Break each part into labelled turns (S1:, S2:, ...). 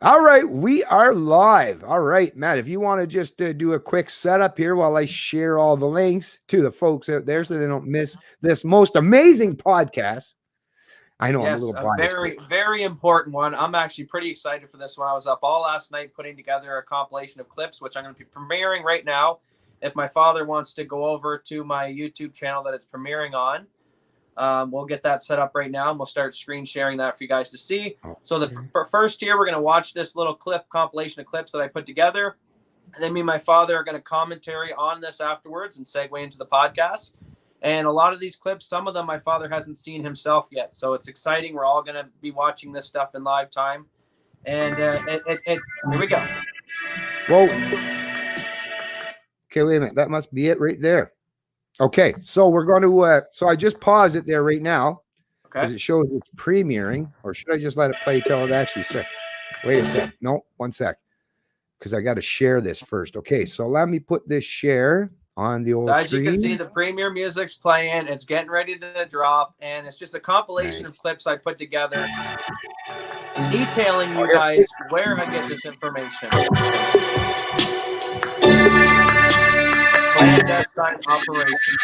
S1: All right, we are live. All right, Matt, if you want to just do a quick setup here while I share all the links to the folks out there so they don't miss this most amazing podcast. I know I'm a
S2: Yes,
S1: little
S2: a
S1: biased here.
S2: very important one. I'm actually pretty excited for this one. I was up all last night putting together a compilation of clips, which I'm going to be premiering right now. If my father wants to go over to my YouTube channel that it's premiering on, we'll get that set up right now, and we'll start screen sharing that for you guys to see. So first here, we're going to watch this little clip compilation of clips that I put together. And then me and my father are going to commentary on this afterwards and segue into the podcast. And a lot of these clips, some of them my father hasn't seen himself yet. So it's exciting. We're all going to be watching this stuff in live time. And here we go.
S1: Whoa. Okay, wait a minute. That must be it right there. Okay, so we're going to, so I just paused it there right now because it shows it's premiering, or should I just let it play till it actually says? Wait a sec. No, one sec. Because I got to share this first. Okay, so let me put this share on the old
S2: As
S1: screen.
S2: you can see, the premiere music's playing. It's getting ready to drop, and it's just a compilation of clips I put together detailing you guys where I get this information. Clandestine operation.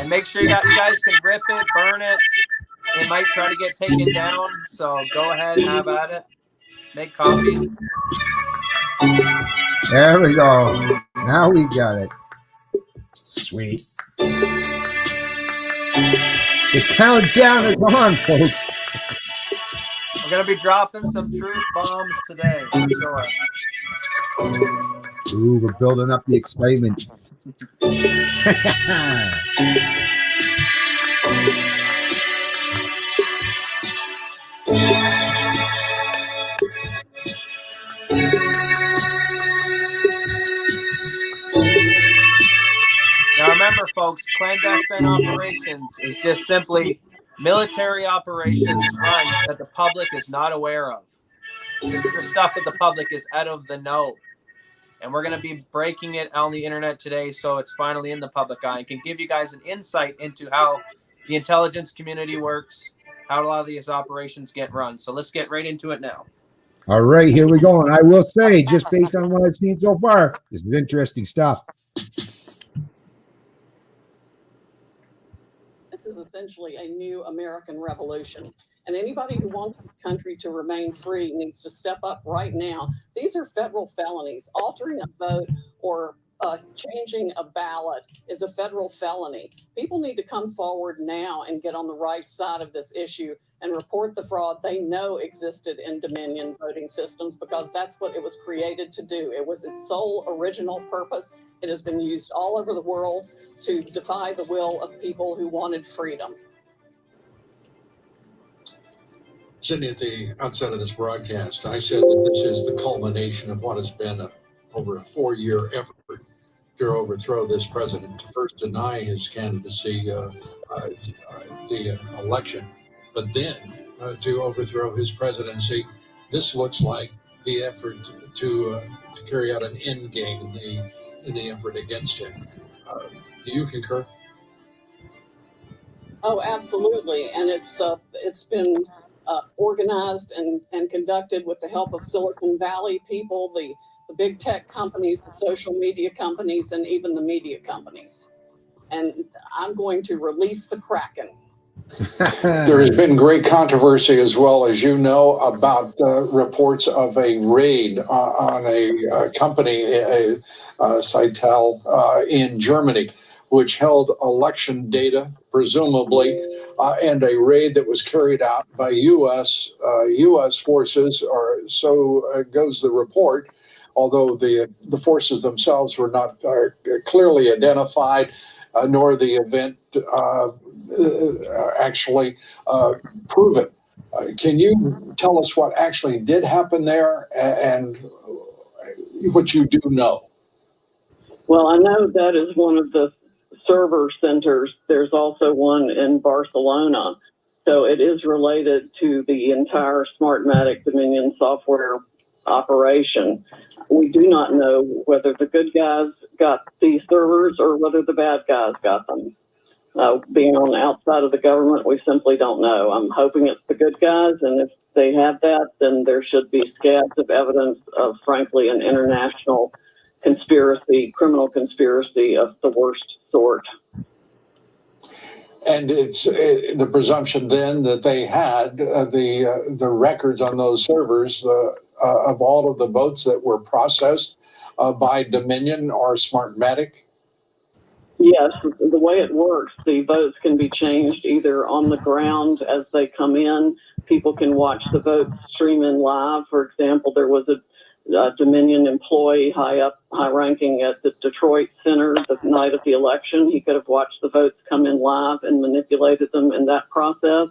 S2: And make sure you guys can rip it, burn it. It might try to get taken down, so go ahead and have at it. Make copies.
S1: There we go. Now we got it. Sweet. The countdown is on, folks.
S2: We're going to be dropping some truth bombs today, for sure.
S1: Ooh, we're building up the excitement.
S2: Now remember, folks, clandestine operations is just simply military operations run that the public is not aware of. This is the stuff that the public is out of the know. And we're going to be breaking it on the internet today, so it's finally in the public eye and can give you guys an insight into how the intelligence community works, how a lot of these operations get run. So let's get right into it now.
S1: All right, here we go. And I will say, just based on what I've seen so far, this is interesting stuff.
S3: This is essentially a new American revolution. And anybody who wants this country to remain free needs to step up right now. These are federal felonies. Altering a vote or changing a ballot is a federal felony. People need to come forward now and get on the right side of this issue and report the fraud they know existed in Dominion voting systems, because that's what it was created to do. It was its sole original purpose. It has been used all over the world to defy the will of people who wanted freedom.
S4: Sitting at the outset of this broadcast, I said that this is the culmination of what has been over a 4-year effort to overthrow this president, to first deny his candidacy, the election, but then to overthrow his presidency. This looks like the effort to carry out an end game in the effort against him. Do you concur?
S3: Oh, absolutely. And it's been organized and conducted with the help of Silicon Valley people, the big tech companies, the social media companies, and even the media companies. And I'm going to release the Kraken.
S4: There has been great controversy, as well as you know, about reports of a raid on a company, Citel, in Germany, which held election data, presumably, and a raid that was carried out by U.S. forces, or so goes the report, although the forces themselves were not clearly identified, nor the event actually proven. Can you tell us what actually did happen there and what you do know?
S3: Well, I know that is one of the server centers. There's also one in Barcelona. So it is related to the entire Smartmatic Dominion software operation. We do not know whether the good guys got the servers or whether the bad guys got them. Being on the outside of the government, we simply don't know. I'm hoping it's the good guys, and if they have that, then there should be scabs of evidence of, frankly, an international conspiracy, criminal conspiracy of the worst sort.
S4: And it's the presumption then that they had the records on those servers of all of the votes that were processed by Dominion or Smartmatic.
S3: Yes, the way it works, the votes can be changed either on the ground as they come in. People can watch the votes stream in live. For example, there was a Dominion employee high-ranking at the Detroit Center the night of the election. He could have watched the votes come in live and manipulated them in that process.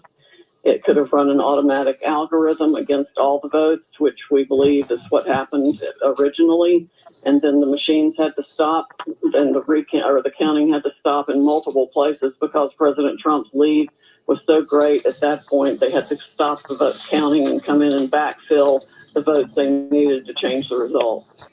S3: It could have run an automatic algorithm against all the votes, which we believe is what happened originally. And then the machines had to stop, and the counting had to stop in multiple places because President Trump's lead was so great at that point. They had to stop the vote counting and come in and backfill the votes they needed to change the result.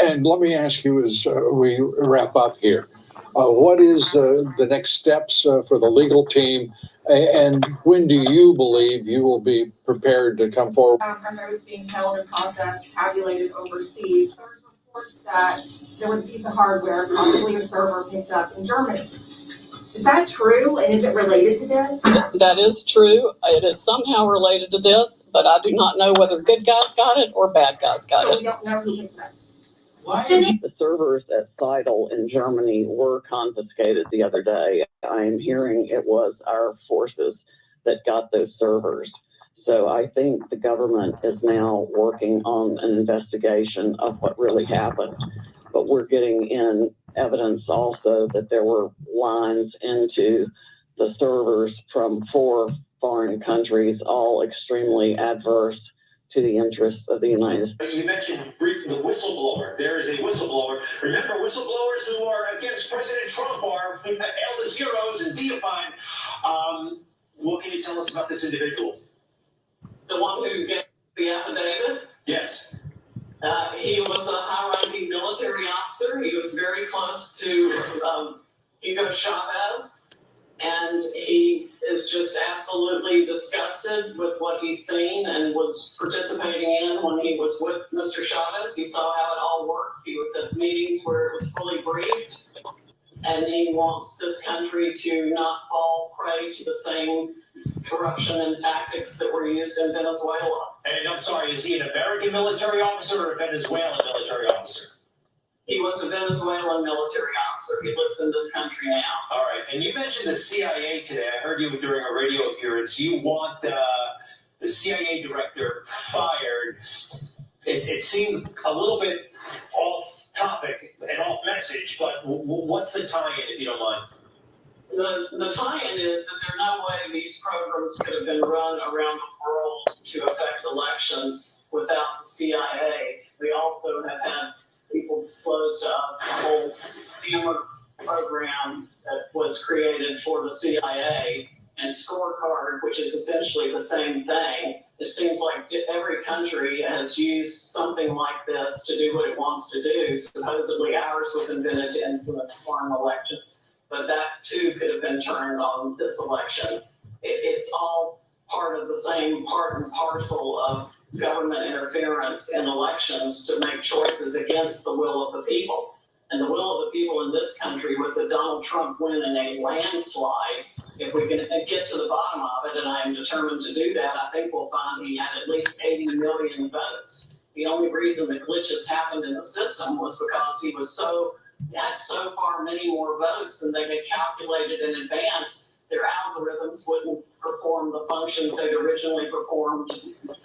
S4: And let me ask you as we wrap up here, what is the next steps for the legal team, and when do you believe you will be prepared to come forward?
S5: From those being held and processed, tabulated overseas, there's reports that there was a piece of hardware, possibly a server, picked up in Germany. Is that true, and is it related to this?
S3: That is true. It is somehow related to this, but I do not know whether good guys got it or bad guys got
S5: So
S3: it.
S5: we don't know who picked it up.
S3: The servers at Seidel in Germany were confiscated the other day. I am hearing it was our forces that got those servers. So I think the government is now working on an investigation of what really happened. But we're getting in evidence also that there were lines into the servers from 4 foreign countries, all extremely adverse to the interests of the United States.
S6: You mentioned briefly the whistleblower. There is a whistleblower. Remember, whistleblowers who are against President Trump are held as heroes and deified. What can you tell us about this individual?
S3: The one who gave the affidavit?
S6: Yes.
S3: He was a high-ranking military officer. He was very close to Hugo Chavez. And he is just absolutely disgusted with what he's seen and was participating in when he was with Mr. Chavez. He saw how it all worked. He was at meetings where it was fully briefed. And he wants this country to not fall prey to the same corruption and tactics that were used in Venezuela.
S6: And I'm sorry, is he an American military officer or a Venezuelan military officer?
S3: He was a Venezuelan military officer. He lives in this country now.
S6: All right. And you mentioned the CIA today. I heard you during a radio appearance. You want the CIA director fired. It seemed a little bit off topic and off message, but what's the tie-in, if you don't mind?
S3: The tie-in is that there's no way these programs could have been run around the world to affect elections without the CIA. We also have had people disclose to us the whole FEMA program that was created for the CIA and Scorecard, which is essentially the same thing. It seems like every country has used something like this to do what it wants to do. Supposedly ours was invented to influence foreign elections, but that too could have been turned on this election. It's all part of the same part and parcel of government interference in elections to make choices against the will of the people. And the will of the people in this country was that Donald Trump win in a landslide. If we can get to the bottom of it, and I am determined to do that, I think we'll find he had at least 80 million votes. The only reason the glitches happened in the system was because he had so far many more votes than they had calculated in advance. Their algorithms wouldn't perform the functions they'd originally performed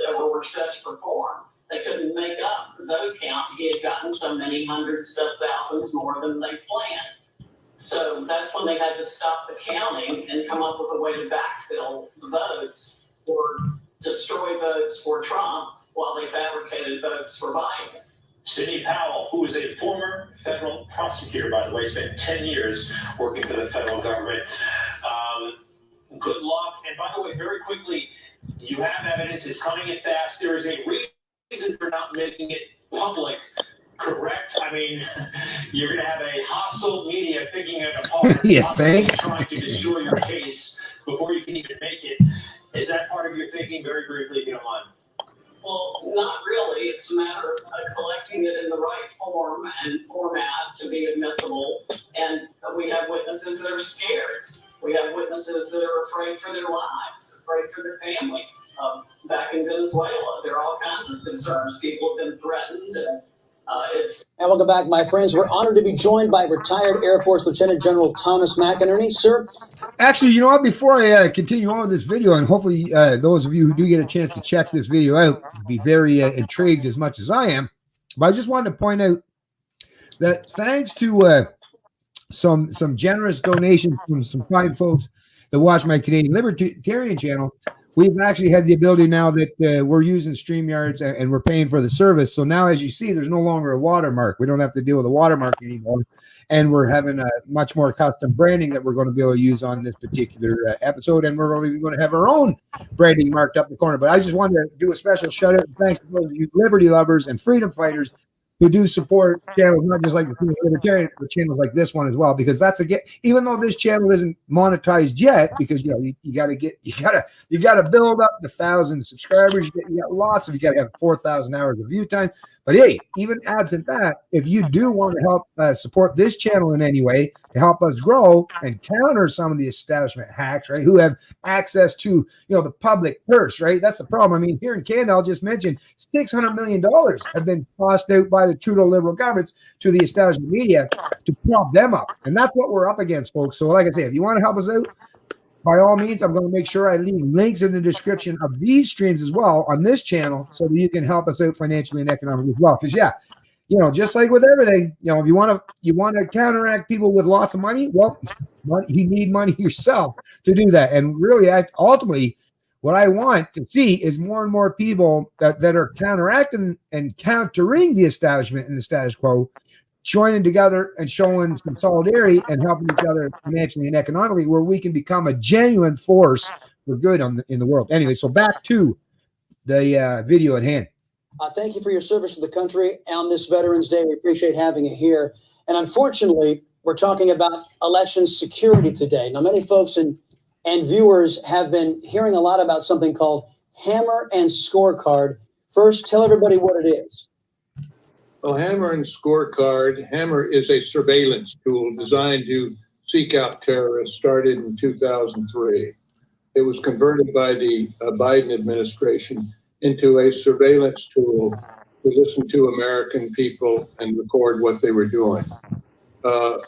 S3: or were set to perform. They couldn't make up the vote count. He had gotten so many hundreds of thousands more than they planned. So that's when they had to stop the counting and come up with a way to backfill the votes or destroy votes for Trump while they fabricated votes for Biden.
S6: Sidney Powell, who is a former federal prosecutor, by the way, spent 10 years working for the federal government. Good luck. And by the way, very quickly, you have evidence. It's coming in fast. There is a reason for not making it public. correct? I mean, you're going to have a hostile media picking it apart,
S1: You
S6: possibly
S1: think?
S6: trying to destroy your case before you can even make it. Is that part of your thinking? Very briefly, if you don't mind.
S3: Well, not really. It's a matter of collecting it in the right form and format to be admissible. And we have witnesses that are scared. We have witnesses that are afraid for their lives, afraid for their family. Back in Venezuela, there are all kinds of concerns. People have been threatened, and
S7: And welcome back, my friends. We're honored to be joined by retired Air Force Lieutenant General Thomas McInerney. Sir?
S1: Actually, you know what? Before I continue on with this video, and hopefully those of you who do get a chance to check this video out be very intrigued as much as I am, but I just wanted to point out that thanks to some generous donations from some fine folks that watch my Canadian Libertarian channel, we've actually had the ability now that we're using StreamYards and we're paying for the service. So now, as you see, there's no longer a watermark. We don't have to deal with a watermark anymore. And we're having a much more custom branding that we're going to be able to use on this particular episode. And we're going to have our own branding marked up in the corner. But I just wanted to do a special shout out and thanks to those of you liberty lovers and freedom fighters who do support channels, not just like the Libertarian, but channels like this one as well, because that's even though this channel isn't monetized yet, because you got to build up the 1,000 subscribers. You got to have 4,000 hours of view time. But hey, even absent that, if you do want to help support this channel in any way to help us grow and counter some of the establishment hacks, right, who have access to the public purse, right? That's the problem. I mean, here in Canada, I'll just mention $600 million have been tossed out by the Trudeau Liberal governments to the establishment media to prop them up, and that's what we're up against, folks. So, like I say, if you want to help us out, by all means, I'm going to make sure I leave links in the description of these streams as well on this channel so that you can help us out financially and economically as well. Because just like with everything, if you want to counteract people with lots of money, well, you need money yourself to do that. And really, ultimately, what I want to see is more and more people that are counteracting and countering the establishment and the status quo, joining together and showing some solidarity and helping each other financially and economically, where we can become a genuine force for good in the world. Anyway, so back to the video at hand.
S7: Thank you for your service to the country on this Veterans Day. We appreciate having it here. And unfortunately, we're talking about election security today. Now, many folks and viewers have been hearing a lot about something called Hammer and Scorecard. First, tell everybody what it is.
S8: Well, Hammer and Scorecard. Hammer is a surveillance tool designed to seek out terrorists, started in 2003. It was converted by the Biden administration into a surveillance tool to listen to American people and record what they were doing. The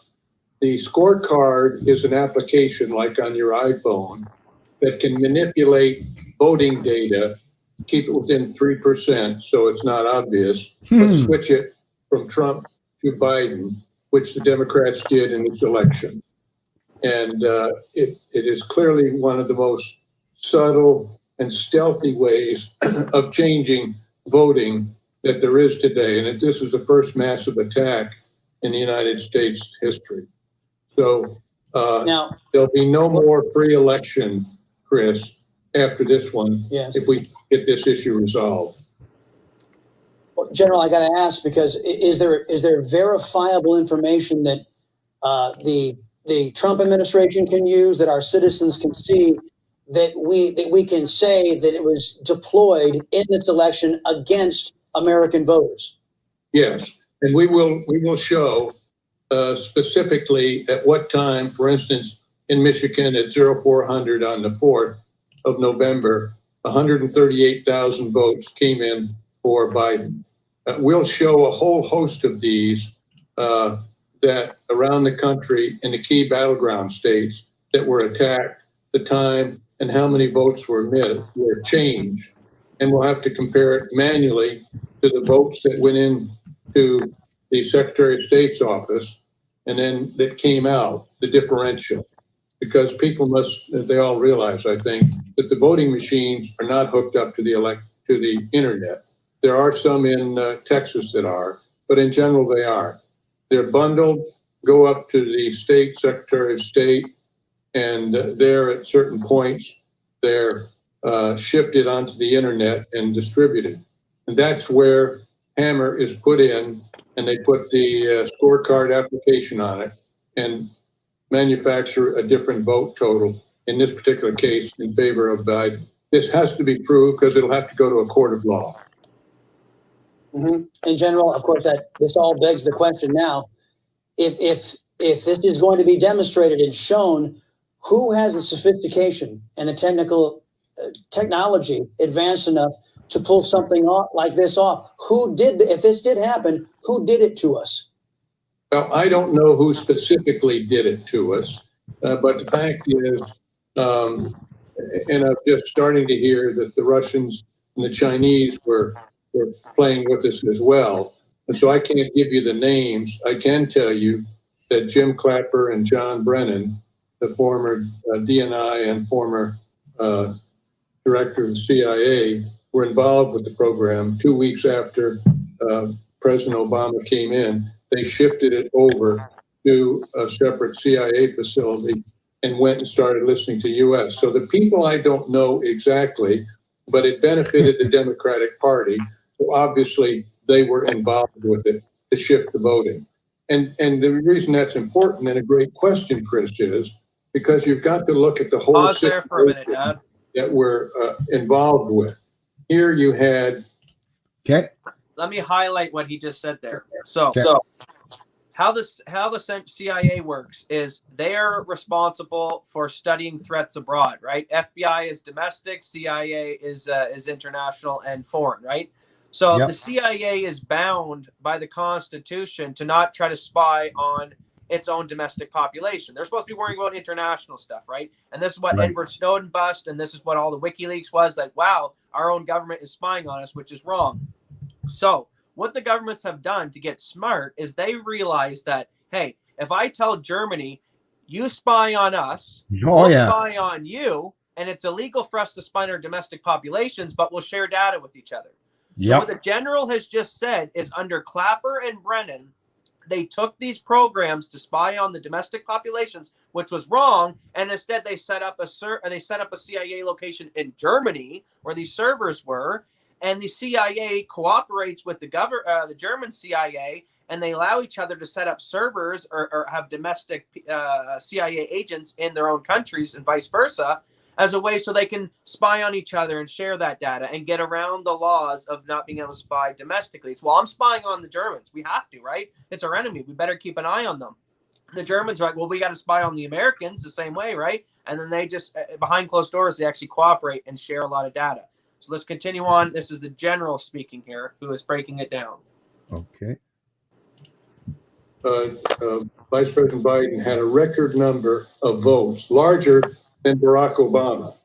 S8: Scorecard is an application like on your iPhone that can manipulate voting data, keep it within 3% so it's not obvious, but switch it from Trump to Biden, which the Democrats did in this election. And it is clearly one of the most subtle and stealthy ways of changing voting that there is today. And this is the first massive attack in the United States history. So now there'll be no more free election, Chris, after this one, if we get this issue resolved.
S7: Well, General, I got to ask, because is there verifiable information that the Trump administration can use, that our citizens can see, that we can say that it was deployed in this election against American voters?
S8: Yes, and we will show specifically at what time. For instance, in Michigan at 0400 on the 4th of November, 138,000 votes came in for Biden. We'll show a whole host of these that around the country in the key battleground states that were attacked, the time and how many votes were changed. And we'll have to compare it manually to the votes that went in to the Secretary of State's office and then that came out, the differential. Because people they all realize, I think, that the voting machines are not hooked up to the internet. There are some in Texas that are, but in general they are. They're bundled, go up to the state Secretary of State, and there at certain points, they're shifted onto the internet and distributed. And that's where Hammer is put in and they put the scorecard application on it and manufacture a different vote total, in this particular case, in favor of Biden. This has to be proved because it'll have to go to a court of law.
S7: Mm-hmm. In general, of course, this all begs the question now, if this is going to be demonstrated and shown, who has the sophistication and the technology advanced enough to pull something off like this off? Who did, if this did happen, who did it to us?
S8: Well, I don't know who specifically did it to us, but the fact is, and I'm just starting to hear that the Russians and the Chinese were playing with us as well. And so I can't give you the names. I can tell you that Jim Clapper and John Brennan, the former DNI and former director of the CIA, were involved with the program. 2 weeks after President Obama came in, they shifted it over to a separate CIA facility and went and started listening to U.S. So the people I don't know exactly, but it benefited the Democratic Party. So obviously they were involved with it to shift the voting. And the reason that's important and a great question, Chris, is because you've got to look at the whole
S2: Pause there for a minute, Dad.
S8: that we're involved with. Here you had.
S1: Okay.
S2: Let me highlight what he just said there. So how the CIA works is they're responsible for studying threats abroad, right? FBI is domestic, CIA is international and foreign, right? So the CIA is bound by the Constitution to not try to spy on its own domestic population. They're supposed to be worrying about international stuff, right? And this is what Edward Snowden bust, and this is what all the WikiLeaks was, like, wow, our own government is spying on us, which is wrong. So what the governments have done to get smart is they realize that, hey, if I tell Germany, you spy on us, we'll spy on you, and it's illegal for us to spy on our domestic populations, but we'll share data with each other. So what the general has just said is under Clapper and Brennan, they took these programs to spy on the domestic populations, which was wrong, and instead they set up a CIA location in Germany where these servers were, and the CIA cooperates with the German CIA, and they allow each other to set up servers or have domestic CIA agents in their own countries and vice versa, as a way so they can spy on each other and share that data and get around the laws of not being able to spy domestically. It's, well, I'm spying on the Germans. We have to, right? It's our enemy. We better keep an eye on them. The Germans are like, well, we got to spy on the Americans the same way, right? And then they just, behind closed doors, they actually cooperate and share a lot of data. So let's continue on. This is the general speaking here who is breaking it down.
S1: Okay.
S8: Vice President Biden had a record number of votes, larger than Barack Obama.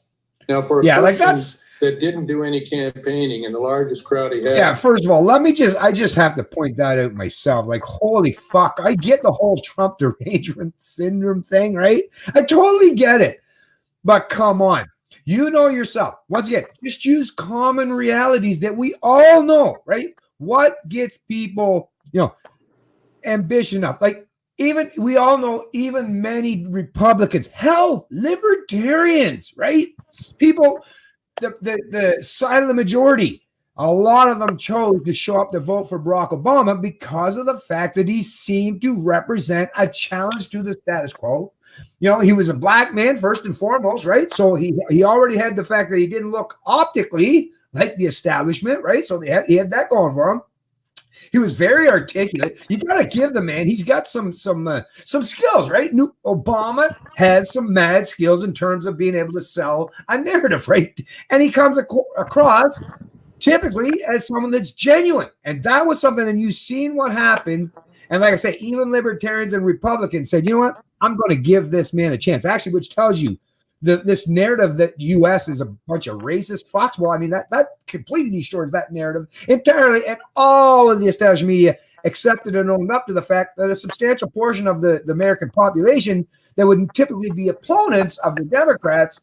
S8: Now, for a person that didn't do any campaigning and the largest crowd he had.
S1: Yeah, first of all, I just have to point that out myself. Like, holy fuck, I get the whole Trump derangement syndrome thing, right? I totally get it. But come on. You know yourself. Once again, just use common realities that we all know, right? What gets people, ambition enough? Like, even we all know, even many Republicans, hell, libertarians, right? People, the side of the majority, a lot of them chose to show up to vote for Barack Obama because of the fact that he seemed to represent a challenge to the status quo. He was a black man first and foremost, right? So he already had the fact that he didn't look optically like the establishment, right? So he had that going for him. He was very articulate. You got to give the man, he's got some skills, right? Obama has some mad skills in terms of being able to sell a narrative, right? And he comes across typically as someone that's genuine. And that was something, and you've seen what happened. And like I say, even libertarians and Republicans said, you know what? I'm going to give this man a chance. Actually, which tells you this narrative that U.S. is a bunch of racist fucks. Well, I mean, that completely destroys that narrative entirely. And all of the established media accepted and owned up to the fact that a substantial portion of the American population that would typically be opponents of the Democrats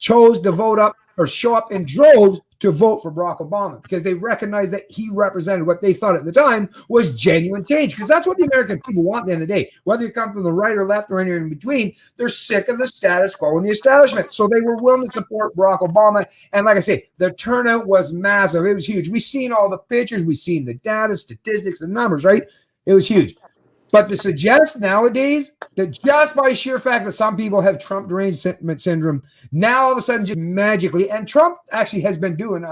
S1: chose to vote up or show up in droves to vote for Barack Obama because they recognized that he represented what they thought at the time was genuine change, because that's what the American people want at the end of the day. Whether you come from the right or left or anywhere in between, they're sick of the status quo and the establishment. So they were willing to support Barack Obama. And like I say, the turnout was massive. It was huge. We've seen all the pictures. We've seen the data, statistics, the numbers, right? It was huge. But to suggest nowadays that just by sheer fact that some people have Trump derangement syndrome, now all of a sudden just magically, and Trump actually has been doing,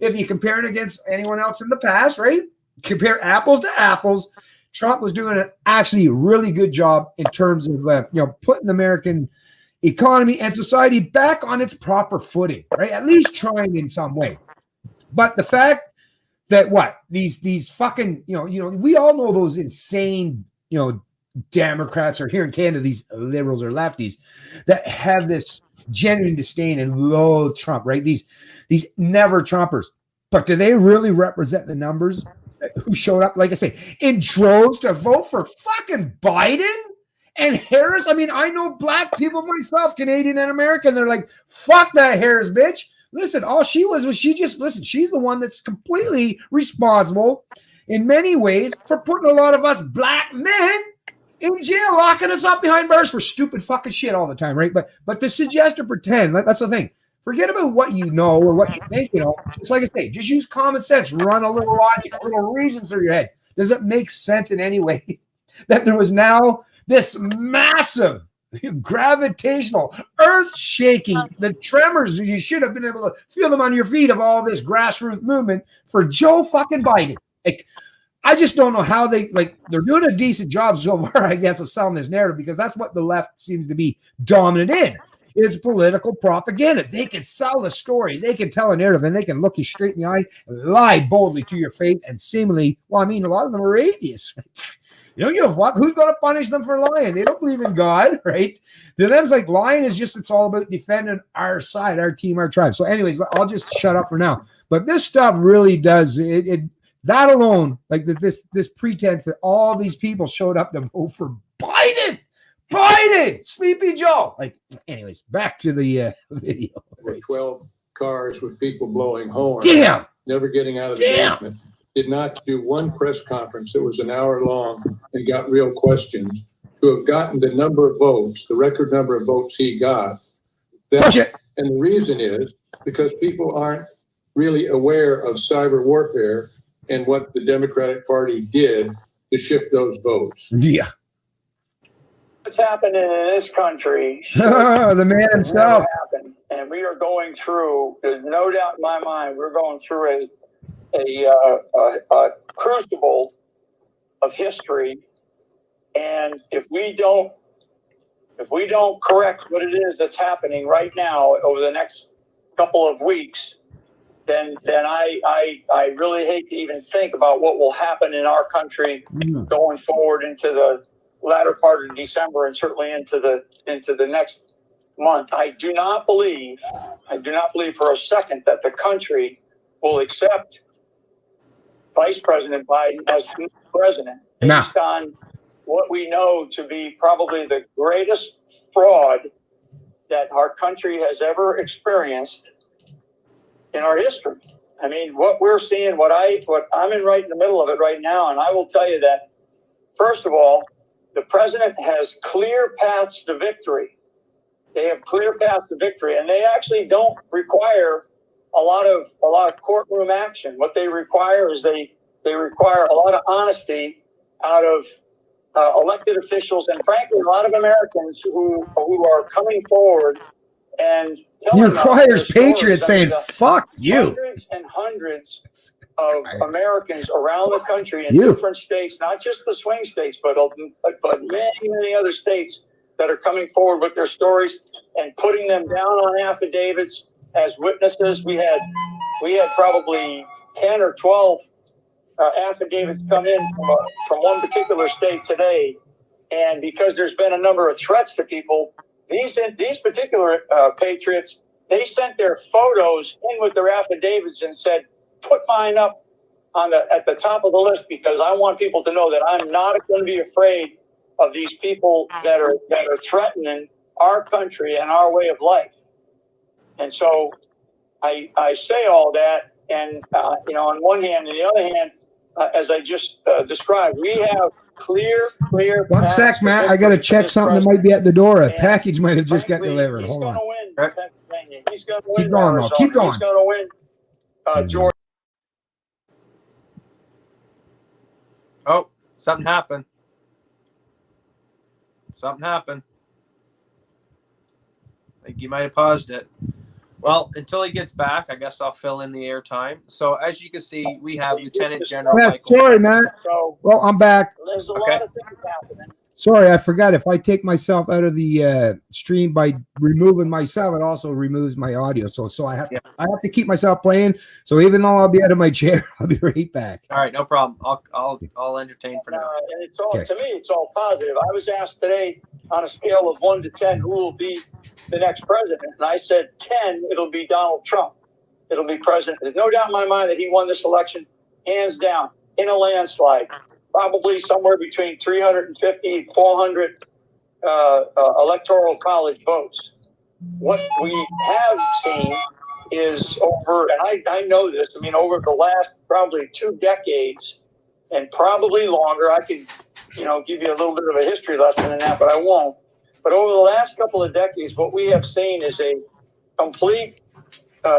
S1: if you compare it against anyone else in the past, right? Compare apples to apples, Trump was doing an actually really good job in terms of, putting the American economy and society back on its proper footing, right? At least trying in some way. But the fact that these fucking, we all know those insane, Democrats, or here in Canada, these liberals or lefties that have this genuine disdain and loathe Trump, right? These never Trumpers. But do they really represent the numbers who showed up, like I say, in droves to vote for fucking Biden and Harris? I mean, I know black people myself, Canadian and American. They're like, fuck that Harris bitch. Listen, all she was she's the one that's completely responsible in many ways for putting a lot of us black men in jail, locking us up behind bars for stupid fucking shit all the time, right? But to suggest or pretend, that's the thing. Forget about what you know or what you think, Just like I say, just use common sense, run a little logic, a little reason through your head. Does it make sense in any way that there was now this massive gravitational, earth-shaking, the tremors, you should have been able to feel them on your feet of all this grassroots movement for Joe fucking Biden? I just don't know how they're doing a decent job so far, I guess, of selling this narrative, because that's what the left seems to be dominant in, is political propaganda. They can sell the story, they can tell a narrative, and they can look you straight in the eye and lie boldly to your face, and seemingly, a lot of them are atheists. You don't give a fuck. Who's going to punish them for lying? They don't believe in God, right? To them, it's like lying is just, it's all about defending our side, our team, our tribe. So anyways, I'll just shut up for now. But this stuff really does, that alone, like this pretense that all these people showed up to vote for Biden, Sleepy Joe. Anyways, back to the video.
S8: There were 12 cars with people blowing horns.
S1: Damn.
S8: Never getting out of the basement. Did not do one press conference that was an hour long and got real questions. To have gotten the number of votes, the record number of votes he got. And the reason is because people aren't really aware of cyber warfare and what the Democratic Party did to shift those votes.
S1: Yeah.
S9: What's happening in this country?
S1: The man himself.
S9: And we are going through, there's no doubt in my mind, we're going through a crucible of history, and if we don't correct what it is that's happening right now over the next couple of weeks, then I really hate to even think about what will happen in our country going forward into the latter part of December and certainly into the next month. I do not believe for a second that the country will accept Vice President Biden as president based on what we know to be probably the greatest fraud that our country has ever experienced in our history. I mean, what we're seeing, what I'm in right in the middle of it right now, and I will tell you that, first of all, the president has clear paths to victory. They have clear paths to victory, and they actually don't require a lot of courtroom action. What they require is they require a lot of honesty out of elected officials, and frankly, a lot of Americans who are coming forward and telling
S1: it requires patriots saying "fuck you."
S9: Hundreds and hundreds of Americans around the country in different states, not just the swing states, but many other states that are coming forward with their stories and putting them down on affidavits as witnesses. We had probably 10 or 12 affidavits come in from one particular state today, and because there's been a number of threats to people, these particular patriots, they sent their photos in with their affidavits and said, "Put mine up at the top of the list because I want people to know that I'm not going to be afraid of these people that are threatening our country and our way of life." And so I say all that, and on one hand, and the other hand, as I just described, we have clear.
S1: One sec, Matt. I got to check something that might be at the door. A package might have just got delivered. Hold on.
S9: He's going to win.
S1: Keep going, Mo. Keep going.
S9: He's going to win. Georgia.
S2: Oh, Something happened. Something happened. I think you might have paused it. Well, until he gets back, I guess I'll fill in the airtime. So as you can see, we have Lieutenant General
S1: Yeah,
S2: Michael.
S1: sorry, man.
S9: So
S1: Well, I'm back.
S9: there's a
S2: Okay.
S9: lot of things happening.
S1: Sorry, I forgot. If I take myself out of the stream by removing myself, it also removes my audio. So I have to keep myself playing. So even though I'll be out of my chair, I'll be right back.
S2: All right, no problem. I'll entertain for now.
S9: And it's all,
S1: Okay.
S9: to me, it's all positive. I was asked today on a scale of 1 to 10 who will be the next president, and I said 10. It'll be Donald Trump. It'll be president. There's no doubt in my mind that he won this election hands down in a landslide. Probably somewhere between 350 and 400 electoral college votes. What we have seen is over, and I know this, I mean, over the last probably 2 decades and probably longer, I could, give you a little bit of a history lesson in that, but I won't. But over the last couple of decades, what we have seen is a complete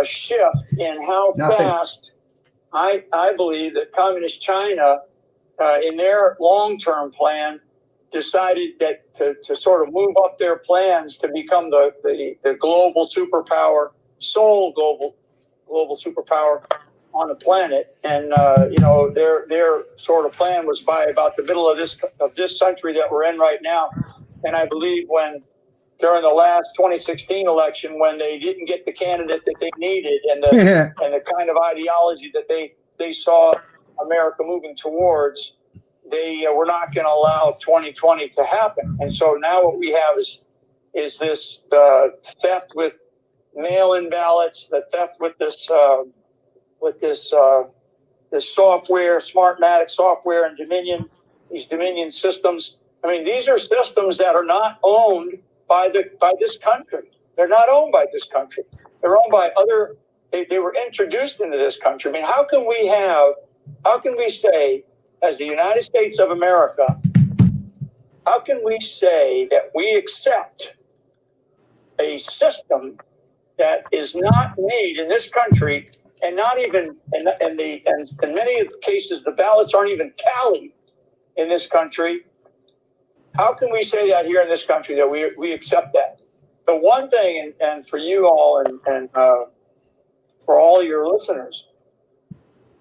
S9: shift in how fast I believe that Communist China, in their long-term plan, decided that to sort of move up their plans to become the global superpower, sole global superpower on the planet. And their sort of plan was by about the middle of this century that we're in right now. And I believe when during the last 2016 election, when they didn't get the candidate that they needed and the kind of ideology that they saw America moving towards, they were not going to allow 2020 to happen. And so now what we have is this theft with mail-in ballots, the theft with this software, Smartmatic software, and these Dominion systems. I mean, these are systems that are not owned by this country. They're not owned by this country. They're owned by other. They were introduced into this country. I mean, how can we say, as the United States of America, how can we say that we accept a system that is not made in this country, and not even and in many of the cases the ballots aren't even tallied in this country? How can we say that here in this country that we accept that? The one thing, and for you all and for all your listeners,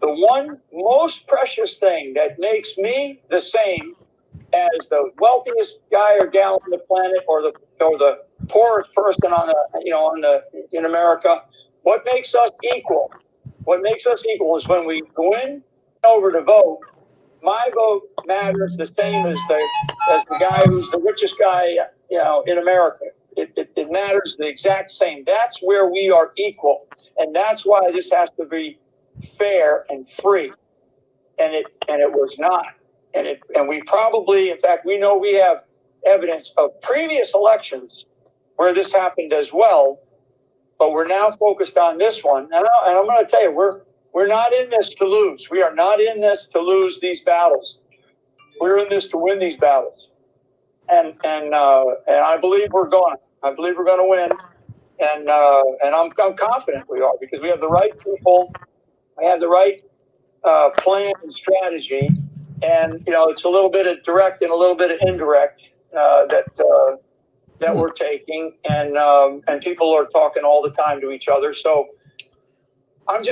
S9: the one most precious thing that makes me the same as the wealthiest guy or gal on the planet, or the poorest person in America, what makes us equal? What makes us equal is when we go in over to vote. My vote matters the same as the guy who's the richest guy, in America. It matters the exact same. That's where we are equal, and that's why this has to be fair and free. And it was not. And we probably, in fact, we know we have evidence of previous elections where this happened as well, but we're now focused on this one. And I'm going to tell you, we're not in this to lose. We are not in this to lose these battles. We're in this to win these battles. And I believe we're going. I believe we're going to win. And I'm confident we are, because we have the right people. We have the right plan and strategy. And it's a little bit of direct and a little bit of indirect that we're taking. And people are talking all the time to each other. So I'm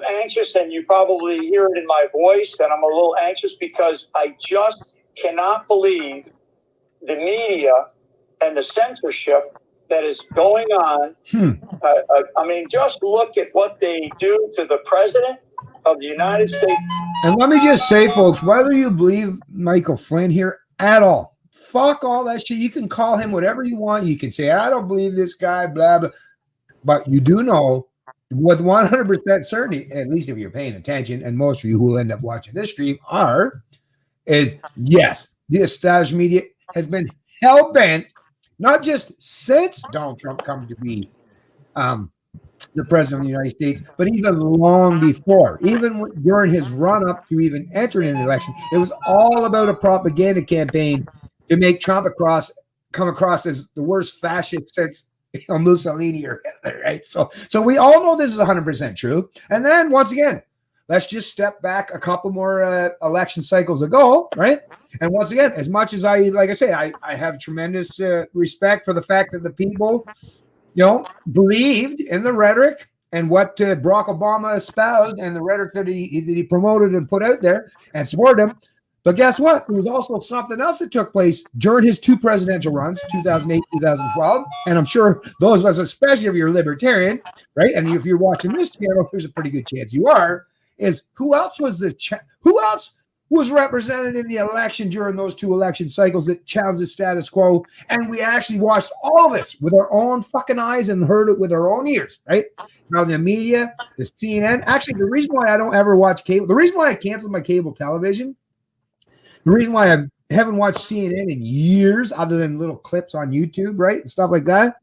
S9: anxious, and you probably hear it in my voice, and I'm a little anxious because I just cannot believe the media and the censorship that is going on. I mean, just look at what they do to the president of the United States.
S1: And let me just say, folks, whether you believe Michael Flynn here at all, fuck all that shit. You can call him whatever you want. You can say, I don't believe this guy, blah, blah. But you do know with 100% certainty, at least if you're paying attention, and most of you who will end up watching this stream is yes, the established media has been hell-bent, not just since Donald Trump come to be the president of the United States, but even long before, even during his run-up to even entering the election. It was all about a propaganda campaign to make Trump come across as the worst fascist since Mussolini or Hitler, right? So we all know this is 100% true. And then once again, let's just step back a couple more election cycles ago, right? And once again, as much as like I say, I have tremendous respect for the fact that the people, believed in the rhetoric and what Barack Obama espoused and the rhetoric that he promoted and put out there and supported him. But guess what? There was also something else that took place during his 2 presidential runs, 2008, 2012. And I'm sure those of us, especially if you're libertarian, right? And if you're watching this channel, there's a pretty good chance you are, is who else was who else was represented in the election during those 2 election cycles that challenged the status quo? And we actually watched all this with our own fucking eyes and heard it with our own ears, right? Now the media, the CNN, actually the reason why I don't ever watch cable, the reason why I canceled my cable television, the reason why I haven't watched CNN in years, other than little clips on YouTube, right, and stuff like that,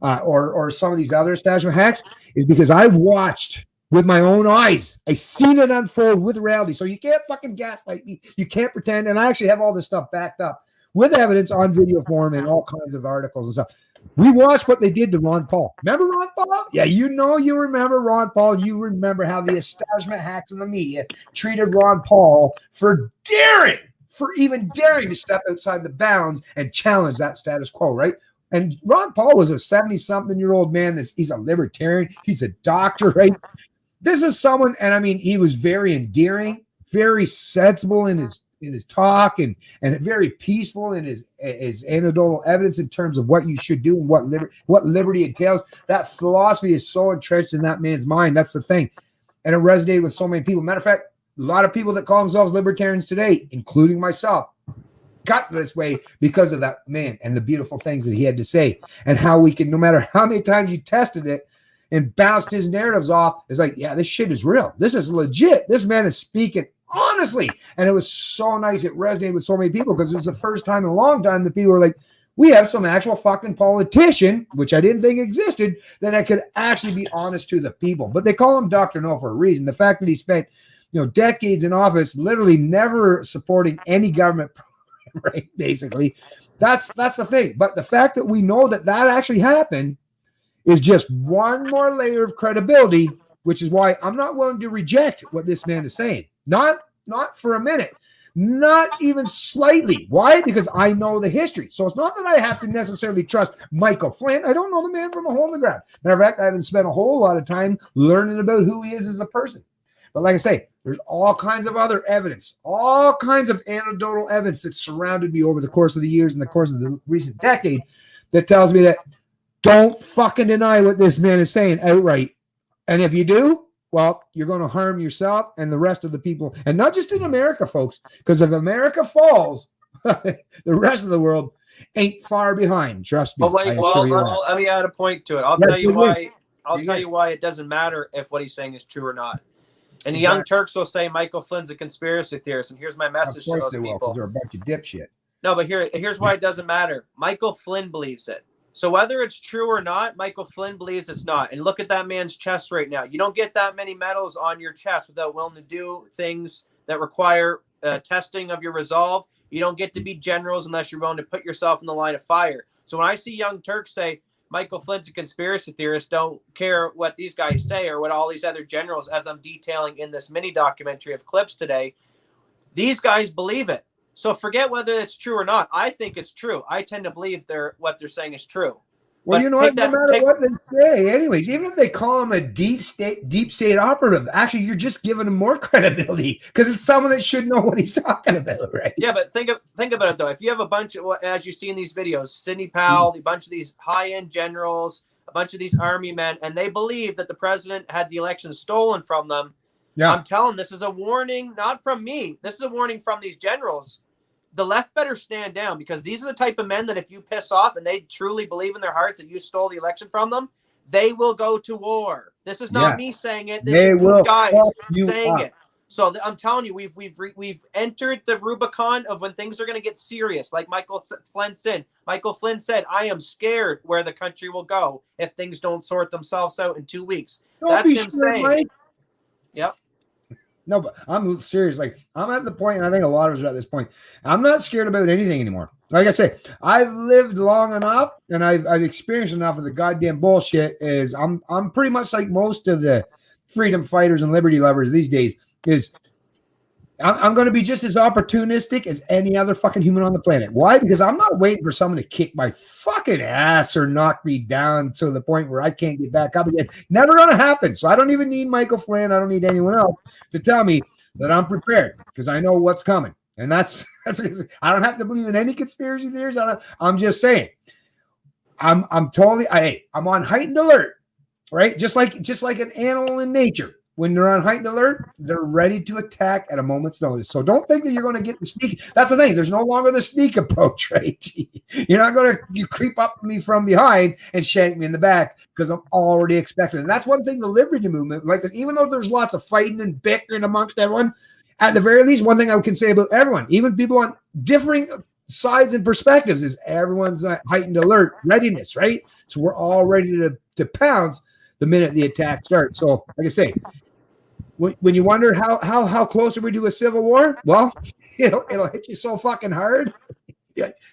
S1: or some of these other establishment hacks, is because I watched with my own eyes. I seen it unfold with reality. So you can't fucking gaslight me. You can't pretend. And I actually have all this stuff backed up with evidence on video form and all kinds of articles and stuff. We watched what they did to Ron Paul. Remember Ron Paul? Yeah, you remember Ron Paul. You remember how the establishment hacks in the media treated Ron Paul for even daring to step outside the bounds and challenge that status quo, right? And Ron Paul was a 70-something-year-old man. He's a libertarian. He's a doctor, right? This is someone, and I mean, he was very endearing, very sensible in his talk, and very peaceful in his anecdotal evidence in terms of what you should do and what liberty entails. That philosophy is so entrenched in that man's mind. That's the thing. And it resonated with so many people. Matter of fact, a lot of people that call themselves libertarians today, including myself, got this way because of that man and the beautiful things that he had to say, and how we can, no matter how many times you tested it and bounced his narratives off, it's like, yeah, this shit is real. This is legit. This man is speaking honestly. And it was so nice. It resonated with so many people because it was the first time in a long time that people were like, we have some actual fucking politician, which I didn't think existed, that I could actually be honest to the people. But they call him Dr. No for a reason. The fact that he spent decades in office, literally never supporting any government program, right? Basically, that's the thing. But the fact that we know that actually happened is just one more layer of credibility, which is why I'm not willing to reject what this man is saying. Not for a minute, not even slightly. Why? Because I know the history. So it's not that I have to necessarily trust Michael Flynn. I don't know the man from a hole in the ground. Matter of fact, I haven't spent a whole lot of time learning about who he is as a person. But like I say, there's all kinds of other evidence, all kinds of anecdotal evidence that surrounded me over the course of the years and the course of the recent decade that tells me that don't fucking deny what this man is saying outright. And if you do, well, you're going to harm yourself and the rest of the people. And not just in America, folks, because if America falls, the rest of the world ain't far behind. Trust me.
S2: Let me add a point to it. I'll tell you why it doesn't matter if what he's saying is true or not. And the Young Turks will say Michael Flynn's a conspiracy theorist. And here's my message to those people.
S1: They're a bunch of dipshit.
S2: No, but here's why it doesn't matter. Michael Flynn believes it. So whether it's true or not, Michael Flynn believes it's not. And look at that man's chest right now. You don't get that many medals on your chest without willing to do things that require testing of your resolve. You don't get to be generals unless you're willing to put yourself in the line of fire. So when I see Young Turks say Michael Flynn's a conspiracy theorist, don't care what these guys say or what all these other generals, as I'm detailing in this mini documentary of clips today, these guys believe it. So forget whether it's true or not. I think it's true. I tend to believe what they're saying is true.
S1: Well, you know what? No matter what they say, anyways, even if they call him a deep state operative, actually, you're just giving him more credibility because it's someone that should know what he's talking about, right?
S2: Yeah, but think about it though. If you have a bunch of, as you see in these videos, Sidney Powell, a bunch of these high-end generals, a bunch of these army men, and they believe that the president had the election stolen from them. Yeah, I'm telling this is a warning, not from me. This is a warning from these generals. The left better stand down because these are the type of men that if you piss off and they truly believe in their hearts that you stole the election from them, they will go to war. This is not me saying it. This is these guys saying it. So I'm telling you, we've entered the Rubicon of when things are going to get serious. Like Michael Flynn said. Michael Flynn said, "I am scared where the country will go if things don't sort themselves out in 2 weeks." That's him saying. Mike. Yep.
S1: No, but I'm serious. Like, I'm at the point, and I think a lot of us are at this point. I'm not scared about anything anymore. Like I say, I've lived long enough, and I've experienced enough of the goddamn bullshit. I'm pretty much like most of the freedom fighters and liberty lovers these days is I'm going to be just as opportunistic as any other fucking human on the planet. Why? Because I'm not waiting for someone to kick my fucking ass or knock me down to the point where I can't get back up again. Never going to happen. So I don't even need Michael Flynn. I don't need anyone else to tell me that I'm prepared because I know what's coming. And that's I don't have to believe in any conspiracy theories. I'm just saying. I'm on heightened alert, right? Just like an animal in nature. When they're on heightened alert, they're ready to attack at a moment's notice. So don't think that you're going to get the sneak. That's the thing. There's no longer the sneak approach, right? You're not going to creep up to me from behind and shank me in the back because I'm already expecting. And that's one thing the liberty movement, like, even though there's lots of fighting and bickering amongst everyone, at the very least, one thing I can say about everyone, even people on differing sides and perspectives, is everyone's heightened alert readiness, right? So we're all ready to pounce the minute the attack starts. So, like I say, when you wonder how close are we to a civil war, well, it'll hit you so fucking hard.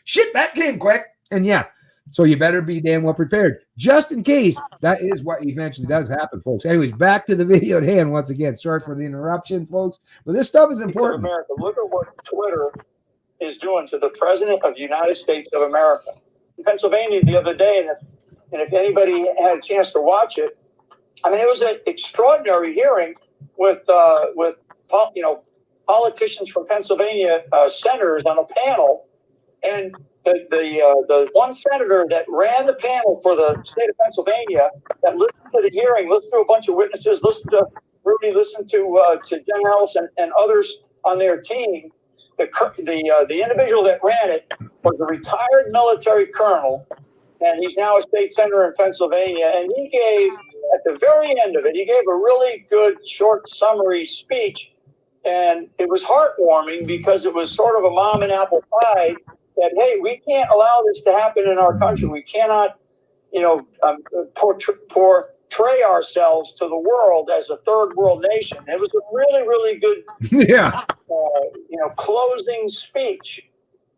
S1: Shit, that came quick. And yeah, so you better be damn well prepared, just in case that is what eventually does happen, folks. Anyways, back to the video at hand once again. Sorry for the interruption, folks, but this stuff is important.
S9: America, look at what Twitter is doing to the President of the United States of America. In Pennsylvania the other day, and if anybody had a chance to watch it, I mean, it was an extraordinary hearing with politicians from Pennsylvania, senators on a panel, and the one senator that ran the panel for the state of Pennsylvania that listened to the hearing, listened to a bunch of witnesses, listened to Rudy, listened to Jen Ellis and others on their team. The individual that ran it was a retired military colonel, and he's now a state senator in Pennsylvania. And he gave, at the very end of it, he gave a really good short summary speech. And it was heartwarming because it was sort of a mom and apple pie that, hey, we can't allow this to happen in our country. We cannot, portray ourselves to the world as a third world nation. It was a really, really good, closing speech.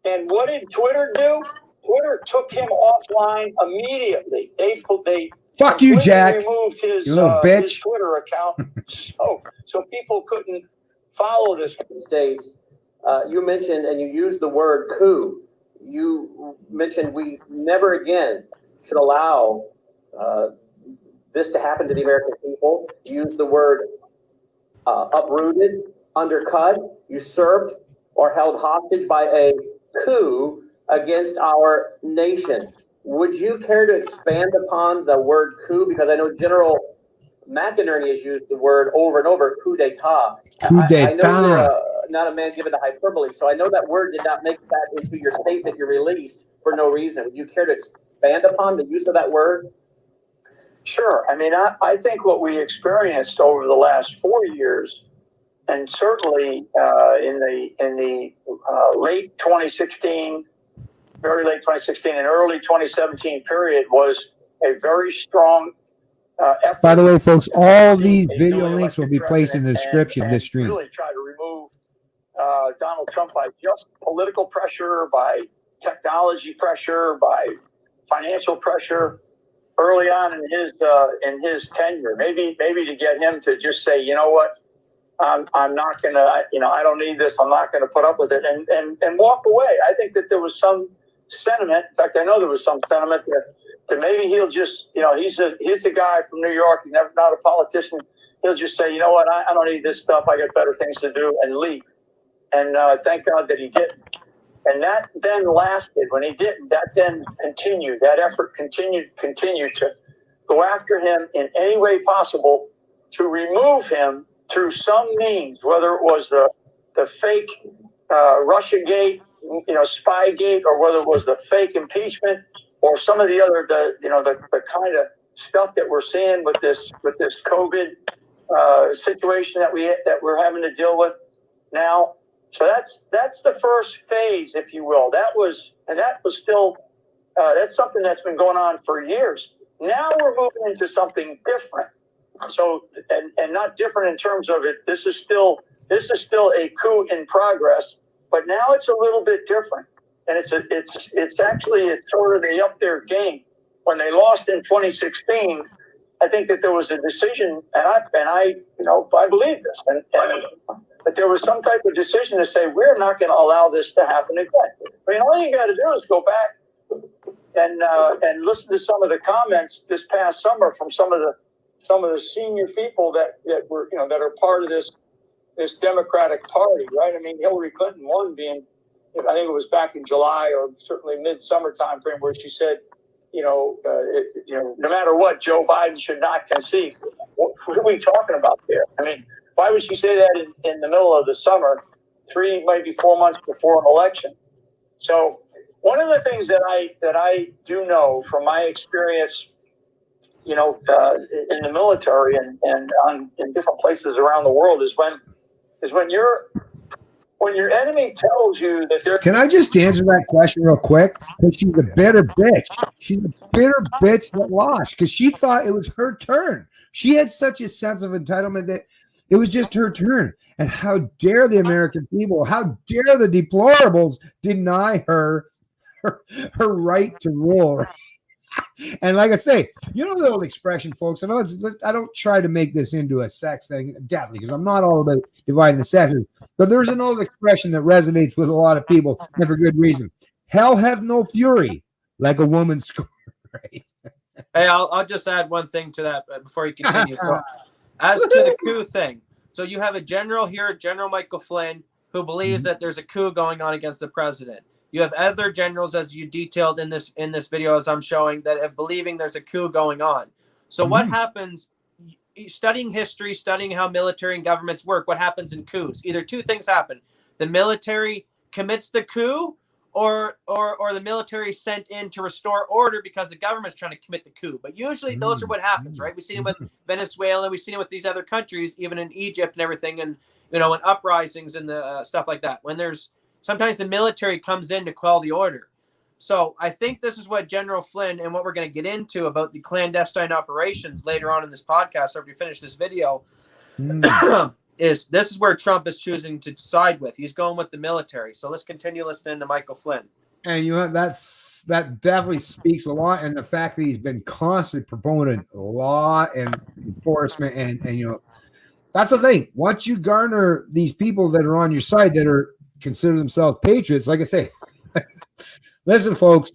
S9: And what did Twitter do? Twitter took him offline immediately. They
S1: fuck you, Jack.
S9: Removed his,
S1: you little bitch.
S9: His Twitter account, so people couldn't follow this.
S2: States, you mentioned and you used the word coup. You mentioned we never again should allow this to happen to the American people. You used the word uprooted, undercut, usurped, or held hostage by a coup against our nation. Would you care to expand upon the word coup? Because I know General McInerney has used the word over and over, coup d'etat.
S1: Coup d'etat.
S2: I know you're not a man given to hyperbole, so I know that word did not make that into your statement you released for no reason. Would you care to expand upon the use of that word?
S9: Sure. I mean, I think what we experienced over the last 4 years, and certainly in the late 2016, very late 2016 and early 2017 period, was a very strong effort.
S1: By the way, folks, all these video links will be placed in the description of this stream.
S9: Really try to remove Donald Trump by just political pressure, by technology pressure, by financial pressure. Early on in his tenure, maybe to get him to just say, you know what, I'm not gonna, I don't need this. I'm not gonna put up with it, and walk away. I think that there was some sentiment. In fact, I know there was some sentiment that maybe he'll just, he's the guy from New York. He's never not a politician. He'll just say, you know what, I don't need this stuff. I got better things to do, and leave. And thank God that he didn't. And that then lasted. When he didn't, that then continued. That effort continued to go after him in any way possible to remove him through some means, whether it was the fake Russiagate, Spygate, or whether it was the fake impeachment, or some of the other the kind of stuff that we're seeing with this COVID situation that we're having to deal with now. So that's the first phase, if you will. That was still that's something that's been going on for years. Now we're moving into something different. So and not different in terms of it. This is still a coup in progress, but now it's a little bit different. And it's sort of they upped their game. When they lost in 2016, I think that there was a decision, and I believe this, but there was some type of decision to say we're not going to allow this to happen again. I mean, all you got to do is go back and listen to some of the comments this past summer from some of the senior people that were that are part of this Democratic Party, right? I mean, Hillary Clinton, one being, I think it was back in July or certainly mid-summer time frame, where she said, no matter what, Joe Biden should not concede. What are we talking about there? I mean, why would she say that in the middle of the summer, 3, maybe 4 months before an election? So one of the things that I do know from my experience, in the military and in different places around the world is when your enemy tells you that they're.
S1: Can I just answer that question real quick? Because she's a bitter bitch. She's a bitter bitch that lost because she thought it was her turn. She had such a sense of entitlement that it was just her turn. And how dare the American people, how dare the deplorables deny her right to rule. And like I say, the old expression, folks, I don't try to make this into a sex thing, definitely, because I'm not all about dividing the sexes, but there's an old expression that resonates with a lot of people, and for good reason. Hell hath no fury like a woman scorned. Right?
S2: Hey, I'll just add one thing to that before you continue. So, as to the coup thing, so you have a general here, General Michael Flynn, who believes that there's a coup going on against the president. You have other generals, as you detailed in this video, as I'm showing, that are believing there's a coup going on. So what happens, studying history, studying how military and governments work, what happens in coups? Either two things happen. The military commits the coup, or the military is sent in to restore order because the government's trying to commit the coup. But usually those are what happens, right? We've seen it with Venezuela. We've seen it with these other countries, even in Egypt and everything, and, in uprisings and the stuff like that. When there's sometimes the military comes in to quell the order. So I think this is what General Flynn and what we're going to get into about the clandestine operations later on in this podcast after we finish this video is this is where Trump is choosing to side with. He's going with the military. So let's continue listening to Michael Flynn.
S1: And that definitely speaks a lot. And the fact that he's been constantly proponent law and enforcement and that's the thing. Once you garner these people that are on your side that are consider themselves patriots, like I say, listen, folks,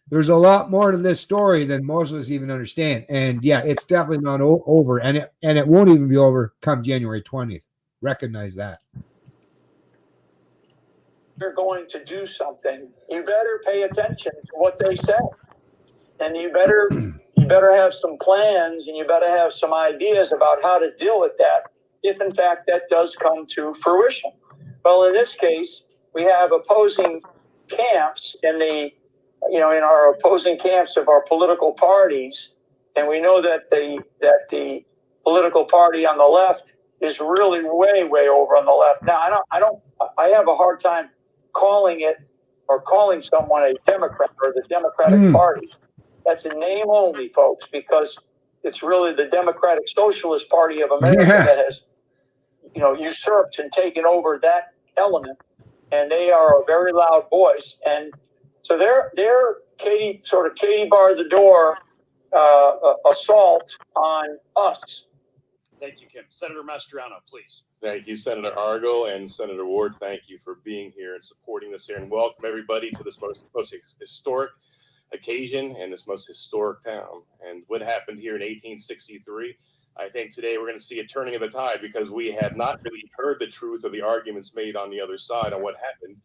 S1: there's a lot more to this story than most of us even understand. And yeah, it's definitely not over, and it won't even be over come January 20th. Recognize that.
S9: You're going to do something, you better pay attention to what they say, and you better have some plans, and you better have some ideas about how to deal with that if in fact that does come to fruition. Well, in this case, we have opposing camps in our opposing camps of our political parties, and we know that the political party on the left is really way over on the left. Now, I have a hard time calling it or calling someone a Democrat or the Democratic Party. That's a name only, folks, because it's really the Democratic Socialist Party of America that has usurped and taken over that element, and they are a very loud voice, and so they're Katie bar the door assault on us.
S10: Thank you, Kim. Senator Mastriano, please.
S11: Thank you, Senator Argel and Senator Ward. Thank you for being here and supporting this here, and welcome everybody to this most historic occasion and this most historic town. And what happened here in 1863, I think today we're going to see a turning of the tide, because we have not really heard the truth of the arguments made on the other side on what happened.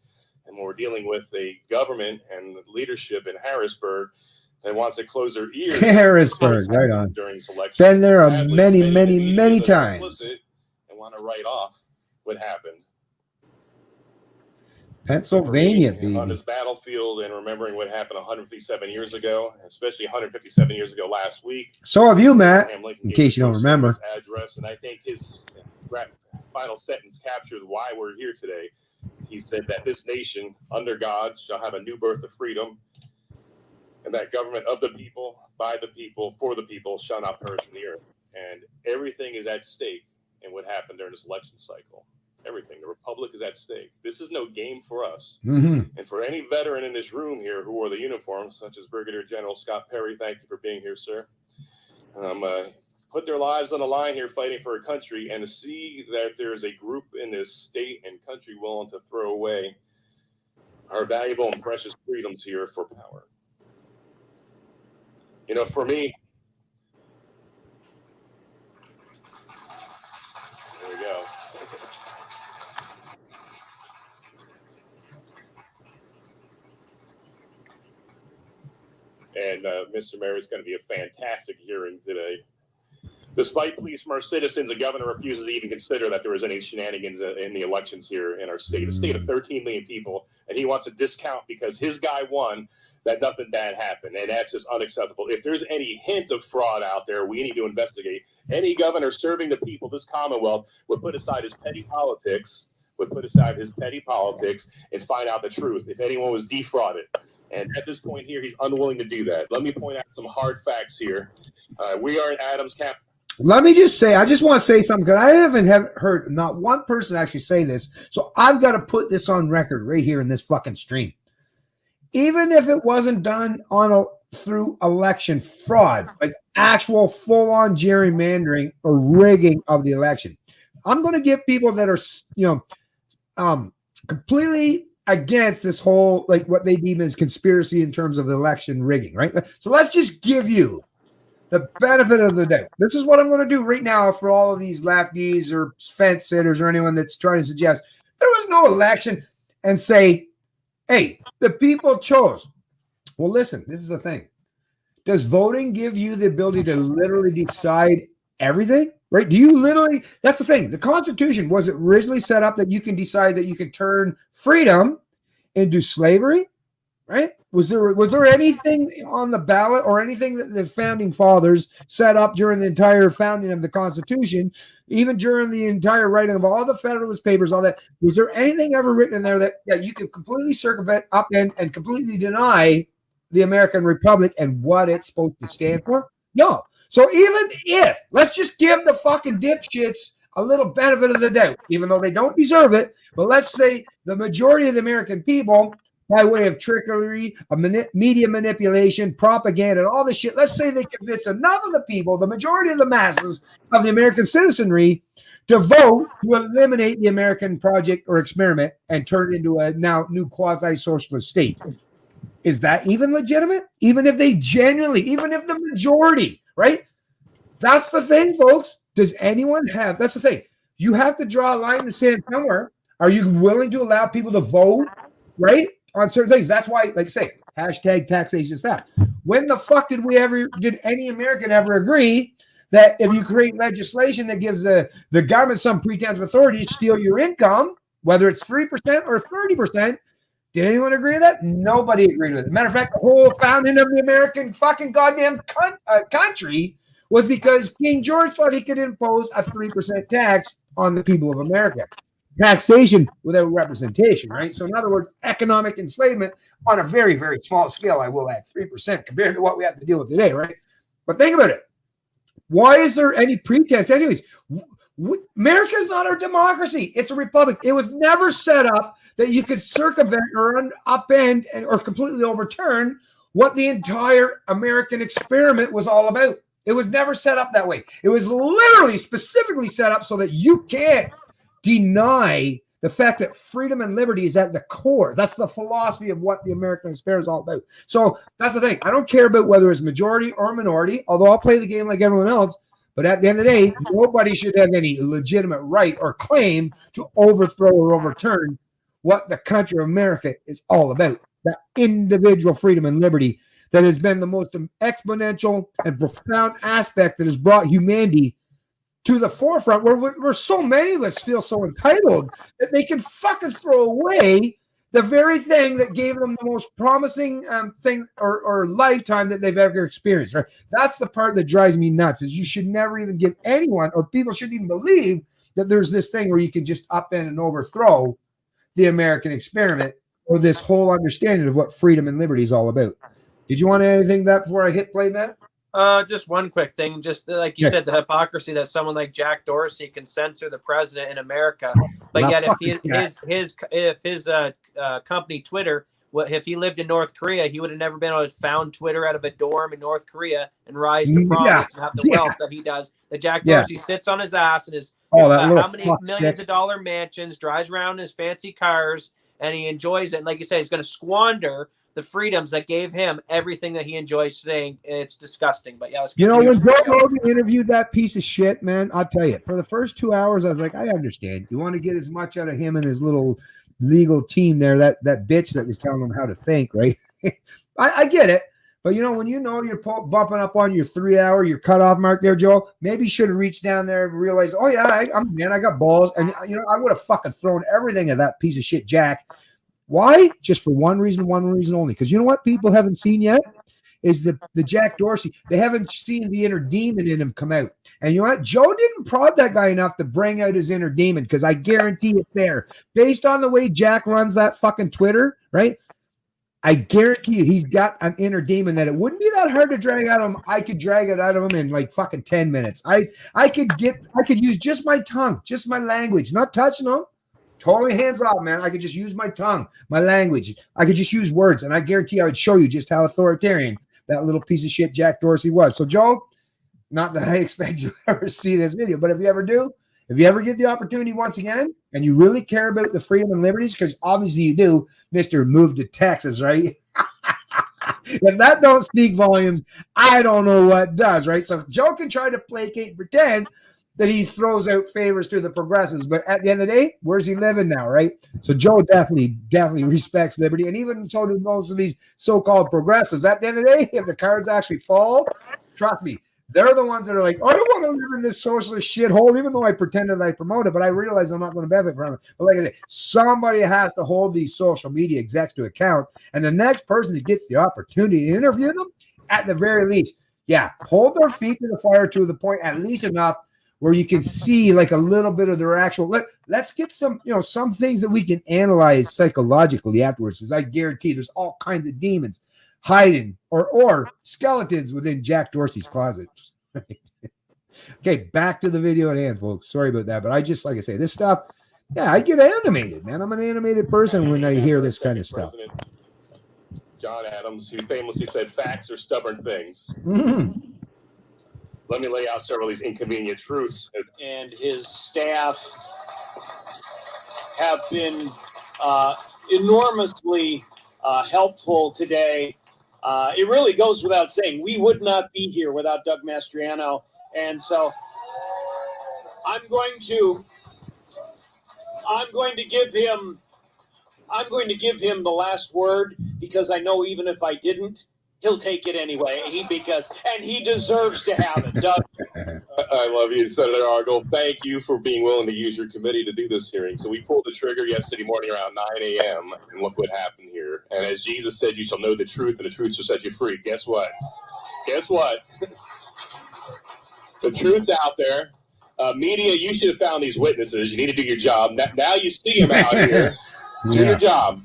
S11: And we're dealing with a government and leadership in Harrisburg that wants to close their ears.
S1: Harrisburg, right on.
S11: During this election.
S1: Been there
S11: Sadly,
S1: many times.
S11: And want to write off what happened.
S1: Pennsylvania,
S11: being on this battlefield and remembering what happened 157 years ago, especially 157 years ago last week.
S1: So have you, Matt, in case you don't remember.
S11: Address, and I think his final sentence captures why we're here today. He said that this nation, under God, shall have a new birth of freedom, and that government of the people, by the people, for the people, shall not perish from the earth. And everything is at stake in what happened during this election cycle. Everything. The republic is at stake. This is no game for us. And for any veteran in this room here who wore the uniform, such as Brigadier General Scott Perry, thank you for being here, sir. put their lives on the line here fighting for a country, and to see that there is a group in this state and country willing to throw away our valuable and precious freedoms here for power. You know, for me, there we go. And Mr. Mayor, it's going to be a fantastic hearing today. Despite pleas from our citizens, the governor refuses to even consider that there was any shenanigans in the elections here in our state, a state of 13 million people, and he wants a discount because his guy won, that nothing bad happened, and that's just unacceptable. If there's any hint of fraud out there, we need to investigate. Any governor serving the people, this Commonwealth, would put aside his petty politics, and find out the truth, if anyone was defrauded. And at this point here, he's unwilling to do that. Let me point out some hard facts here. We are in Adams County.
S1: Let me just say, I just want to say something because I haven't heard not one person actually say this. So I've got to put this on record right here in this fucking stream. Even if it wasn't done through election fraud, like actual full-on gerrymandering or rigging of the election, I'm going to give people that are, completely against this whole, like what they deem as conspiracy in terms of the election rigging, right? So let's just give you the benefit of the doubt. This is what I'm going to do right now for all of these lefties or fence sitters or anyone that's trying to suggest there was no election and say, hey, the people chose. Well, listen, this is the thing. Does voting give you the ability to literally decide everything? Right? Do you literally, that's the thing. The Constitution was originally set up that you can decide that you can turn freedom into slavery, right? Was there anything on the ballot or anything that the founding fathers set up during the entire founding of the Constitution, even during the entire writing of all the Federalist Papers, all that? Was there anything ever written in there that you could completely circumvent, upend, and completely deny the American Republic and what it's supposed to stand for? No. So even if, let's just give the fucking dipshits a little benefit of the doubt, even though they don't deserve it, but let's say the majority of the American people, by way of trickery, media manipulation, propaganda, and all this shit, let's say they convinced enough of the people, the majority of the masses of the American citizenry, to vote to eliminate the American project or experiment and turn it into a now new quasi-socialist state. Is that even legitimate? Even if they genuinely, even if the majority, right? That's the thing, folks. Does anyone have, that's the thing. You have to draw a line in the sand somewhere. Are you willing to allow people to vote, right, on certain things? That's why, like say, hashtag taxation is fast. When the fuck did any American ever agree that if you create legislation that gives the government some pretense of authority to steal your income, whether it's 3% or 30%, did anyone agree with that? Nobody agreed with it. Matter of fact, the whole founding of the American fucking goddamn country was because King George thought he could impose a 3% tax on the people of America. Taxation without representation, right? So in other words, economic enslavement on a very, very small scale, I will add 3% compared to what we have to deal with today, right? But think about it. Why is there any pretense? Anyways, America is not a democracy. It's a republic. It was never set up that you could circumvent or upend or completely overturn what the entire American experiment was all about. It was never set up that way. It was literally specifically set up so that you can't deny the fact that freedom and liberty is at the core. That's the philosophy of what the American experiment is all about. So that's the thing. I don't care about whether it's majority or minority, although I'll play the game like everyone else. But at the end of the day, nobody should have any legitimate right or claim to overthrow or overturn what the country of America is all about. That individual freedom and liberty that has been the most exponential and profound aspect that has brought humanity to the forefront, where so many of us feel so entitled that they can fucking throw away the very thing that gave them the most promising thing or lifetime that they've ever experienced, right? That's the part that drives me nuts, is you should never even give anyone, or people shouldn't even believe that there's this thing where you can just upend and overthrow the American experiment or this whole understanding of what freedom and liberty is all about. Did you want to add anything to that before I hit play, Matt?
S2: Just one quick thing. Just like you said, the hypocrisy that someone like Jack Dorsey can censor the president in America, but yet if his company Twitter if he lived in North Korea, he would have never been able to found Twitter out of a dorm in North Korea and rise to prominence and have the wealth that he does. That Jack Dorsey sits on his ass and his how many millions of dollar mansions, drives around in his fancy cars, and he enjoys it. And like you said, he's going to squander the freedoms that gave him everything that he enjoys today. And it's disgusting. But yeah, let's
S1: when Joe Rogan interviewed that piece of shit, man, I'll tell you, for the first 2 hours, I was like, I understand. You want to get as much out of him and his little legal team there, that bitch that was telling him how to think, right? I get it. But when you're bumping up on your 3 hour, your cutoff mark there, Joe, maybe you should have reached down there and realized, oh yeah, I'm man, I got balls. And I would have fucking thrown everything at that piece of shit, Jack. Why? Just for one reason only. Because you know what people haven't seen yet? Is the Jack Dorsey. They haven't seen the inner demon in him come out. And you know what? Joe didn't prod that guy enough to bring out his inner demon, because I guarantee it's there. Based on the way Jack runs that fucking Twitter, right? I guarantee you he's got an inner demon that it wouldn't be that hard to drag out of him. I could drag it out of him in like fucking 10 minutes. I could use just my tongue, just my language, not touching him. Totally hands off, man. I could just use my tongue, my language. I could just use words, and I guarantee I would show you just how authoritarian that little piece of shit Jack Dorsey was. So, Joe, not that I expect you to ever see this video, but if you ever do, if you ever get the opportunity once again, and you really care about the freedom and liberties, because obviously you do, Mr. Move to Texas, right? If that don't speak volumes, I don't know what does, right? So Joe can try to placate and pretend that he throws out favors to the progressives, but at the end of the day, where's he living now, right? So Joe definitely respects liberty, and even so do most of these so-called progressives. At the end of the day, if the cards actually fall, trust me, they're the ones that are like, I don't want to live in this socialist shithole, even though I pretended I promote it, but I realize I'm not going to benefit from it. But like I say, somebody has to hold these social media execs to account, and the next person that gets the opportunity to interview them, at the very least, hold their feet to the fire to the point, at least enough where you can see like a little bit of their actual. Let's get some, some things that we can analyze psychologically afterwards, because I guarantee there's all kinds of demons hiding or skeletons within Jack Dorsey's closet. Okay, back to the video at hand, folks. Sorry about that, but I just, like I say, this stuff, I get animated, man. I'm an animated person when I hear this kind of stuff.
S11: John Adams, who famously said, facts are stubborn things.
S1: Mm-hmm.
S11: Let me lay out several of these inconvenient truths.
S10: And his staff have been enormously helpful today. It really goes without saying, we would not be here without Doug Mastriano. And so I'm going to give him the last word, because I know even if I didn't, he'll take it anyway. He deserves to have it. Doug.
S11: I love you, Senator Argyle. Thank you for being willing to use your committee to do this hearing. So we pulled the trigger yesterday morning around 9 a.m. and look what happened here. And as Jesus said, you shall know the truth, and the truth shall set you free. Guess what? The truth's out there. Media, you should have found these witnesses. You need to do your job. Now you see them out here. Do your job.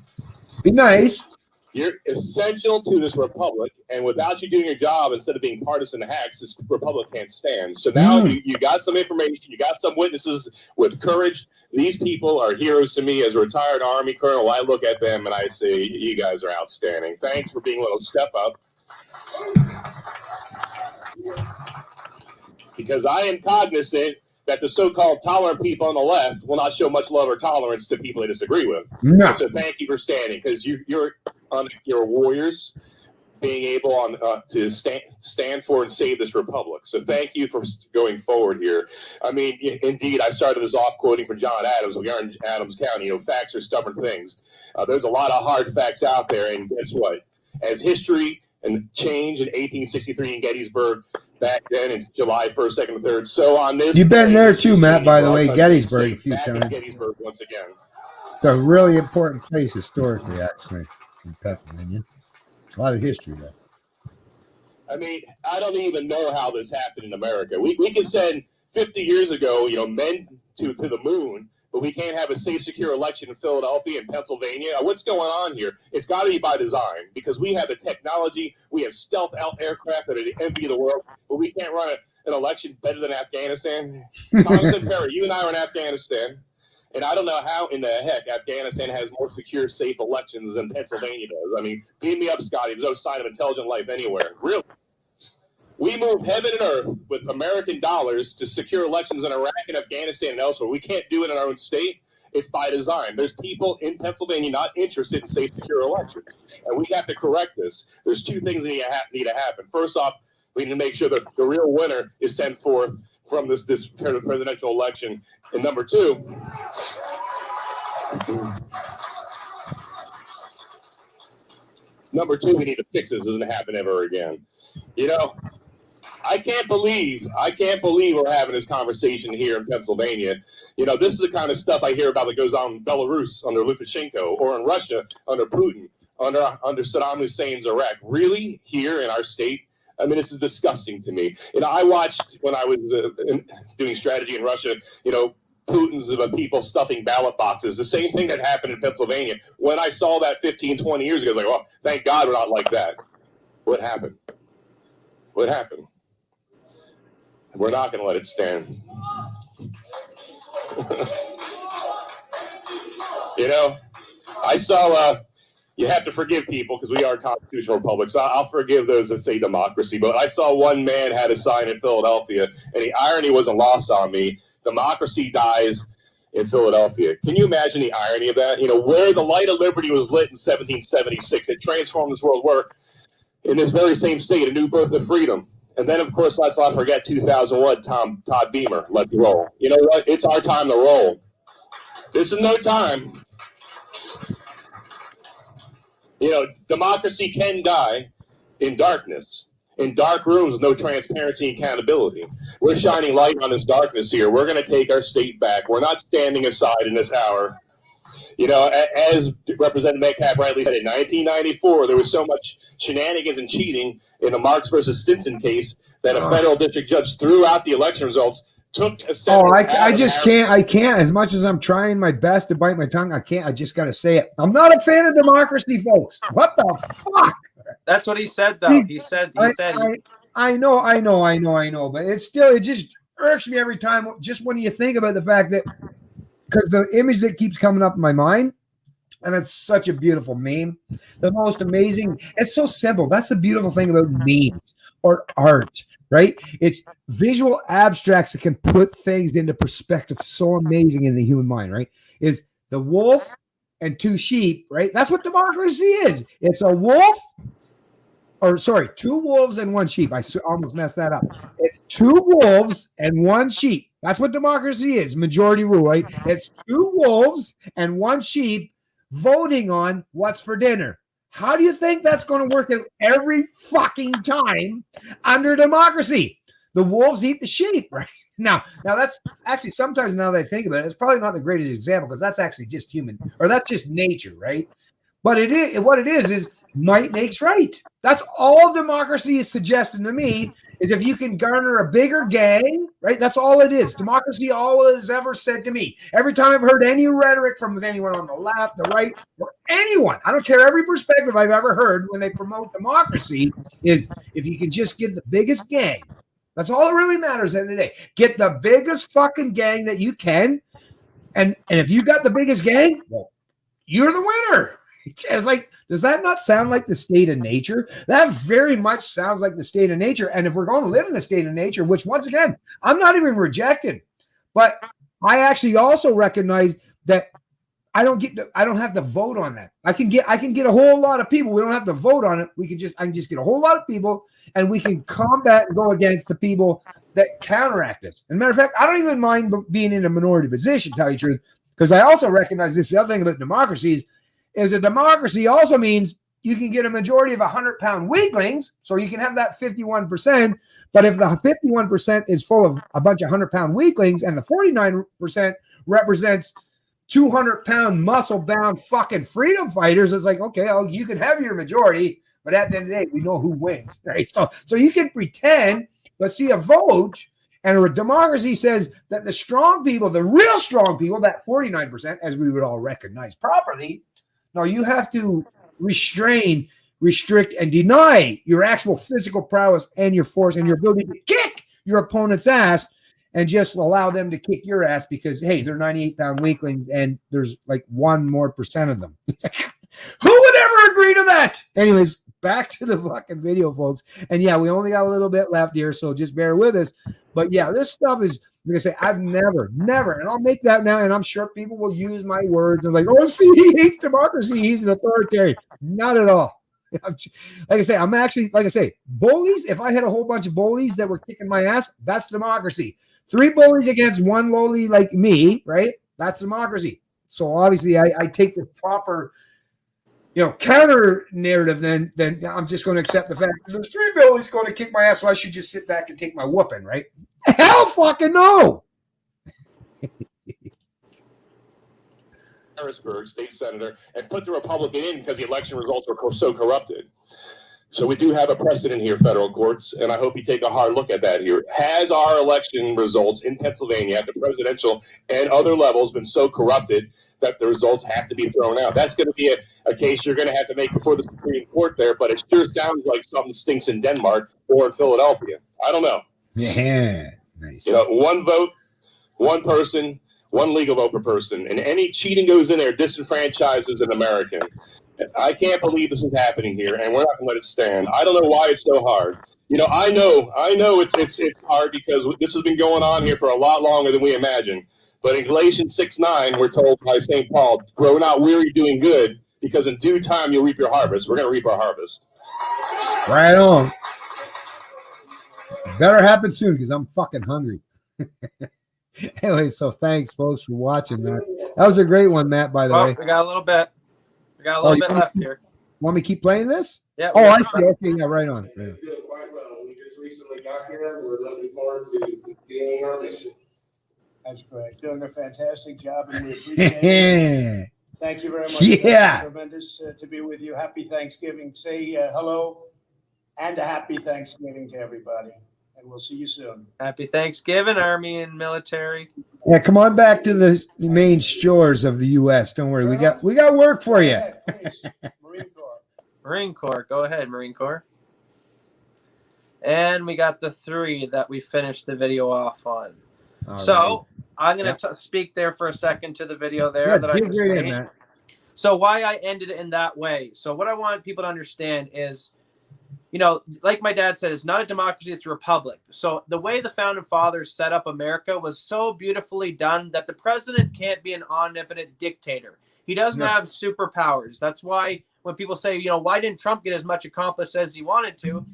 S1: Be nice.
S11: You're essential to this republic, and without you doing your job, instead of being partisan hacks, this republic can't stand. So now you got some information, you got some witnesses with courage. These people are heroes to me as a retired Army colonel. I look at them and I say, you guys are outstanding. Thanks for being a little step up. Because I am cognizant that the so-called tolerant people on the left will not show much love or tolerance to people they disagree with.
S1: No.
S11: So thank you for standing, because you're warriors, being able to stand for and save this republic. So thank you for going forward here. I mean, indeed, I started this off quoting from John Adams. We are in Adams County. Facts are stubborn things. There's a lot of hard facts out there, and guess what? As history and change in 1863 in Gettysburg, back then it's July 1st, 2nd, and 3rd. So on this,
S1: you've been there too, Matt. By the way, Gettysburg a few times.
S11: Gettysburg once again.
S1: It's a really important place historically, actually, in Pennsylvania. A lot of history there.
S11: I mean, I don't even know how this happened in America. We can send 50 years ago, men to the moon, but we can't have a safe, secure election in Philadelphia and Pennsylvania. What's going on here? It's got to be by design, because we have the technology. We have stealth aircraft that are the envy of the world, but we can't run an election better than Afghanistan. Congressman Perry, you and I are in Afghanistan. And I don't know how in the heck Afghanistan has more secure, safe elections than Pennsylvania does. I mean, beam me up, Scotty. There's no sign of intelligent life anywhere. Really? We moved heaven and earth with American dollars to secure elections in Iraq and Afghanistan and elsewhere. We can't do it in our own state. It's by design. There's people in Pennsylvania not interested in safe, secure elections. And we have to correct this. There's two things that need to happen. First off, we need to make sure that the real winner is sent forth from this presidential election. And number two, we need to fix this. It doesn't happen ever again. You know, I can't believe we're having this conversation here in Pennsylvania. You know, this is the kind of stuff I hear about that goes on in Belarus under Lukashenko, or in Russia under Putin, under Saddam Hussein's Iraq. Really, here in our state? I mean, this is disgusting to me. You know, I watched when I was doing strategy in Russia, you know, Putin's people stuffing ballot boxes. The same thing that happened in Pennsylvania. When I saw that 15, 20 years ago, I was like, well, thank God we're not like that. What happened? What happened? We're not going to let it stand. You know, I saw, you have to forgive people because we are a constitutional republic, so I'll forgive those that say democracy. But I saw one man had a sign in Philadelphia, and the irony wasn't lost on me. Democracy dies in Philadelphia. Can you imagine the irony of that? You know, where the light of liberty was lit in 1776, it transformed this world. Where in this very same state, a new birth of freedom. And then, of course, let's not forget 2001, Todd Beamer, let's roll. You know what? It's our time to roll. This is no time. You know, democracy can die in darkness, in dark rooms with no transparency and accountability. We're shining light on this darkness here. We're going to take our state back. We're not standing aside in this hour. You know, as Representative Metcalf rightly said, in 1994, there was so much shenanigans and cheating in the Marks versus Stinson case that a federal district judge threw out the election results, took a senator.
S1: I just can't. I can't. As much as I'm trying my best to bite my tongue, I can't. I just got to say it. I'm not a fan of democracy, folks. What the fuck?
S2: That's what he said, though. He said.
S1: I know. But it's still. It just irks me every time. Just when you think about the fact that, because the image that keeps coming up in my mind, and it's such a beautiful meme. The most amazing. It's so simple. That's the beautiful thing about memes or art, right? It's visual abstracts that can put things into perspective. So amazing in the human mind, right? Is the wolf and two sheep, right? That's what democracy is. It's a wolf, or sorry, two wolves and one sheep. I almost messed that up. It's two wolves and one sheep. That's what democracy is. Majority rule, right? It's two wolves and one sheep voting on what's for dinner. How do you think that's going to work out every fucking time under democracy? The wolves eat the sheep, right? Now that's actually, sometimes now that I think about it, it's probably not the greatest example because that's actually just human, or that's just nature, right? But it is what it is might makes right. That's all democracy is suggesting to me, is if you can garner a bigger gang, right? That's all it is. Democracy, all it has ever said to me. Every time I've heard any rhetoric from anyone on the left, the right, or anyone, I don't care, every perspective I've ever heard when they promote democracy is if you can just get the biggest gang. That's all that really matters at the end of the day. Get the biggest fucking gang that you can. And if you got the biggest gang, well, you're the winner. It's like, does that not sound like the state of nature? That very much sounds like the state of nature. And if we're going to live in the state of nature, which once again, I'm not even rejecting, but I actually also recognize that I don't have to vote on that. I can get a whole lot of people. We don't have to vote on it. I can just get a whole lot of people, and we can combat and go against the people that counteract us. As a matter of fact, I don't even mind being in a minority position, to tell you the truth, because I also recognize this. The other thing about democracies is a democracy also means you can get a majority of 100-pound weaklings, so you can have that 51%. But if the 51% is full of a bunch of 100-pound weaklings and the 49% represents 200-pound muscle-bound fucking freedom fighters, it's like, okay, you can have your majority, but at the end of the day, we know who wins, right? So you can pretend, but see a vote, and a democracy says that the strong people, the real strong people, that 49%, as we would all recognize properly, no, you have to restrict, and deny your actual physical prowess and your force and your ability to kick your opponent's ass. and just allow them to kick your ass because, hey, they're 98-pound weaklings and there's like 1% more of them. Who would ever agree to that? Anyways, back to the fucking video, folks. And yeah, we only got a little bit left here, so just bear with us. But yeah, this stuff is, I'm gonna say, I've never, and I'll make that now, and I'm sure people will use my words and like, oh, see, he hates democracy, he's an authoritarian. Not at all. Like I say, I'm actually, like I say, bullies, if I had a whole bunch of bullies that were kicking my ass, that's democracy. 3 bullies against 1 lowly like me, right? That's democracy. So obviously I take the proper, counter narrative, then I'm just going to accept the fact that there's 3 bullies going to kick my ass, so I should just sit back and take my whooping, right? Hell fucking no.
S11: Harrisburg state senator and put the Republican in because the election results were so corrupted. So we do have a precedent here, federal courts, and I hope you take a hard look at that here. Has our election results in Pennsylvania at the presidential and other levels been so corrupted that the results have to be thrown out? That's going to be a case you're going to have to make before the Supreme Court there, but it sure sounds like something stinks in Denmark or in Philadelphia. I don't know.
S1: Yeah, nice.
S11: 1 vote, 1 person, 1 legal vote per person, and any cheating goes in there disenfranchises an American. I can't believe this is happening here, and we're not going to let it stand. I don't know why it's so hard. I know it's hard because this has been going on here for a lot longer than we imagine. But in Galatians 6:9, we're told by St. Paul, grow not weary doing good, because in due time you'll reap your harvest. We're going to reap our harvest.
S1: Right on. Better happen soon because I'm fucking hungry. Anyway, so thanks, folks, for watching that. That was a great one, Matt, by the way.
S2: We got a little bit. We got a little bit left here.
S1: Want me to keep playing this?
S2: Yeah.
S1: Oh, I see. Okay, yeah, right on. Yeah.
S12: It's doing quite well. We just recently got here. We're looking forward to beginning our mission.
S10: That's great. Doing a fantastic job, and we appreciate it. Thank you very much.
S1: Yeah.
S10: Tremendous to be with you. Happy Thanksgiving. Say hello and a happy Thanksgiving to everybody. And we'll see you soon.
S2: Happy Thanksgiving, Army and military.
S1: Yeah, come on back to the main shores of the U.S. Don't worry, we got work for you.
S10: Marine Corps.
S2: Marine Corps. Go ahead, Marine Corps. And we got the 3 that we finished the video off on.
S1: All
S2: so
S1: right.
S2: I'm going to speak there for a second to the video there that I explained. So why I ended it in that way. So what I want people to understand is, like my dad said, it's not a democracy, it's a republic. So the way the founding fathers set up America was so beautifully done that the president can't be an omnipotent dictator. He doesn't have superpowers. That's why when people say, why didn't Trump get as much accomplished as he wanted to?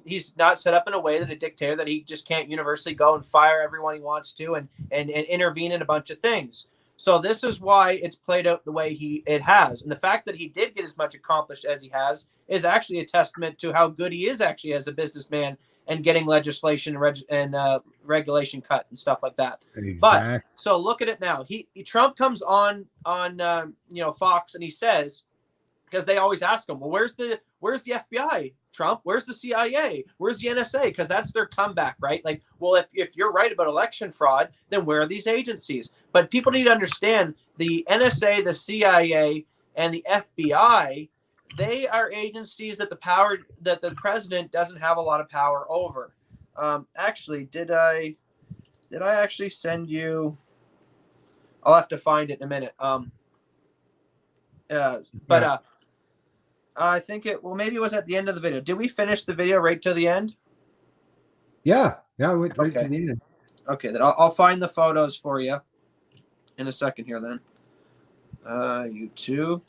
S2: He's not set up in a way that a dictator, that he just can't universally go and fire everyone he wants to and intervene in a bunch of things. So this is why it's played out the way it has. And the fact that he did get as much accomplished as he has is actually a testament to how good he is actually as a businessman and getting legislation and regulation cut and stuff like that. Exactly. But so look at it now. Trump comes on Fox and he says, because they always ask him, well, where's the FBI, Trump? Where's the CIA? Where's the NSA? Because that's their comeback, right? Like, well, if you're right about election fraud, then where are these agencies? But people need to understand the NSA, the CIA, and the FBI, they are agencies that the president doesn't have a lot of power over. Actually, did I actually send you? I'll have to find it in a minute. I think maybe it was at the end of the video. Did we finish the video right to the end?
S1: Yeah, we went right to the end.
S2: Okay, then I'll find the photos for you in a second here then. YouTube.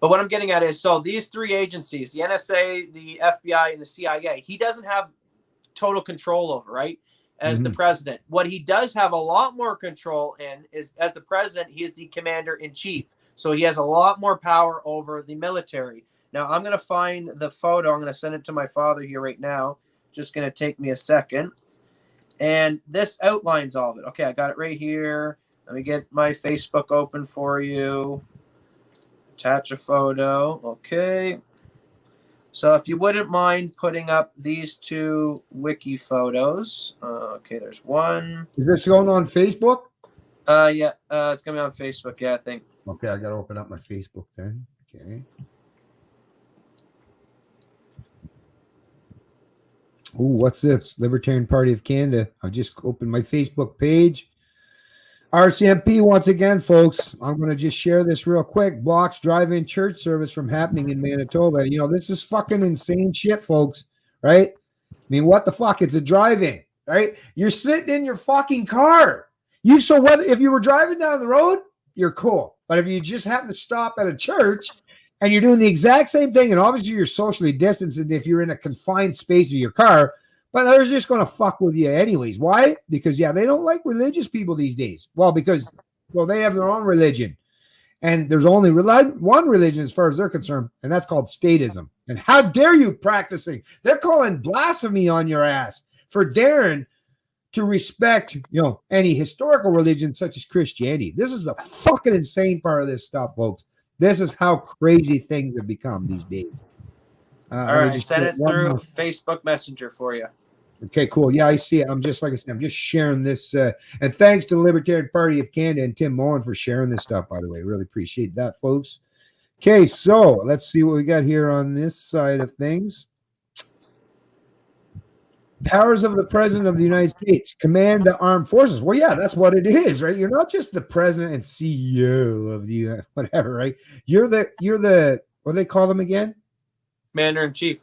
S2: But what I'm getting at is, so these 3 agencies, the NSA, the FBI, and the CIA, he doesn't have total control over, right? As the president. What he does have a lot more control in is, as the president, he is the commander-in-chief. So he has a lot more power over the military. Now, I'm going to find the photo. I'm going to send it to my father here right now. Just going to take me a second. And this outlines all of it. Okay, I got it right here. Let me get my Facebook open for you. Attach a photo. Okay. So if you wouldn't mind putting up these 2 wiki photos. Okay, there's one.
S1: Is this going on Facebook?
S2: Yeah, it's going to be on Facebook. Yeah, I think.
S1: Okay, I got to open up my Facebook then. Okay. Oh, what's this? Libertarian Party of Canada. I just opened my Facebook page. RCMP once again, folks. I'm going to just share this real quick. Blocks drive-in church service from happening in Manitoba. You know, this is fucking insane shit, folks. Right? I mean, what the fuck? It's a drive-in, right? You're sitting in your fucking car. If you were driving down the road, you're cool. But if you just happen to stop at a church and you're doing the exact same thing, and obviously you're socially distanced if you're in a confined space of your car, but they're just going to fuck with you anyways. Why? Because, yeah, they don't like religious people these days. Well, because they have their own religion. And there's only one religion as far as they're concerned, and that's called statism. And how dare you practicing? They're calling blasphemy on your ass for daring to respect, any historical religion such as Christianity. This is the fucking insane part of this stuff, folks. This is how crazy things have become these days.
S2: All right, send it through Facebook Messenger for you.
S1: Okay, cool. Yeah, I see it. I'm just sharing this. And thanks to the Libertarian Party of Canada and Tim Moen for sharing this stuff, by the way. Really appreciate that, folks. Okay, so let's see what we got here on this side of things. Powers of the President of the United States, command the armed forces. Well, yeah, that's what it is, right? You're not just the president and CEO of the whatever, right? You're the what do they call them again?
S2: Commander-in-Chief.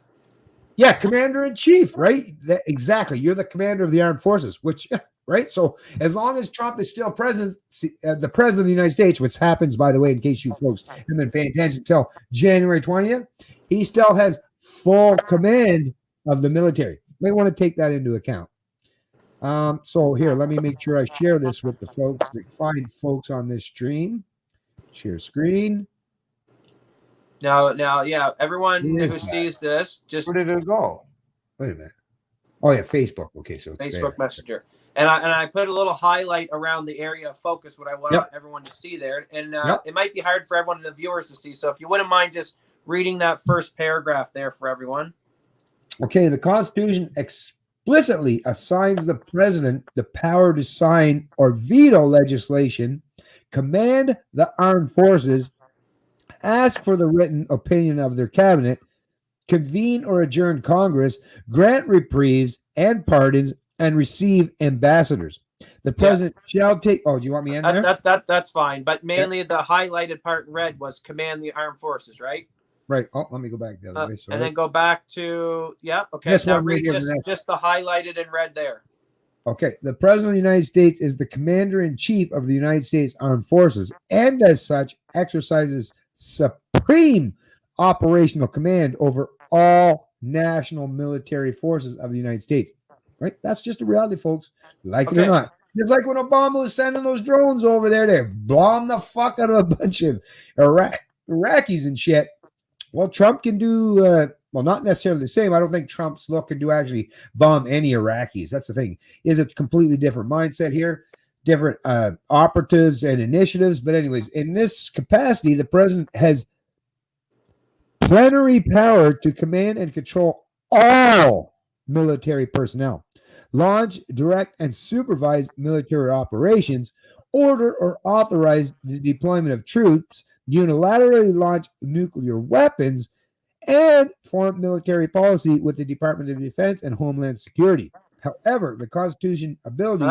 S1: Yeah, commander-in-chief, right? Exactly. You're the commander of the armed forces, which, right? So as long as Trump is still president, the president of the United States, which happens, by the way, in case you folks haven't been paying attention until January 20th, he still has full command of the military. May want to take that into account. So here, let me make sure I share this with the folks, the fine folks on this stream. Share screen.
S2: Now, yeah, everyone who sees this, just
S1: where did it go? Wait a minute. Oh yeah, Facebook. Okay, so it's
S2: Facebook
S1: there.
S2: Messenger, and I put a little highlight around the area of focus what I want everyone to see there, and it might be hard for everyone in the viewers to see. So if you wouldn't mind just reading that first paragraph there for everyone.
S1: Okay, the Constitution explicitly assigns the president the power to sign or veto legislation, command the armed forces, ask for the written opinion of their cabinet, convene or adjourn Congress, grant reprieves and pardons, and receive ambassadors. The president shall take. Oh, do you want me in there?
S2: That's fine. But mainly the highlighted part in red was command the armed forces, right?
S1: Right. Oh, let me go back the other way. Sorry.
S2: And then go back to okay.
S1: This
S2: now
S1: one
S2: read just the highlighted in red there.
S1: Okay. The president of the United States is the commander-in-chief of the United States Armed Forces, and as such exercises supreme operational command over all national military forces of the United States. Right? That's just a reality, folks. Like it or not. It's like when Obama was sending those drones over there to bomb the fuck out of a bunch of Iraqis and shit. Well, Trump can do, not necessarily the same. I don't think Trump's looking to actually bomb any Iraqis. That's the thing. Is a completely different mindset here, different operatives and initiatives. But anyways, in this capacity, the president has plenary power to command and control all military personnel, launch, direct, and supervise military operations, order or authorize the deployment of troops, unilaterally launch nuclear weapons, and form military policy with the Department of Defense and Homeland Security. However, the Constitution ability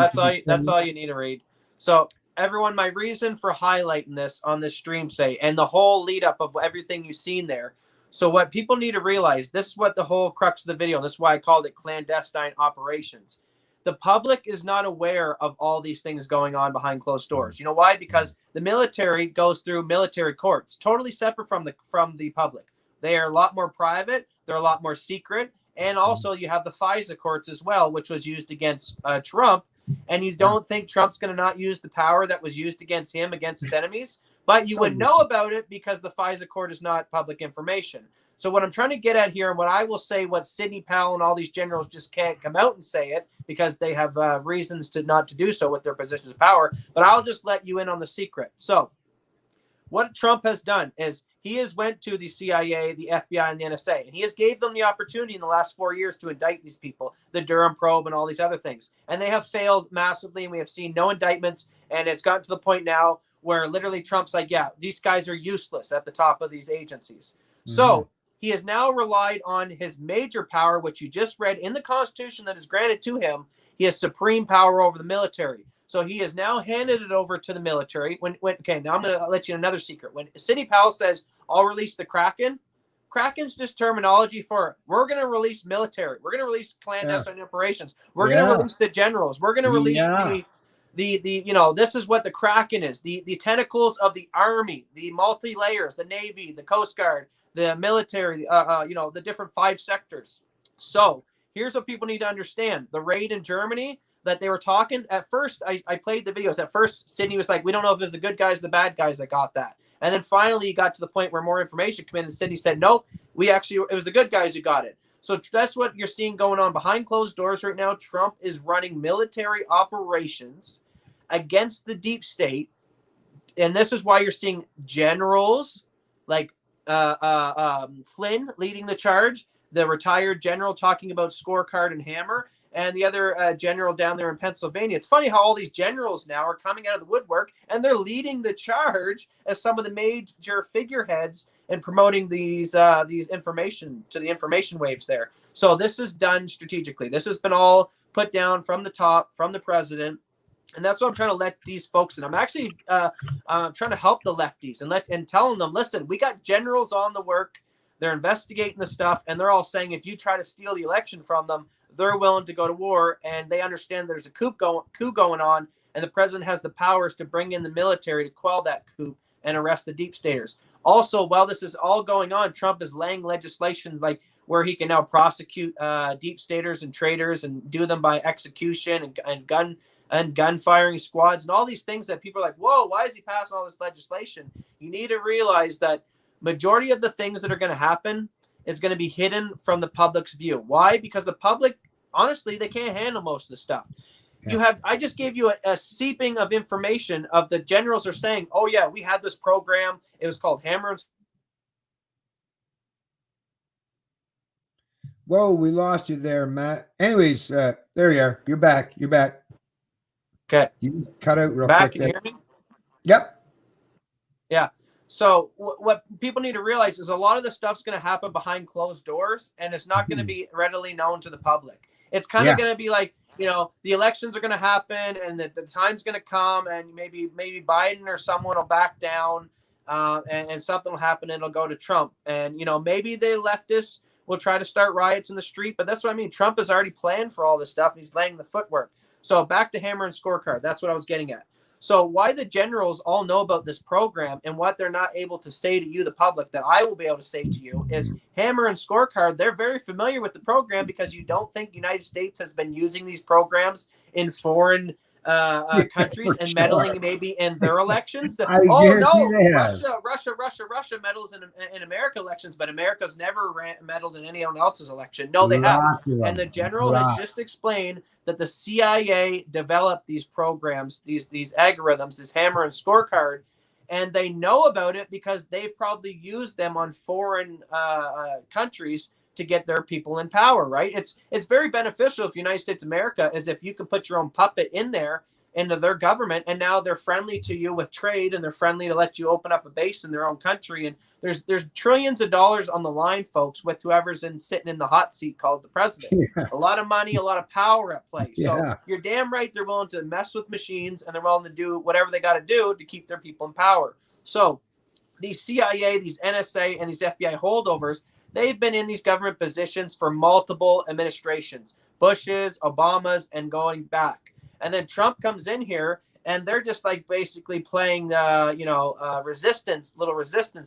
S2: that's all you need to read. So everyone, my reason for highlighting this on this stream and the whole lead up of everything you've seen there. So what people need to realize, this is what the whole crux of the video, and this is why I called it clandestine operations. The public is not aware of all these things going on behind closed doors. You know why? Because the military goes through military courts, totally separate from the public. They are a lot more private. They're a lot more secret. And also you have the FISA courts as well, which was used against Trump. And you don't think Trump's going to not use the power that was used against him, against his enemies? But you would know about it because the FISA court is not public information. So what I'm trying to get at here, and what I will say, what Sidney Powell and all these generals just can't come out and say it because they have reasons to not to do so with their positions of power. But I'll just let you in on the secret. So what Trump has done is he has went to the CIA, the FBI, and the NSA, and he has gave them the opportunity in the last 4 years to indict these people, the Durham probe and all these other things. And they have failed massively, and we have seen no indictments. And it's gotten to the point now where literally Trump's like, yeah, these guys are useless at the top of these agencies. So he has now relied on his major power, which you just read in the Constitution that is granted to him. He has supreme power over the military. So he has now handed it over to the military. Okay, now I'm going to let you know another secret. When Sidney Powell says, I'll release the Kraken, Kraken's just terminology for we're going to release military. We're going to release clandestine operations. We're going to release the generals. We're going to release the this is what the Kraken is. The tentacles of the army, the multi-layers, the Navy, the Coast Guard, the military, the different 5 sectors. So here's what people need to understand. The raid in Germany that they were talking at first, I played the videos. At first, Sydney was like, we don't know if it was the good guys or the bad guys that got that. And then finally he got to the point where more information came in and Sydney said, no, it was the good guys who got it. So that's what you're seeing going on behind closed doors right now. Trump is running military operations against the deep state. And this is why you're seeing generals like Flynn leading the charge, the retired general talking about scorecard and hammer, and the other general down there in Pennsylvania. It's funny how all these generals now are coming out of the woodwork and they're leading the charge as some of the major figureheads in promoting these information to the information waves there. So this is done strategically. This has been all put down from the top, from the president. And that's what I'm trying to let these folks in. I'm actually trying to help the lefties and telling them, listen, we got generals on the work. They're investigating the stuff, and they're all saying if you try to steal the election from them, they're willing to go to war, and they understand there's a coup going on, and the president has the powers to bring in the military to quell that coup and arrest the deep staters. Also, while this is all going on, Trump is laying legislation like where he can now prosecute deep staters and traitors and do them by execution and gun firing squads and all these things that people are like, whoa, why is he passing all this legislation? You need to realize that majority of the things that are going to happen is going to be hidden from the public's view. Why? Because the public, honestly, they can't handle most of the stuff. Yeah. I just gave you a seeping of information of the generals are saying, oh yeah, we had this program. It was called Hammer.
S1: Whoa, we lost you there, Matt. Anyways, there you are. You're back.
S2: Okay.
S1: You cut out real
S2: back,
S1: quick.
S2: Can you hear me?
S1: Yep.
S2: Yeah. So what people need to realize is a lot of the stuff's going to happen behind closed doors, and it's not going to be readily known to the public. It's kind of going to be like, the elections are going to happen, and the time's going to come, and maybe Biden or someone will back down, and something will happen, and it'll go to Trump. And, maybe the leftists will try to start riots in the street, but that's what I mean. Trump has already planned for all this stuff, and he's laying the footwork. So back to hammer and scorecard. That's what I was getting at. So why the generals all know about this program and what they're not able to say to you, the public, that I will be able to say to you is hammer and scorecard. They're very familiar with the program because you don't think the United States has been using these programs in foreign countries and meddling maybe in their elections. Russia meddles in American elections, but America's never meddled in anyone else's election. No, they have. And the general has just explained that the CIA developed these programs, these algorithms, this hammer and scorecard, and they know about it because they've probably used them on foreign countries to get their people in power, right? It's very beneficial if United States of America is if you can put your own puppet in there into their government, and now they're friendly to you with trade, and they're friendly to let you open up a base in their own country. And there's trillions of dollars on the line, folks, with whoever's sitting in the hot seat called the president. Yeah. A lot of money, a lot of power at play. So you're damn right they're willing to mess with machines, and they're willing to do whatever they got to do to keep their people in power. So these CIA, these NSA, and these FBI holdovers, they've been in these government positions for multiple administrations, Bush's, Obama's, and going back. And then Trump comes in here, and they're just like basically playing, little resistance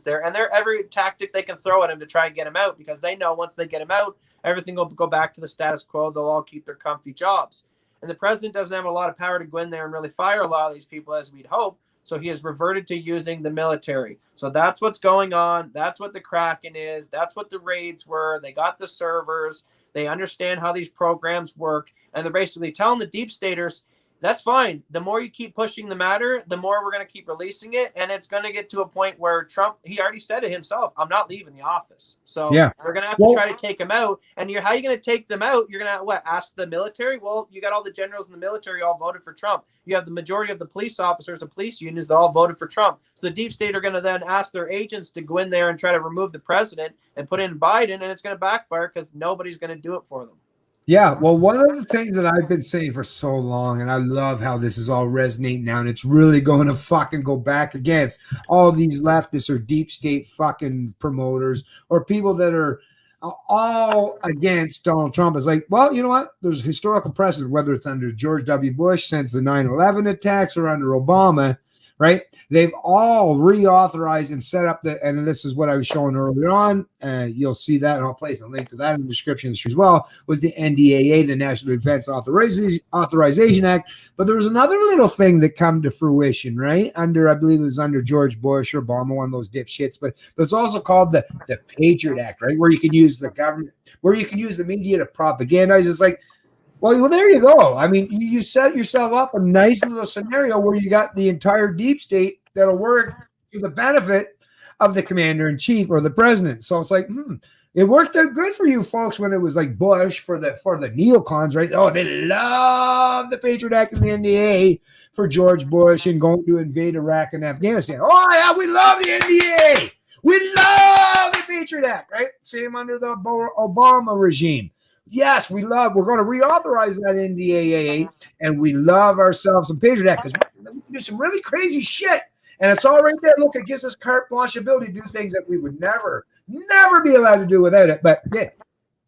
S2: there. And they're every tactic they can throw at him to try and get him out, because they know once they get him out, everything will go back to the status quo. They'll all keep their comfy jobs. And the president doesn't have a lot of power to go in there and really fire a lot of these people as we'd hope. So he has reverted to using the military. So that's what's going on. That's what the Kraken is. That's what the raids were. They got the servers. They understand how these programs work. And they're basically telling the deep staters, That's fine. The more you keep pushing the matter, the more we're going to keep releasing it. And it's going to get to a point where Trump, he already said it himself, I'm not leaving the office. So we're going to have to try to take him out. And how are you going to take them out? You're going to, ask the military? Well, you got all the generals in the military all voted for Trump. You have the majority of the police officers and police unions that all voted for Trump. So the deep state are going to then ask their agents to go in there and try to remove the president and put in Biden. And it's going to backfire because nobody's going to do it for them.
S1: Yeah, well, one of the things that I've been saying for so long, and I love how this is all resonating now, and it's really going to fucking go back against all these leftists or deep state fucking promoters or people that are all against Donald Trump. Is like, well, you know what? There's historical precedent, whether it's under George W. Bush since the 9/11 attacks or under Obama, right? They've all reauthorized and set up and this is what I was showing earlier on. You'll see that, and I'll place a link to that in the description as well, was the NDAA, the National Defense Authorization Act. But there was another little thing that come to fruition, right? I believe it was under George Bush or Obama, one of those dipshits, but it's also called the Patriot Act, right? Where you can use the government, where you can use the media to propagandize. It's like, well, there you go. I mean, you set yourself up a nice little scenario where you got the entire deep state that'll work to the benefit of the commander-in-chief or the president. So it's like, it worked out good for you folks when it was like Bush for the neocons, right? Oh, they love the Patriot Act and the NDA for George Bush and going to invade Iraq and Afghanistan. Oh, yeah, we love the NDA. We love the Patriot Act, right? Same under the Obama regime. Yes, we're going to reauthorize that NDAA, and we love ourselves some Patriot Act because we can do some really crazy shit. And it's all right there. Look, it gives us carte blanche ability to do things that we would never be allowed to do without it. But yeah,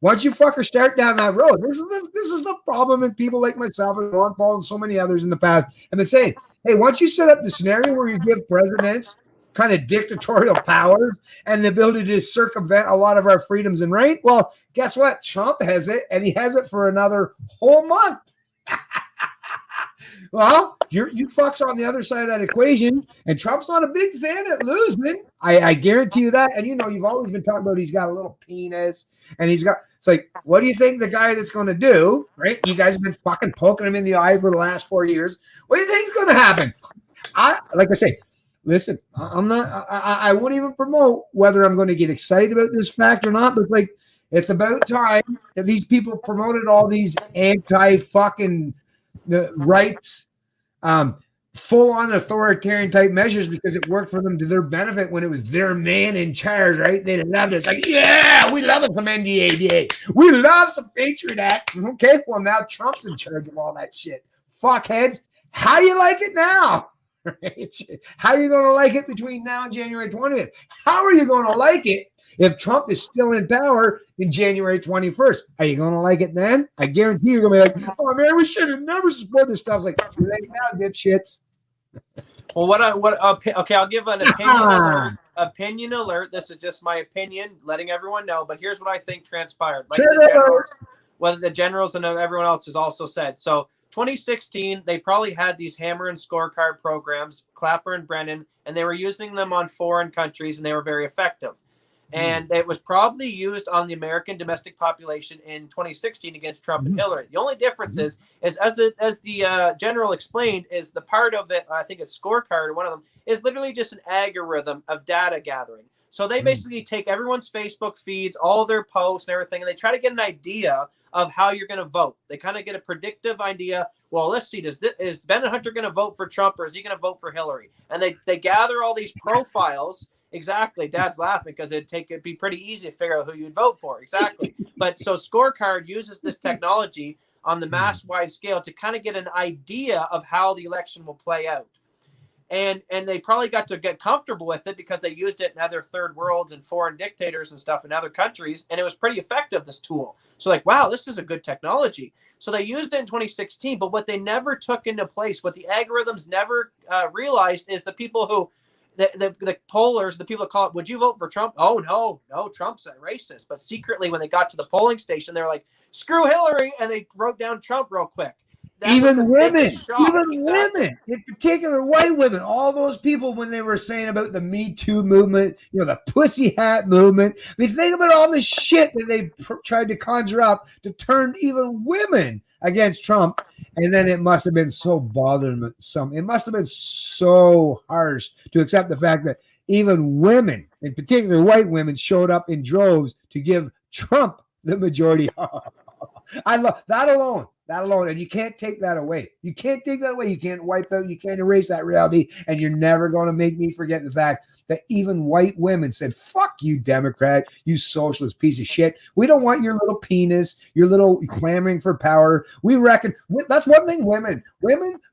S1: once you fuckers start down that road, this is the problem. And people like myself and Ron Paul and so many others in the past have been saying, hey, once you set up the scenario where you give presidents kind of dictatorial powers and the ability to circumvent a lot of our freedoms and right, well, guess what? Trump has it, and he has it for another whole month. Well, you fucks on the other side of that equation, and Trump's not a big fan of losing. I guarantee you that. And you've always been talking about he's got a little penis, and it's like, what do you think the guy that's going to do, right? You guys have been fucking poking him in the eye for the last 4 years. What do you think is going to happen? Like I say, listen, I won't even promote whether I'm going to get excited about this fact or not, but it's like, it's about time that these people promoted all these anti-fucking rights, full-on authoritarian type measures because it worked for them to their benefit when it was their man in charge, right? They loved it. It's like, yeah, we love it, some NDAA. We love some Patriot Act. Okay, well, now Trump's in charge of all that shit. Fuckheads, how you like it now? How are you going to like it between now and January 20th? How are you going to like it if Trump is still in power in January 21st? Are you going to like it then? I guarantee you're going to be like, oh, man, we should have never supported this stuff. It's like, too late now, dipshits.
S2: Well, okay, I'll give an opinion alert. This is just my opinion, letting everyone know. But here's what I think transpired. Like the generals and everyone else has also said. So 2016, they probably had these hammer and scorecard programs, Clapper and Brennan, and they were using them on foreign countries, and they were very effective. And it was probably used on the American domestic population in 2016 against Trump and Hillary. The only difference is as the general explained, is the part of it, I think it's scorecard, or one of them, is literally just an algorithm of data gathering. So they basically take everyone's Facebook feeds, all their posts and everything, and they try to get an idea of how you're going to vote. They kind of get a predictive idea. Well, let's see, is Ben Hunter going to vote for Trump, or is he going to vote for Hillary? And they gather all these profiles. Exactly. Dad's laughing because it'd be pretty easy to figure out who you'd vote for. Exactly. But so Scorecard uses this technology on the mass-wide scale to kind of get an idea of how the election will play out. And they probably got to get comfortable with it because they used it in other third worlds and foreign dictators and stuff in other countries. And it was pretty effective, this tool. So like, wow, this is a good technology. So they used it in 2016. But what they never took into place, what the algorithms never realized, is the people who, the pollers, the people that call it, would you vote for Trump? Oh, no, Trump's a racist. But secretly, when they got to the polling station, they're like, screw Hillary. And they wrote down Trump real quick.
S1: Even women, women, in particular white women, all those people when they were saying about the Me Too movement, the pussy hat movement. I mean, think about all the shit that they tried to conjure up to turn even women against Trump. And then it must have been so bothersome. It must have been so harsh to accept the fact that even women, in particular white women, showed up in droves to give Trump the majority. I love that alone. That alone. And you can't take that away. You can't take that away. You can't wipe out, you can't erase that reality. And you're never going to make me forget the fact that even white women said, fuck you, Democrat, you socialist piece of shit. We don't want your little penis, your little clamoring for power. We reckon that's one thing women,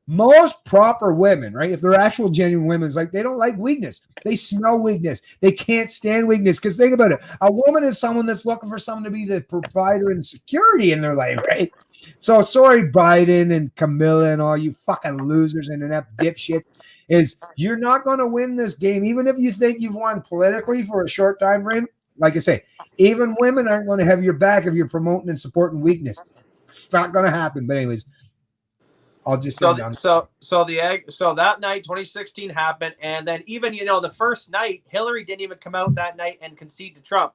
S1: most proper women, right? If they're actual genuine women, it's like they don't like weakness. They smell weakness. They can't stand weakness. Because think about it. A woman is someone that's looking for someone to be the provider and security in their life, right? So sorry, Biden and Camilla and all you fucking losers, internet dipshit, is you're not going to win this game, even if you think you've won politically for a short time frame. Like I say, even women aren't going to have your back if you're promoting and supporting weakness. It's not going to happen. But anyways, I'll just
S2: so that night 2016 happened, and then even the first night Hillary didn't even come out that night and concede to Trump.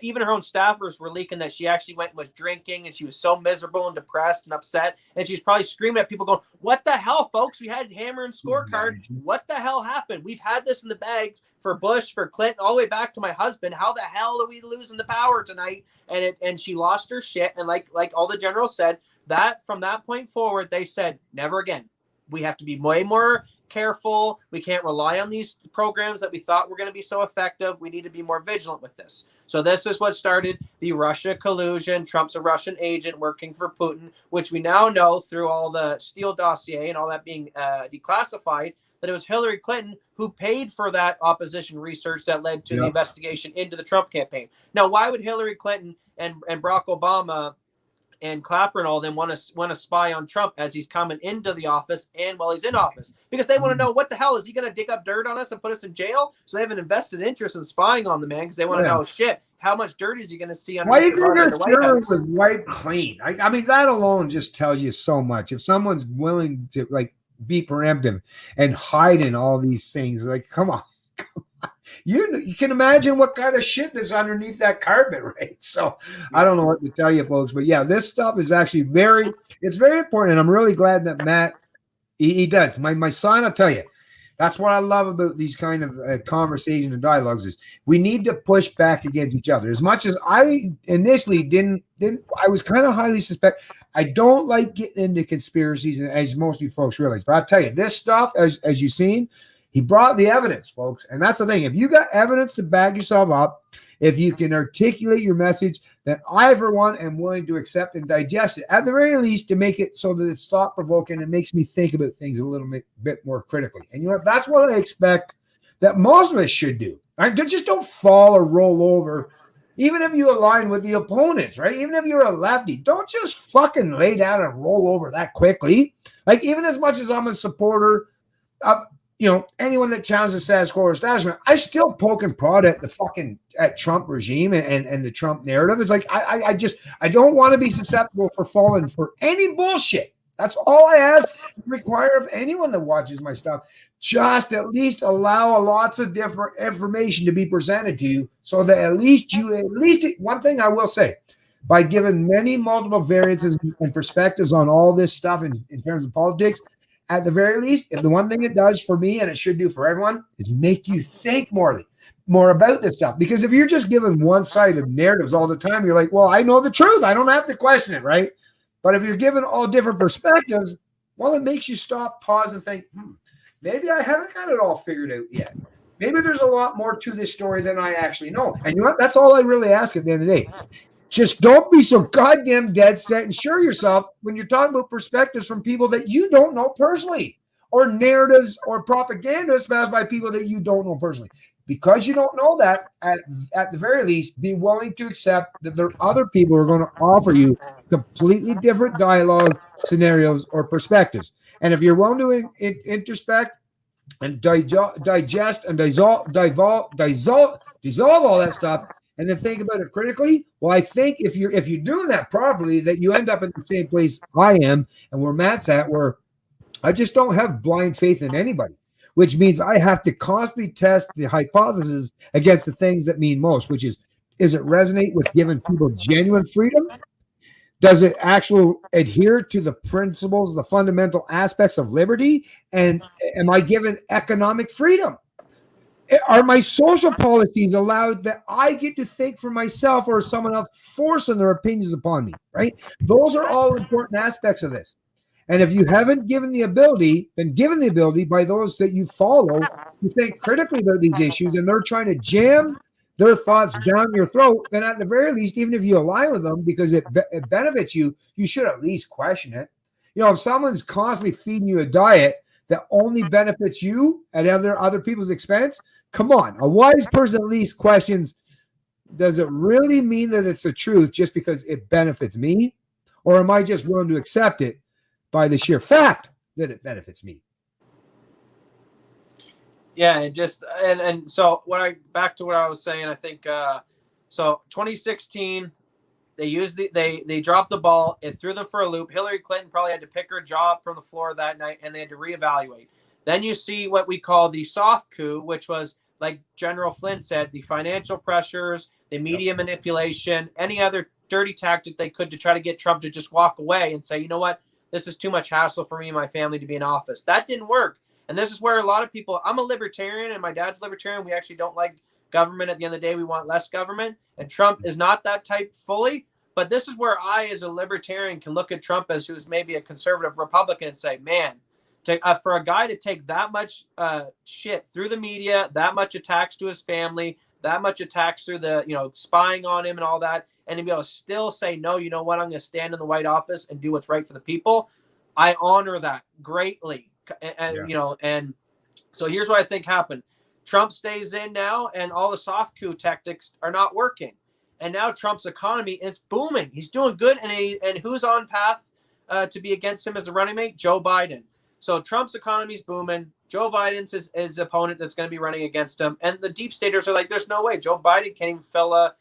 S2: Even her own staffers were leaking that she actually went and was drinking, and she was so miserable and depressed and upset, and she's probably screaming at people going, what the hell, folks, we had hammer and scorecard, what the hell happened? We've had this in the bag for Bush, for Clinton, all the way back to my husband. How the hell are we losing the power tonight? And she lost her shit, and like all the generals said, that from that point forward they said never again. We have to be way more careful. We can't rely on these programs that we thought were going to be so effective. We need to be more vigilant with this. So this is what started the Russia collusion. Trump's a Russian agent working for Putin, which we now know through all the Steele dossier and all that being declassified, that it was Hillary Clinton who paid for that opposition research that led to the investigation into the Trump campaign. Now, why would Hillary Clinton and Barack Obama and Clapper and all them want to spy on Trump as he's coming into the office and while he's in office? Because they want to know, what the hell, is he going to dig up dirt on us and put us in jail? So they have an invested interest in spying on the man, because they want to know, shit, how much dirt is he going to see on the White House?
S1: Was wiped clean. I mean, that alone just tells you so much. If someone's willing to be preemptive and hide in all these things, like, come on. You can imagine what kind of shit is underneath that carpet, right? So I don't know what to tell you, folks, but yeah, this stuff is actually very important, and I'm really glad that Matt he does. My son, I'll tell you, that's what I love about these kind of conversations and dialogues, is we need to push back against each other. As much as I initially didn't I was kind of highly suspect. I don't like getting into conspiracies, as most of you folks realize, but I'll tell you, this stuff, as you've seen, he brought the evidence, folks. And that's the thing. If you got evidence to back yourself up, if you can articulate your message, then I, for one, am willing to accept and digest it, at the very least, to make it so that it's thought-provoking and makes me think about things a little bit more critically. And you know what? That's what I expect that most of us should do. Right? Just don't fall or roll over, even if you align with the opponents, right? Even if you're a lefty, don't just fucking lay down and roll over that quickly. Like, even as much as I'm a supporter of anyone that challenges the status quo or establishment, I still poke and prod at the fucking Trump regime and the Trump narrative. It's like, I don't want to be susceptible for falling for any bullshit. That's all I ask and require of anyone that watches my stuff. Just at least allow lots of different information to be presented to you, so that at least one thing I will say, by giving many multiple variances and perspectives on all this stuff in terms of politics, at the very least, if the one thing it does for me, and it should do for everyone, is make you think more about this stuff. Because if you're just given one-sided narratives all the time, you're like, well, I know the truth. I don't have to question it, right? But if you're given all different perspectives, well, it makes you stop, pause, and think, maybe I haven't got it all figured out yet. Maybe there's a lot more to this story than I actually know. And you know what? That's all I really ask at the end of the day. Just don't be so goddamn dead set and sure yourself when you're talking about perspectives from people that you don't know personally, or narratives or propaganda espoused by people that you don't know personally. Because you don't know that, at the very least, be willing to accept that there are other people who are going to offer you completely different dialogue, scenarios, or perspectives. And if you're willing to introspect and digest and dissolve all that stuff, and then think about it critically, well, I think if you're doing that properly, that you end up in the same place I am and where Matt's at, where I just don't have blind faith in anybody, which means I have to constantly test the hypothesis against the things that mean most, which is it resonate with giving people genuine freedom? Does it actually adhere to the principles, the fundamental aspects of liberty? And am I given economic freedom? Are my social policies allowed that I get to think for myself, or is someone else forcing their opinions upon me, right? Those are all important aspects of this. And if you haven't been given the ability by those that you follow to think critically about these issues, and they're trying to jam their thoughts down your throat, then at the very least, even if you align with them because it benefits you, you should at least question it. If someone's constantly feeding you a diet that only benefits you at other people's expense, come on. A wise person at least questions, does it really mean that it's the truth just because it benefits me? Or am I just willing to accept it by the sheer fact that it benefits me?
S2: Yeah, and so back to what I was saying, I think so 2016 they dropped the ball, it threw them for a loop. Hillary Clinton probably had to pick her jaw from the floor that night, and they had to reevaluate. Then you see what we call the soft coup, which was, like General Flynn said, the financial pressures, the media manipulation, any other dirty tactic they could to try to get Trump to just walk away and say, you know what, this is too much hassle for me and my family to be in office. That didn't work. And this is where a lot of people, I'm a libertarian and my dad's libertarian. We actually don't like government. At the end of the day, we want less government. And Trump is not that type fully. But this is where I, as a libertarian, can look at Trump as who's maybe a conservative Republican and say, man, for a guy to take that much shit through the media, that much attacks to his family, that much attacks through the, spying on him and all that, and to be able to still say, no, you know what, I'm going to stand in the White Office and do what's right for the people. I honor that greatly. And so here's what I think happened. Trump stays in now, and all the soft coup tactics are not working. And now Trump's economy is booming. He's doing good. And who's on path to be against him as the running mate? Joe Biden. So Trump's economy is booming. Joe Biden's his opponent that's going to be running against him. And the deep staters are like, there's no way. Joe Biden can't even fill a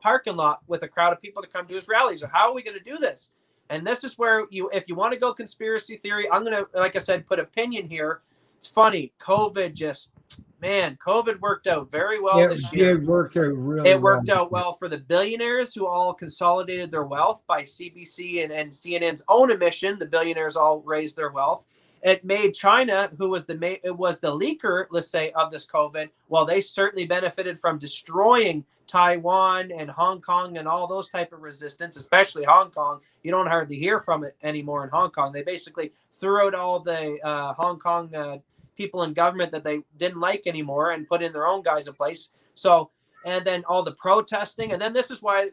S2: parking lot with a crowd of people to come to his rallies. So how are we going to do this? And this is where if you want to go conspiracy theory, I'm going to, like I said, put opinion here. It's funny. COVID worked out very well this year.
S1: It worked out really
S2: It worked out well for the billionaires who all consolidated their wealth by CBC and CNN's own admission. The billionaires all raised their wealth. It made China, who was the leaker, let's say, of this COVID. Well, they certainly benefited from destroying Taiwan and Hong Kong and all those type of resistance, especially Hong Kong. You don't hardly hear from it anymore in Hong Kong. They basically threw out all the Hong Kong people in government that they didn't like anymore and put in their own guys in place. So, and then all the protesting. And then this is why,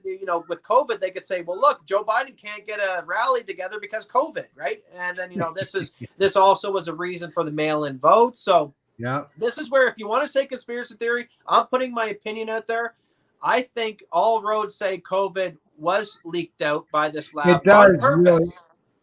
S2: with COVID, they could say, well, look, Joe Biden can't get a rally together because COVID, right? And then, this also was a reason for the mail-in vote. So
S1: yeah, this
S2: is where, if you want to say conspiracy theory, I'm putting my opinion out there. I think all roads say COVID was leaked out by this lab.
S1: It does, really.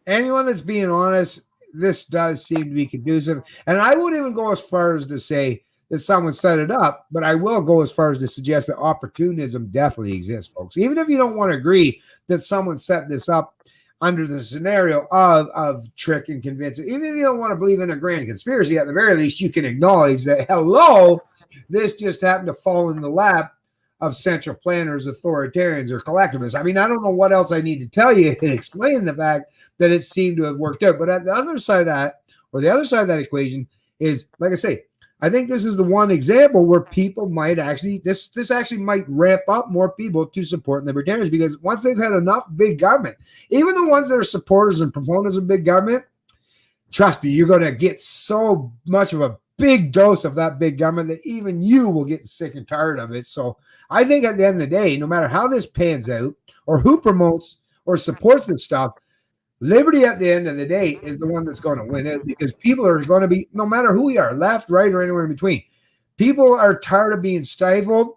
S1: Anyone that's being honest, this does seem to be conducive. And I wouldn't even go as far as to say that someone set it up, but I will go as far as to suggest that opportunism definitely exists, folks. Even if you don't want to agree that someone set this up under the scenario of trick and convincing, even if you don't want to believe in a grand conspiracy, at the very least, you can acknowledge that, hello, this just happened to fall in the lap of central planners, authoritarians, or collectivists. I mean, I don't know what else I need to tell you and explain the fact that it seemed to have worked out. But at the other side of that, or the other side of that equation is, like I say, I think this is the one example where people might actually, this actually might ramp up more people to support libertarians, because once they've had enough big government, even the ones that are supporters and proponents of big government, trust me, you're going to get so much of a big dose of that big government that even you will get sick and tired of it. So I think at the end of the day, no matter how this pans out or who promotes or supports this stuff, liberty at the end of the day is the one that's going to win it, because people are going to be, no matter who we are, left, right, or anywhere in between, people are tired of being stifled,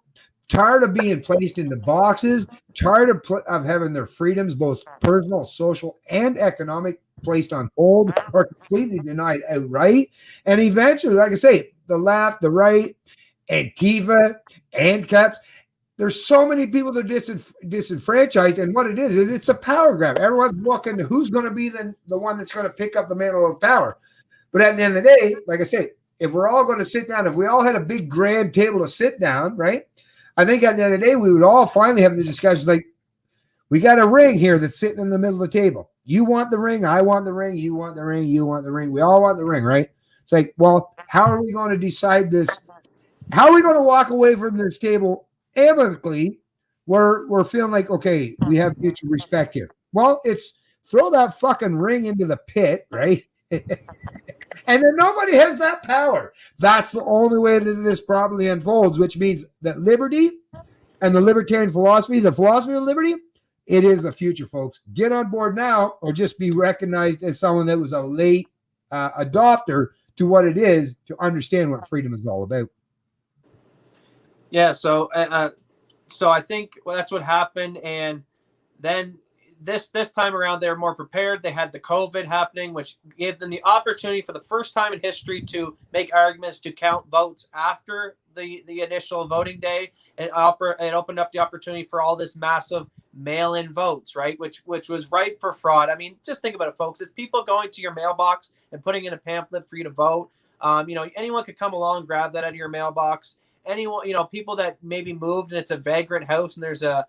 S1: tired of being placed into boxes, tired of having their freedoms, both personal, social, and economic, placed on hold or completely denied outright. And eventually, like I say, the left, the right, Antifa, ANCAPs, there's so many people that are disenfranchised, and what it is it's a power grab. Everyone's looking to who's going to be the one that's going to pick up the mantle of power. But at the end of the day, like I say, if we're all going to sit down, if we all had a big grand table to sit down, right, I think at the end of the day, we would all finally have the discussions like, We got a ring here that's sitting in the middle of the table. You want the ring, I want the ring, you want the ring, you want the ring. We all want the ring, right? It's like, well, how are we going to decide this? How are we going to walk away from this table amicably? We're feeling like, okay, we have mutual respect here. Well, it's throw that fucking ring into the pit, right? And then nobody has that power. That's the only way that this probably unfolds, which means that liberty and the libertarian philosophy, the philosophy of liberty, it is the future, folks. Get on board now or just be recognized as someone that was a late adopter to what it is to understand what freedom is all about.
S2: Yeah, so I think that's what happened, and then this time around they were more prepared. They had the COVID happening, which gave them the opportunity for the first time in history to make arguments to count votes after the initial voting day, and it opened up the opportunity for all this massive mail-in votes, right? Which was ripe for fraud. I mean, just think about it, folks. It's people going to your mailbox and putting in a pamphlet for you to vote. Anyone could come along, grab that out of your mailbox. Anyone, people that maybe moved and it's a vagrant house and there's a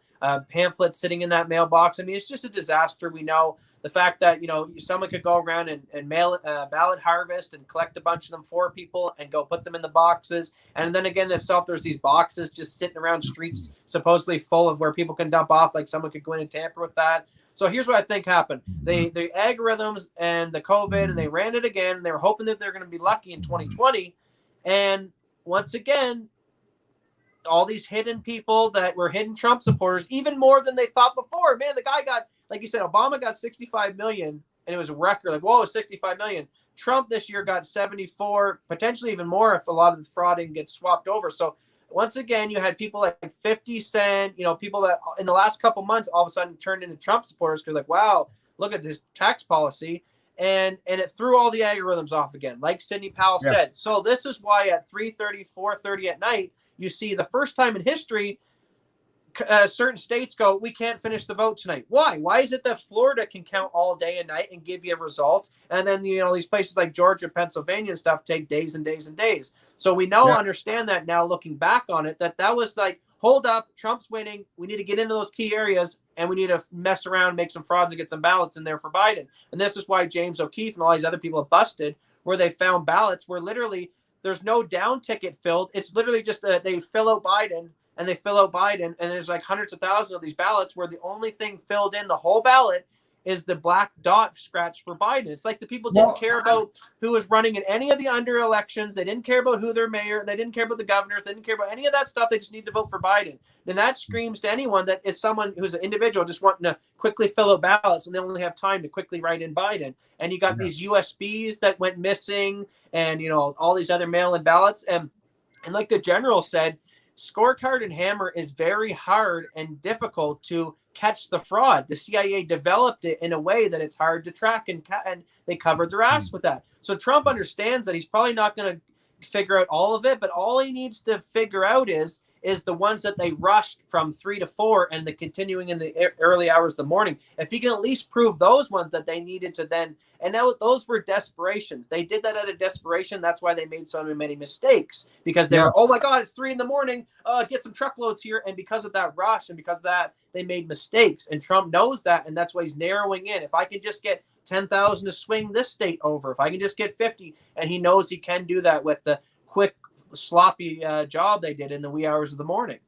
S2: pamphlet sitting in that mailbox. I mean, it's just a disaster. We know the fact that, someone could go around and mail a ballot harvest and collect a bunch of them for people and go put them in the boxes. And then again, there's these boxes just sitting around streets, supposedly full of where people can dump off, like someone could go in and tamper with that. So here's what I think happened. The algorithms and the COVID, and they ran it again. And they were hoping that they're going to be lucky in 2020. And once again, all these hidden people that were hidden Trump supporters, even more than they thought before. Man, the guy got, like you said, Obama got 65 million, and it was a record. Like, whoa, 65 million. Trump this year got 74, potentially even more if a lot of the frauding gets swapped over. So once again, you had people like 50 Cent, people that in the last couple months all of a sudden turned into Trump supporters because like, wow, look at his tax policy. And it threw all the algorithms off again, like Sidney Powell said. So this is why at 3:30, 4:30 at night, you see the first time in history, certain states go, we can't finish the vote tonight. Why? Why is it that Florida can count all day and night and give you a result? And then, these places like Georgia, Pennsylvania and stuff take days and days and days. So we now understand that now looking back on it, that was like, hold up, Trump's winning. We need to get into those key areas and we need to mess around, make some frauds and get some ballots in there for Biden. And this is why James O'Keefe and all these other people have busted, where they found ballots where literally there's no down ticket filled. It's literally just they fill out Biden and they fill out Biden. And there's like hundreds of thousands of these ballots where the only thing filled in the whole ballot is the black dot scratch for Biden. It's like the people didn't care about who was running in any of the under elections. They didn't care about who their mayor. They didn't care about the governors. They didn't care about any of that stuff. They just need to vote for Biden. And that screams to anyone that is someone who's an individual just wanting to quickly fill out ballots and they only have time to quickly write in Biden. And you got these USBs that went missing and, all these other mail-in ballots. And like the general said, scorecard and hammer is very hard and difficult to catch the fraud. The CIA developed it in a way that it's hard to track, and they covered their ass with that. So Trump understands that he's probably not going to figure out all of it, but all he needs to figure out is the ones that they rushed from 3 to 4 and the continuing in the early hours of the morning. If he can at least prove those ones that they needed to then, and those were desperations. They did that out of desperation. That's why they made so many mistakes, because they were, oh my God, it's 3 a.m. Get some truckloads here. And because of that rush and because of that, they made mistakes. And Trump knows that. And that's why he's narrowing in. If I can just get 10,000 to swing this state over, if I can just get 50, and he knows he can do that with the quick, sloppy job they did in the wee hours of the morning.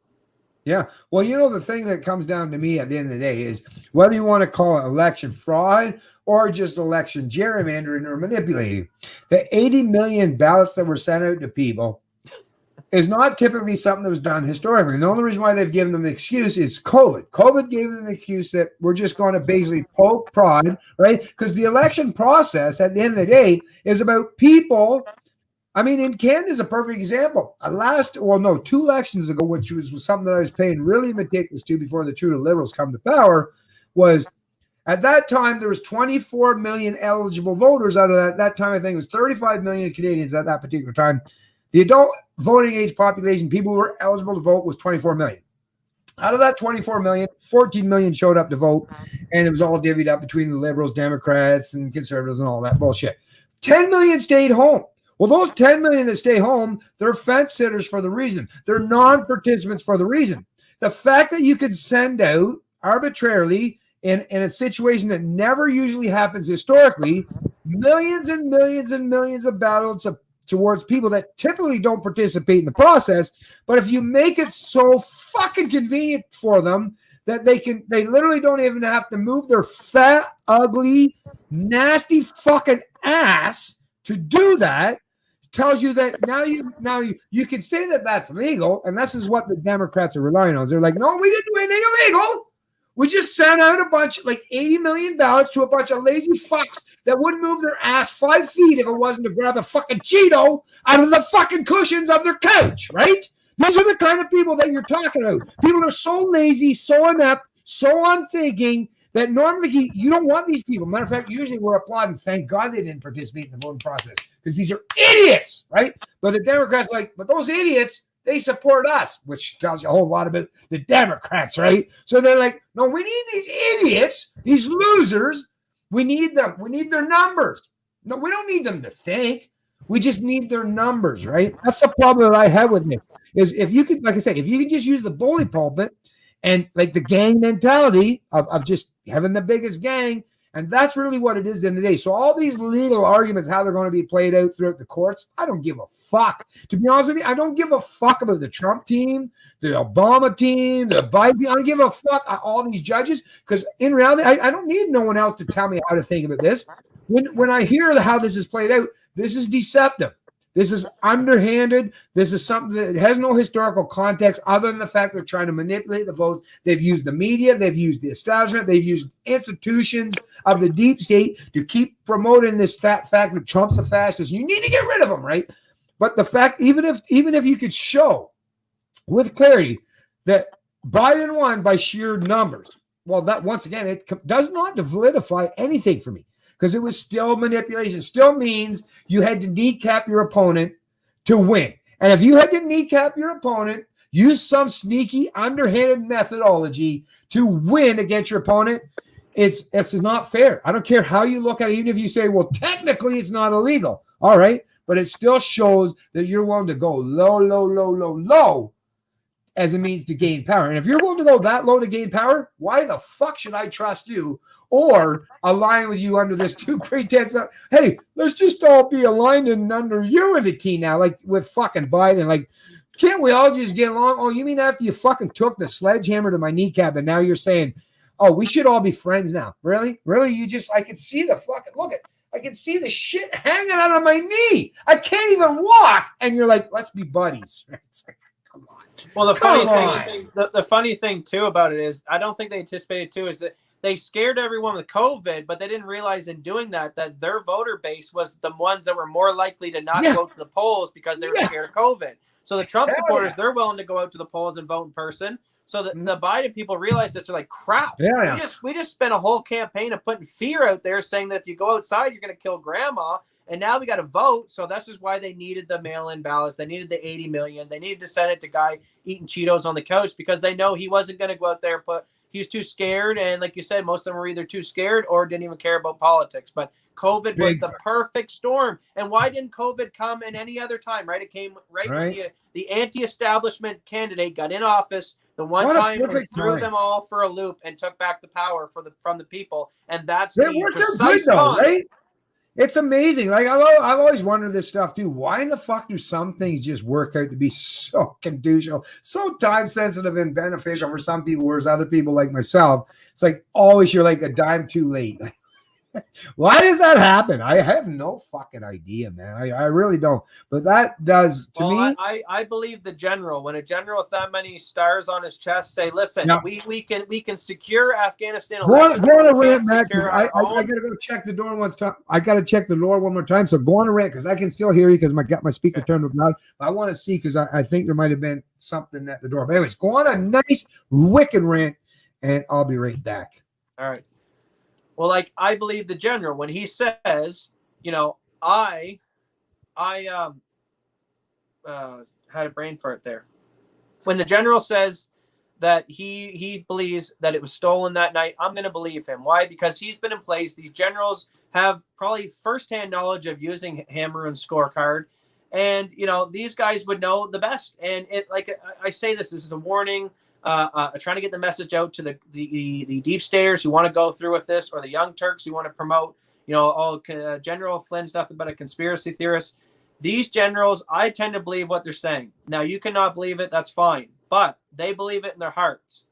S1: Yeah. Well, the thing that comes down to me at the end of the day is whether you want to call it election fraud or just election gerrymandering or manipulating. The 80 million ballots that were sent out to people is not typically something that was done historically. And the only reason why they've given them an excuse is COVID. COVID gave them an excuse that we're just going to basically poke, prod, right? Because the election process at the end of the day is about people. I mean, in Canada is a perfect example. 2 elections ago, which was something that I was paying really meticulous to before the true liberals come to power, was at that time there was 24 million eligible voters. Out of that time, I think it was 35 million Canadians at that particular time. The adult voting age population, people who were eligible to vote, was 24 million. Out of that 24 million, 14 million showed up to vote, and it was all divvied up between the liberals, Democrats, and conservatives and all that bullshit. 10 million stayed home. Well, those 10 million that stay home, they're fence sitters for the reason. They're non-participants for the reason. The fact that you could send out arbitrarily in a situation that never usually happens historically, millions and millions and millions of ballots towards people that typically don't participate in the process. But if you make it so fucking convenient for them that they literally don't even have to move their fat, ugly, nasty fucking ass to do that, tells you that now you can say that that's legal, and this is what the Democrats are relying on. They're like, no, we didn't do anything illegal. We just sent out a bunch, like 80 million ballots to a bunch of lazy fucks that wouldn't move their ass 5 feet if it wasn't to grab a fucking Cheeto out of the fucking cushions of their couch, right? These are the kind of people that you're talking about. People are so lazy, so inept, so unthinking that normally you don't want these people. Matter of fact, usually we're applauding. Thank God they didn't participate in the voting process because these are idiots, right? But the Democrats are like, but those idiots, they support us, which tells you a whole lot about the Democrats, right? So they're like, no, we need these idiots, these losers. We need them. We need their numbers. No, we don't need them to think. We just need their numbers, right? That's the problem that I have with it. Is if you could, like I said, if you could just use the bully pulpit and like the gang mentality of just having the biggest gang, and that's really what it is at the end of the day. So all these legal arguments, how they're going to be played out throughout the courts, I don't give a fuck. To be honest with you, I don't give a fuck about the Trump team, the Obama team, the Biden team. I don't give a fuck all these judges, because in reality, I don't need no one else to tell me how to think about this. When I hear how this is played out, this is deceptive. This is underhanded. This is something that has no historical context other than the fact they're trying to manipulate the votes. They've used the media. They've used the establishment. They've used institutions of the deep state to keep promoting this fact that Trump's a fascist. You need to get rid of him, right? But the fact, even if you could show with clarity that Biden won by sheer numbers, well, that once again, it does not validify anything for me. Because it was still manipulation. Still means you had to kneecap your opponent to win. And if you had to kneecap your opponent, use some sneaky, underhanded methodology to win against your opponent, it's not fair. I don't care how you look at it, even if you say, well, technically it's not illegal. All right. But it still shows that you're willing to go low as a means to gain power. And if you're willing to go that low to gain power, why the fuck should I trust you or align with you under this two pretense of, hey, let's just all be aligned and under unity now, like with fucking Biden. Like, can't we all just get along? Oh, you mean after you fucking took the sledgehammer to my kneecap and now you're saying, oh, we should all be friends now? Really? You just, I can see the fucking, I can see the shit hanging out of my knee. I can't even walk. And you're like, let's be buddies. It's like, come on.
S2: Well, the funny thing too about it is, I don't think they anticipated too, is that they scared everyone with COVID, but they didn't realize in doing that their voter base was the ones that were more likely to not go to the polls because they were scared of COVID. So the Trump supporters, they're willing to go out to the polls and vote in person. So the Biden people realize this. They're like, crap. We just spent a whole campaign of putting fear out there, saying that if you go outside, you're going to kill grandma. And now we got to vote. So this is why they needed the mail-in ballots. They needed the 80 million. They needed to send it to guy eating Cheetos on the couch because they know he wasn't going to go out there and he was too scared. And like you said, most of them were either too scared or didn't even care about politics. But COVID was the perfect storm. And why didn't COVID come in any other time, right? It came right. When the anti-establishment candidate got in office the one time and threw them all for a loop and took back the power from the people. And that's the precise time. Right?
S1: It's amazing. Like I've always wondered this stuff too. Why in the fuck do some things just work out to be so conducive, so time sensitive and beneficial for some people, whereas other people like myself, it's like always you're like a dime too late. Why does that happen? I have no fucking idea, man. I really don't. But that does to me.
S2: I believe the general. When a general with that many stars on his chest say, "Listen, we can secure Afghanistan."
S1: Go on a rant, Matt. I gotta go check the door once time. I gotta check the door one more time. So go on a rant because I can still hear you because I got my speaker turned loud. I want to see because I think there might have been something at the door. But anyways, go on a nice wicked rant, and I'll be right back.
S2: All right. Well, like I believe the general when he says, I had a brain fart there. When the general says that he believes that it was stolen that night, I'm going to believe him. Why? Because he's been in place. These generals have probably firsthand knowledge of using hammer and scorecard. And, these guys would know the best. And it, like I say this is a warning. trying to get the message out to the deep staters who want to go through with this, or the young Turks who want to promote, General Flynn's nothing but a conspiracy theorist. These generals, I tend to believe what they're saying. Now, you cannot believe it, that's fine, but they believe it in their hearts.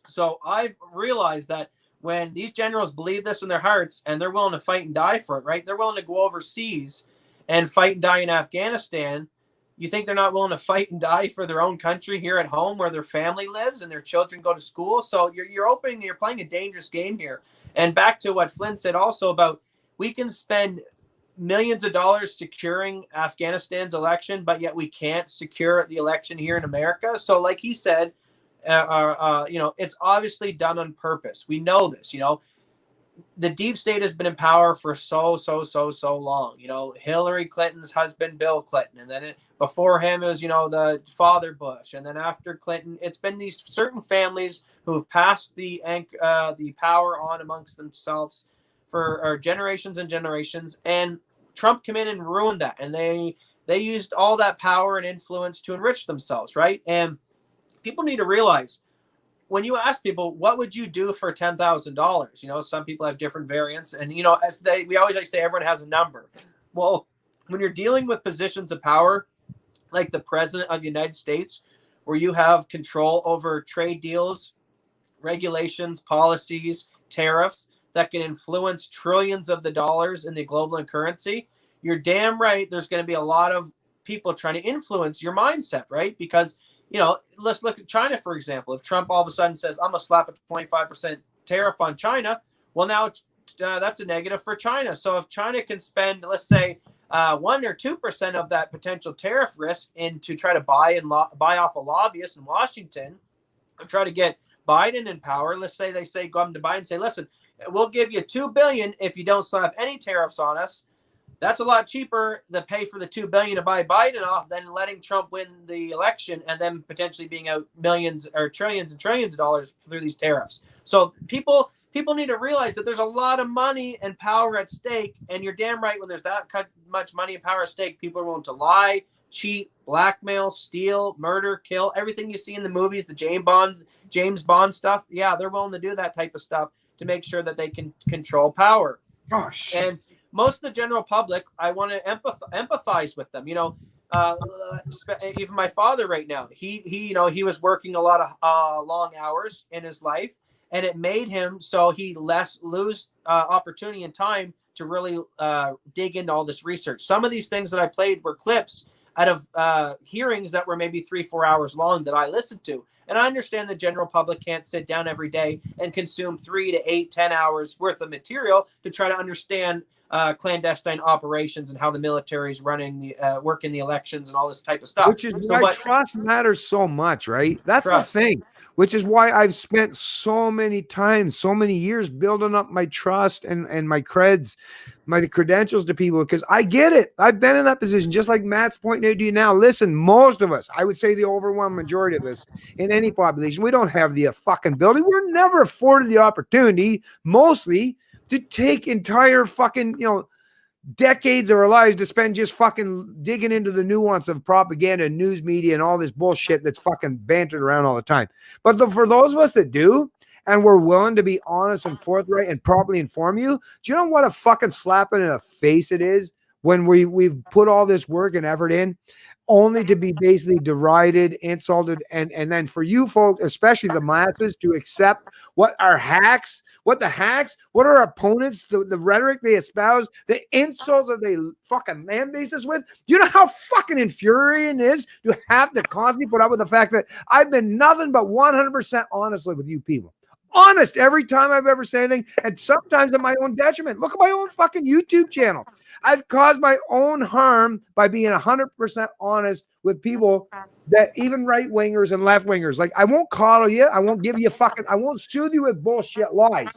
S2: So I've realized that when these generals believe this in their hearts and they're willing to fight and die for it, right? They're willing to go overseas and fight and die in Afghanistan. You think they're not willing to fight and die for their own country here at home where their family lives and their children go to school? So you're playing a dangerous game here. And back to what Flynn said also about, we can spend millions of dollars securing Afghanistan's election, but yet we can't secure the election here in America. So like he said, it's obviously done on purpose. We know this, the deep state has been in power for so long. Hillary Clinton's husband, Bill Clinton, and then before him it was, the father Bush, and then after Clinton, it's been these certain families who have passed the power on amongst themselves for generations and generations. And Trump came in and ruined that, and they used all that power and influence to enrich themselves, right? And people need to realize, when you ask people, what would you do for $10,000? Some people have different variants, and we always like to say everyone has a number. Well, when you're dealing with positions of power, like the president of the United States, where you have control over trade deals, regulations, policies, tariffs that can influence trillions of the dollars in the global currency, you're damn right there's going to be a lot of people trying to influence your mindset, right? Because let's look at China, for example. If Trump all of a sudden says, I'm going to slap a 25% tariff on China, well, now that's a negative for China. So if China can spend, let's say, 1 or 2% of that potential tariff risk to try to buy off a lobbyist in Washington, and try to get Biden in power, let's say they say, go up to Biden and say, listen, we'll give you $2 billion if you don't slap any tariffs on us. That's a lot cheaper to pay for the $2 billion to buy Biden off than letting Trump win the election and then potentially being out millions or trillions and trillions of dollars through these tariffs. So people need to realize that there's a lot of money and power at stake, and you're damn right, when there's that much money and power at stake, people are willing to lie, cheat, blackmail, steal, murder, kill, everything you see in the movies, the James Bond stuff. Yeah, they're willing to do that type of stuff to make sure that they can control power.
S1: Gosh.
S2: And most of the general public, I want to empathize with them. Even my father right now, he was working a lot of long hours in his life, and it made him so he lose opportunity and time to really dig into all this research. Some of these things that I played were clips out of hearings that were maybe 3-4 hours long that I listened to. And I understand the general public can't sit down every day and consume 3 to 8, 10 hours worth of material to try to understand clandestine operations and how the military is running working the elections and all this type of stuff.
S1: Which is why trust matters so much, right? That's trust. The thing. Which is why I've spent so many years building up my trust and my my credentials to people, because I get it. I've been in that position, just like Matt's pointing out to you now. Listen, most of us, I would say the overwhelming majority of us in any population, we don't have the fucking ability. We're never afforded the opportunity, mostly, to take entire fucking, decades of our lives to spend just fucking digging into the nuance of propaganda and news media and all this bullshit that's fucking bantered around all the time. But for those of us that do, and we're willing to be honest and forthright and properly inform you, do you know what a fucking slap in the face it is when we've put all this work and effort in, only to be basically derided, insulted, and then for you folks, especially the masses, to accept what our hacks, what our opponents, the rhetoric they espouse, the insults that they fucking land-based us with. Do you know how fucking infuriating it is to have to constantly put up with the fact that I've been nothing but 100% honest with you people? Honest every time I've ever said anything, and sometimes at my own detriment. Look at my own fucking YouTube channel. I've caused my own harm by being 100% honest with people, that even right-wingers and left-wingers. Like, I won't coddle you. I won't give you I won't soothe you with bullshit lies.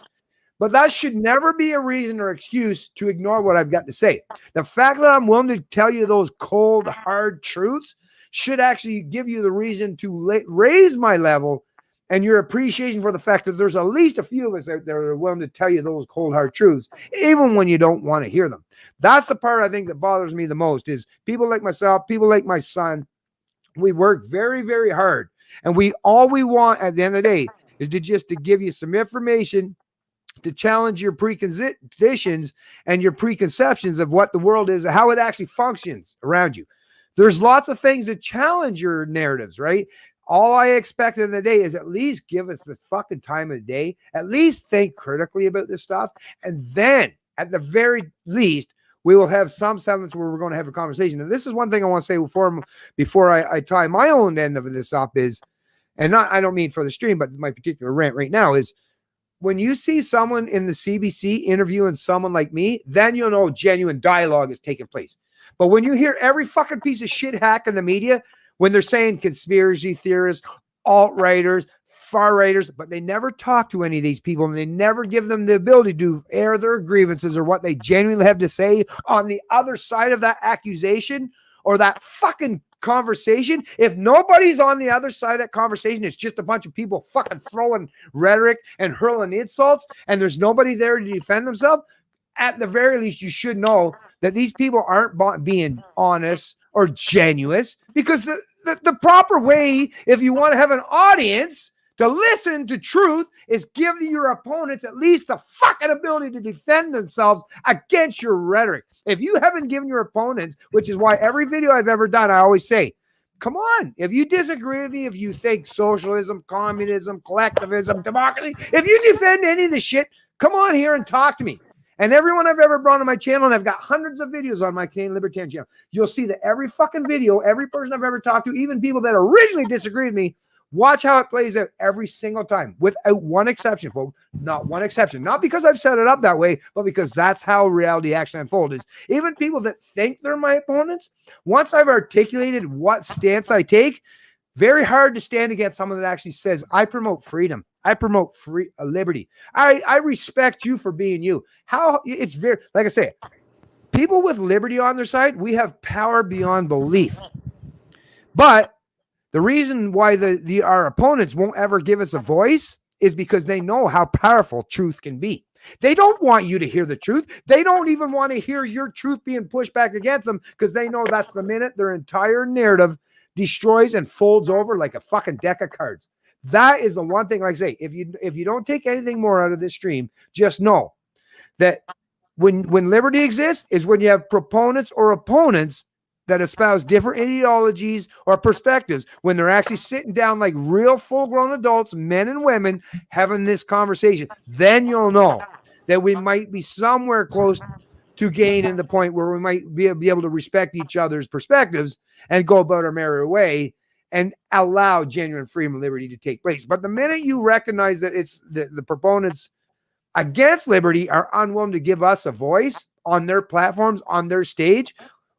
S1: But that should never be a reason or excuse to ignore what I've got to say. The fact that I'm willing to tell you those cold, hard truths should actually give you the reason to raise my level and your appreciation for the fact that there's at least a few of us out there that are willing to tell you those cold, hard truths, even when you don't want to hear them. That's the part I think that bothers me the most, is people like myself, people like my son. We work very, very hard. And all we want at the end of the day is to give you some information to challenge your preconditions and your preconceptions of what the world is, how it actually functions around you. There's lots of things to challenge your narratives, right? All I expect in the day is at least give us the fucking time of the day, at least think critically about this stuff. And then at the very least, we will have some semblance where we're going to have a conversation. And this is one thing I want to say before I tie my own end of this up is, and I don't mean for the stream, but my particular rant right now is, when you see someone in the CBC interviewing someone like me, then you'll know genuine dialogue is taking place. But when you hear every fucking piece of shit hack in the media, when they're saying conspiracy theorists, alt-righters, far-righters, but they never talk to any of these people, and they never give them the ability to air their grievances or what they genuinely have to say on the other side of that accusation or that fucking conversation. If nobody's on the other side of that conversation, it's just a bunch of people fucking throwing rhetoric and hurling insults, and there's nobody there to defend themselves. At the very least, you should know that these people aren't being honest or genuine, because the proper way, if you want to have an audience to listen to truth, is give your opponents at least the fucking ability to defend themselves against your rhetoric. If you haven't given your opponents, which is why every video I've ever done, I always say, come on, if you disagree with me, if you think socialism, communism, collectivism, democracy, if you defend any of this shit, come on here and talk to me. And everyone I've ever brought on my channel, and I've got hundreds of videos on my Canadian Libertarian channel, you'll see that every fucking video, every person I've ever talked to, even people that originally disagreed with me, watch how it plays out every single time, without one exception, folks. Not one exception. Not because I've set it up that way, but because that's how reality actually unfolds. Is even people that think they're my opponents, once I've articulated what stance I take, very hard to stand against someone that actually says, I promote freedom. I promote free liberty. I respect you for being you. How it's very, like I say, people with liberty on their side, we have power beyond belief. But the reason why our opponents won't ever give us a voice is because they know how powerful truth can be. They don't want you to hear the truth. They don't even want to hear your truth being pushed back against them, because they know that's the minute their entire narrative destroys and folds over like a fucking deck of cards. That is the one thing, like I say, if you don't take anything more out of this stream, just know that when liberty exists is when you have proponents or opponents that espouse different ideologies or perspectives, when they're actually sitting down like real full-grown adults, men and women, having this conversation. Then you'll know that we might be somewhere close to gaining the point where we might be able to respect each other's perspectives and go about our merry way and allow genuine freedom and liberty to take place. But the minute you recognize that it's the proponents against liberty are unwilling to give us a voice on their platforms, on their stage,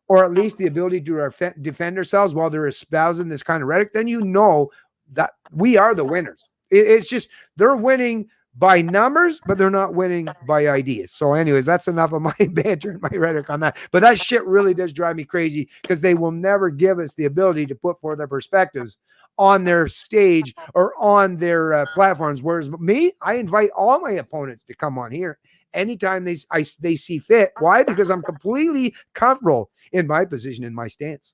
S1: or at least the ability to defend ourselves while they're espousing this kind of rhetoric, then you know that we are the winners. It's just they're winning by numbers, but they're not winning by ideas. So anyways, that's enough of my banter and my rhetoric on that. But that shit really does drive me crazy, because they will never give us the ability to put forth their perspectives on their stage or on their platforms. Whereas me, I invite all my opponents to come on here anytime they see fit. Why? Because I'm completely comfortable in my position, in my stance.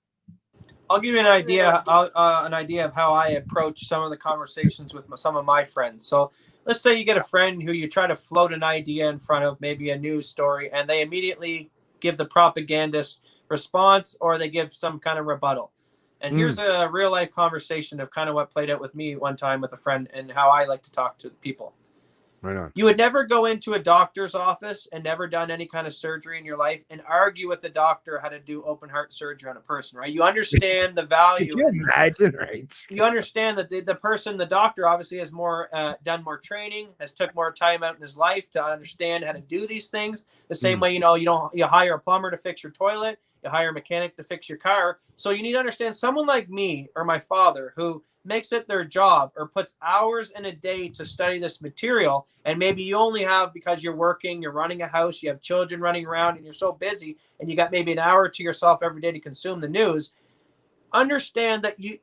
S2: I'll give you an idea of how I approach some of the conversations with some of my friends. So let's say you get a friend who you try to float an idea in front of, maybe a news story, and they immediately give the propagandist response, or they give some kind of rebuttal. And here's a real life conversation of kind of what played out with me one time with a friend and how I like to talk to people.
S1: Right on.
S2: You would never go into a doctor's office and never done any kind of surgery in your life and argue with the doctor how to do open heart surgery on a person, right? You understand the value.
S1: Could you imagine, right?
S2: You understand that the doctor obviously has done more training, has took more time out in his life to understand how to do these things. The same way, you hire a plumber to fix your toilet, you hire a mechanic to fix your car. So you need to understand someone like me or my father who makes it their job or puts hours in a day to study this material, and maybe you only have, because you're working, you're running a house, you have children running around, and you're so busy, and you got maybe an hour to yourself every day to consume the news. Understand that you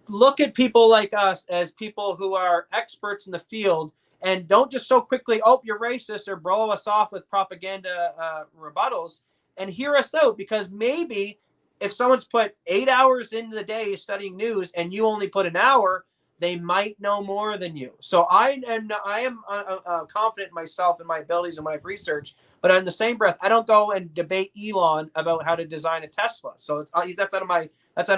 S2: look at people like us as people who are experts in the field, and don't just so quickly, you're racist, or blow us off with propaganda rebuttals, and hear us out, because maybe if someone's put 8 hours into the day studying news and you only put an hour, they might know more than you. So I am confident in myself and my abilities and my research, but in the same breath, I don't go and debate Elon about how to design a Tesla. So that's out of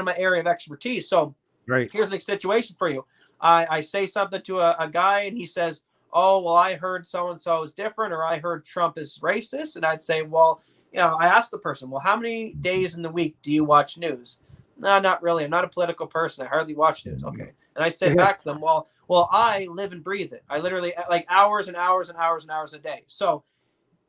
S2: my area of expertise. So
S1: Right.
S2: here's a situation for you. I say something to a guy and he says, oh, well, I heard so-and-so is different, or I heard Trump is racist. And I'd say, well, I asked the person, well, how many days in the week do you watch news? No, not really. I'm not a political person. I hardly watch news. Okay. And I said back to them, well, I live and breathe it. I literally like hours and hours and hours and hours a day. So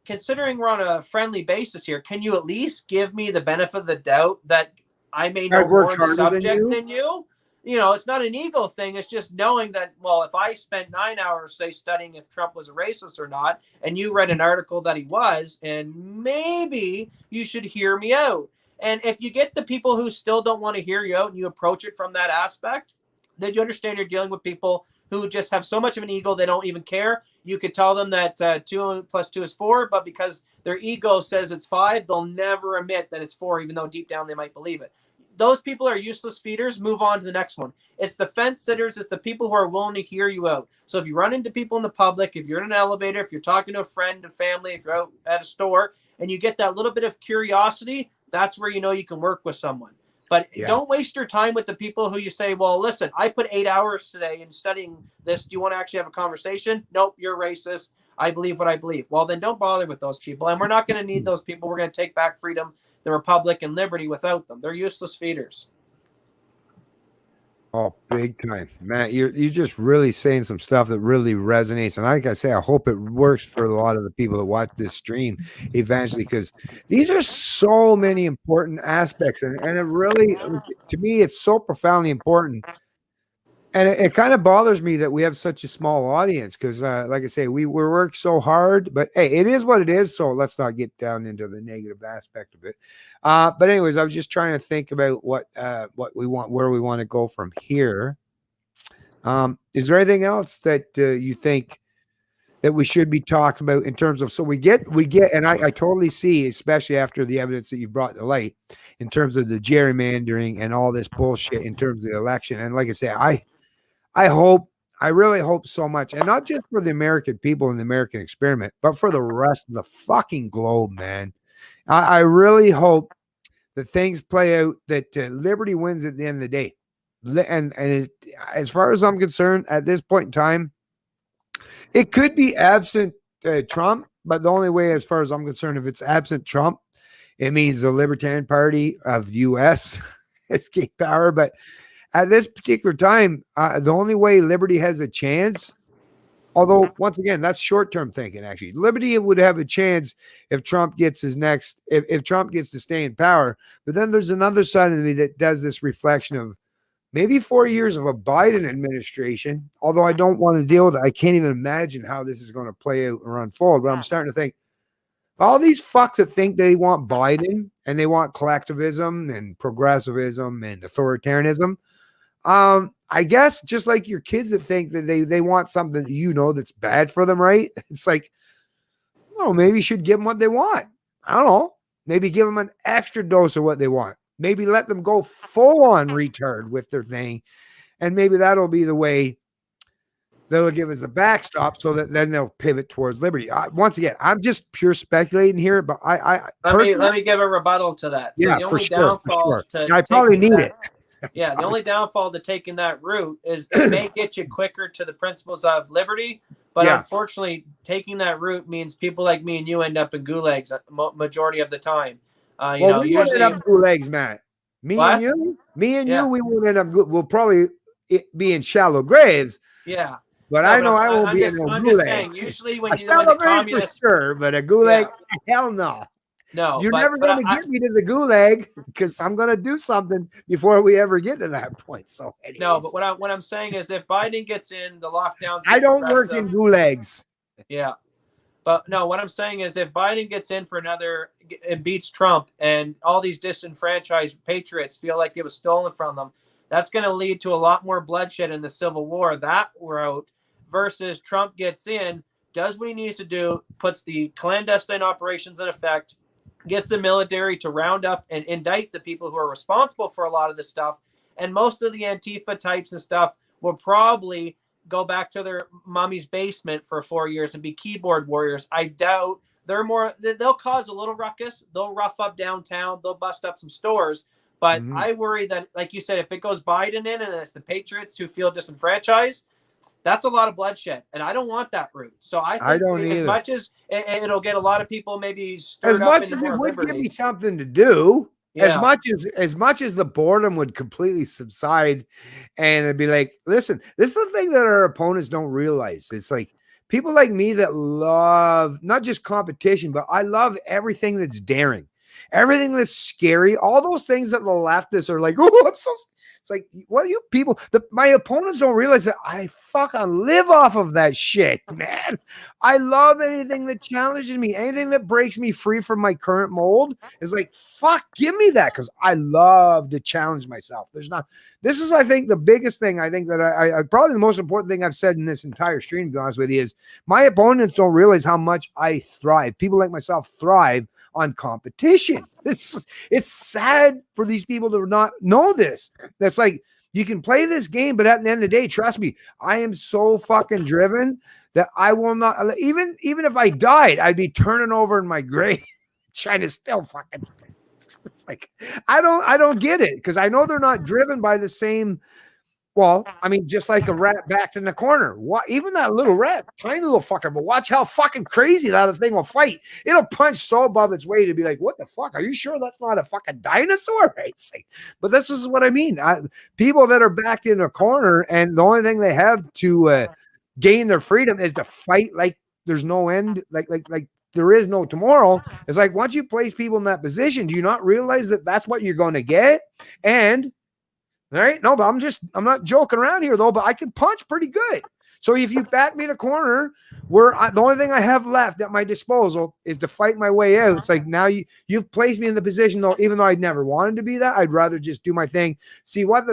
S2: considering we're on a friendly basis here, can you at least give me the benefit of the doubt that I may know more on the subject than you? It's not an ego thing. It's just knowing that, well, if I spent 9 hours, say, studying if Trump was a racist or not, and you read an article that he was, and maybe you should hear me out. And if you get the people who still don't want to hear you out and you approach it from that aspect, then you understand you're dealing with people who just have so much of an ego they don't even care. You could tell them that 2 + 2 is 4, but because their ego says it's 5, they'll never admit that it's 4, even though deep down they might believe it. Those people are useless feeders. Move on to the next one. It's the fence sitters. It's the people who are willing to hear you out. So if you run into people in the public, if you're in an elevator, if you're talking to a friend, a family, if you're out at a store, and you get that little bit of curiosity, that's where you know you can work with someone. But don't waste your time with the people who you say, well, listen, I put 8 hours today in studying this. Do you want to actually have a conversation? Nope, you're racist. I believe what I believe. Well, then don't bother with those people. And we're not going to need those people. We're going to take back freedom, the republic, and liberty without them. They're useless feeders.
S1: Oh, big time, Matt. You're just really saying some stuff that really resonates. And like I say, I hope it works for a lot of the people that watch this stream eventually, because these are so many important aspects. And it really, to me, it's so profoundly important. And it kind of bothers me that we have such a small audience because, like I say, we work so hard. But hey, it is what it is. So let's not get down into the negative aspect of it. But anyways, I was just trying to think about what we want, where we want to go from here. Is there anything else that you think that we should be talking about in terms of? So we get, and I totally see, especially after the evidence that you brought to light, in terms of the gerrymandering and all this bullshit in terms of the election. And like I say, I really hope so much, and not just for the American people and the American experiment, but for the rest of the fucking globe, man. I really hope that things play out, that liberty wins at the end of the day. And as far as I'm concerned, at this point in time, it could be absent Trump, but the only way, as far as I'm concerned, if it's absent Trump, it means the Libertarian Party of the U.S. escape power. But at this particular time, the only way liberty has a chance, although once again, that's short-term thinking, actually. Liberty would have a chance if Trump gets if Trump gets to stay in power. But then there's another side of me that does this reflection of maybe 4 years of a Biden administration, although I don't want to deal with it. I can't even imagine how this is going to play out or unfold. But I'm starting to think, all these fucks that think they want Biden and they want collectivism and progressivism and authoritarianism, I guess just like your kids that think that they want something that's bad for them, right? It's like, maybe you should give them what they want. I don't know. Maybe give them an extra dose of what they want. Maybe let them go full on retard with their thing, and maybe that'll be the way that'll give us a backstop, so that then they'll pivot towards liberty. Once again, I'm just pure speculating here, but
S2: let me give a rebuttal to that. So the only downfall
S1: I probably need it.
S2: Yeah, the only downfall to taking that route is it may get you quicker to the principles of liberty, but unfortunately, taking that route means people like me and you end up in gulags majority of the time.
S1: We won't end up gulags, Matt. Me and you, we won't end up. We'll probably be in shallow graves.
S2: Yeah,
S1: but I know I won't be in a gulag.
S2: I'm just saying, usually when
S1: the communists, for sure, but a gulag, hell no.
S2: No,
S1: you're never going to get me to the gulag, because I'm going to do something before we ever get to that point. So anyways.
S2: No, but what I'm saying is, if Biden gets in, the lockdowns.
S1: I don't work in gulags.
S2: Yeah, but no, what I'm saying is, if Biden gets in for another and beats Trump, and all these disenfranchised patriots feel like it was stolen from them, that's going to lead to a lot more bloodshed in the Civil War. That route versus Trump gets in, does what he needs to do, puts the clandestine operations in effect, gets the military to round up and indict the people who are responsible for a lot of this stuff. And most of the Antifa types and stuff will probably go back to their mommy's basement for 4 years and be keyboard warriors. I doubt they'll cause a little ruckus. They'll rough up downtown. They'll bust up some stores. But I worry that, like you said, if it goes Biden in and it's the Patriots who feel disenfranchised, that's a lot of bloodshed, and I don't want that route. So I think as much as it'll get a lot of people maybe stirred up into more liberty,
S1: give me something to do.
S2: Yeah.
S1: As much as the boredom would completely subside, and it'd be like, listen, this is the thing that our opponents don't realize. It's like people like me that love not just competition, but I love everything that's daring, everything that's scary, all those things that the leftists are like, oh, I'm so. It's like, what you people, my opponents don't realize that I fucking live off of that shit, man. I love anything that challenges me, anything that breaks me free from my current mold is like, fuck, give me that, because I love to challenge myself. This is, I think, the biggest thing. I think that I probably the most important thing I've said in this entire stream, to be honest with you, is my opponents don't realize how much I thrive. People like myself thrive on competition. It's sad for these people to not know this. That's like, you can play this game, but at the end of the day, trust me, I am so fucking driven that I will not, even if I died, I'd be turning over in my grave trying to still fucking, it's like, I don't get it, because I know they're not driven by the same. Well, I mean, just like a rat backed in the corner. What? Even that little rat, tiny little fucker, but watch how fucking crazy that other thing will fight. It'll punch so above its weight to be like, what the fuck? Are you sure that's not a fucking dinosaur? Right? Like, but this is what I mean. People that are backed in a corner and the only thing they have to gain their freedom is to fight like there's no end, like there is no tomorrow. It's like, once you place people in that position, do you not realize that that's what you're going to get? And all right, no, but I'm not joking around here though, but I can punch pretty good. So if you back me in a corner where the only thing I have left at my disposal is to fight my way out, it's like, now you've placed me in the position though, even though I'd never wanted to be that, I'd rather just do my thing. See, what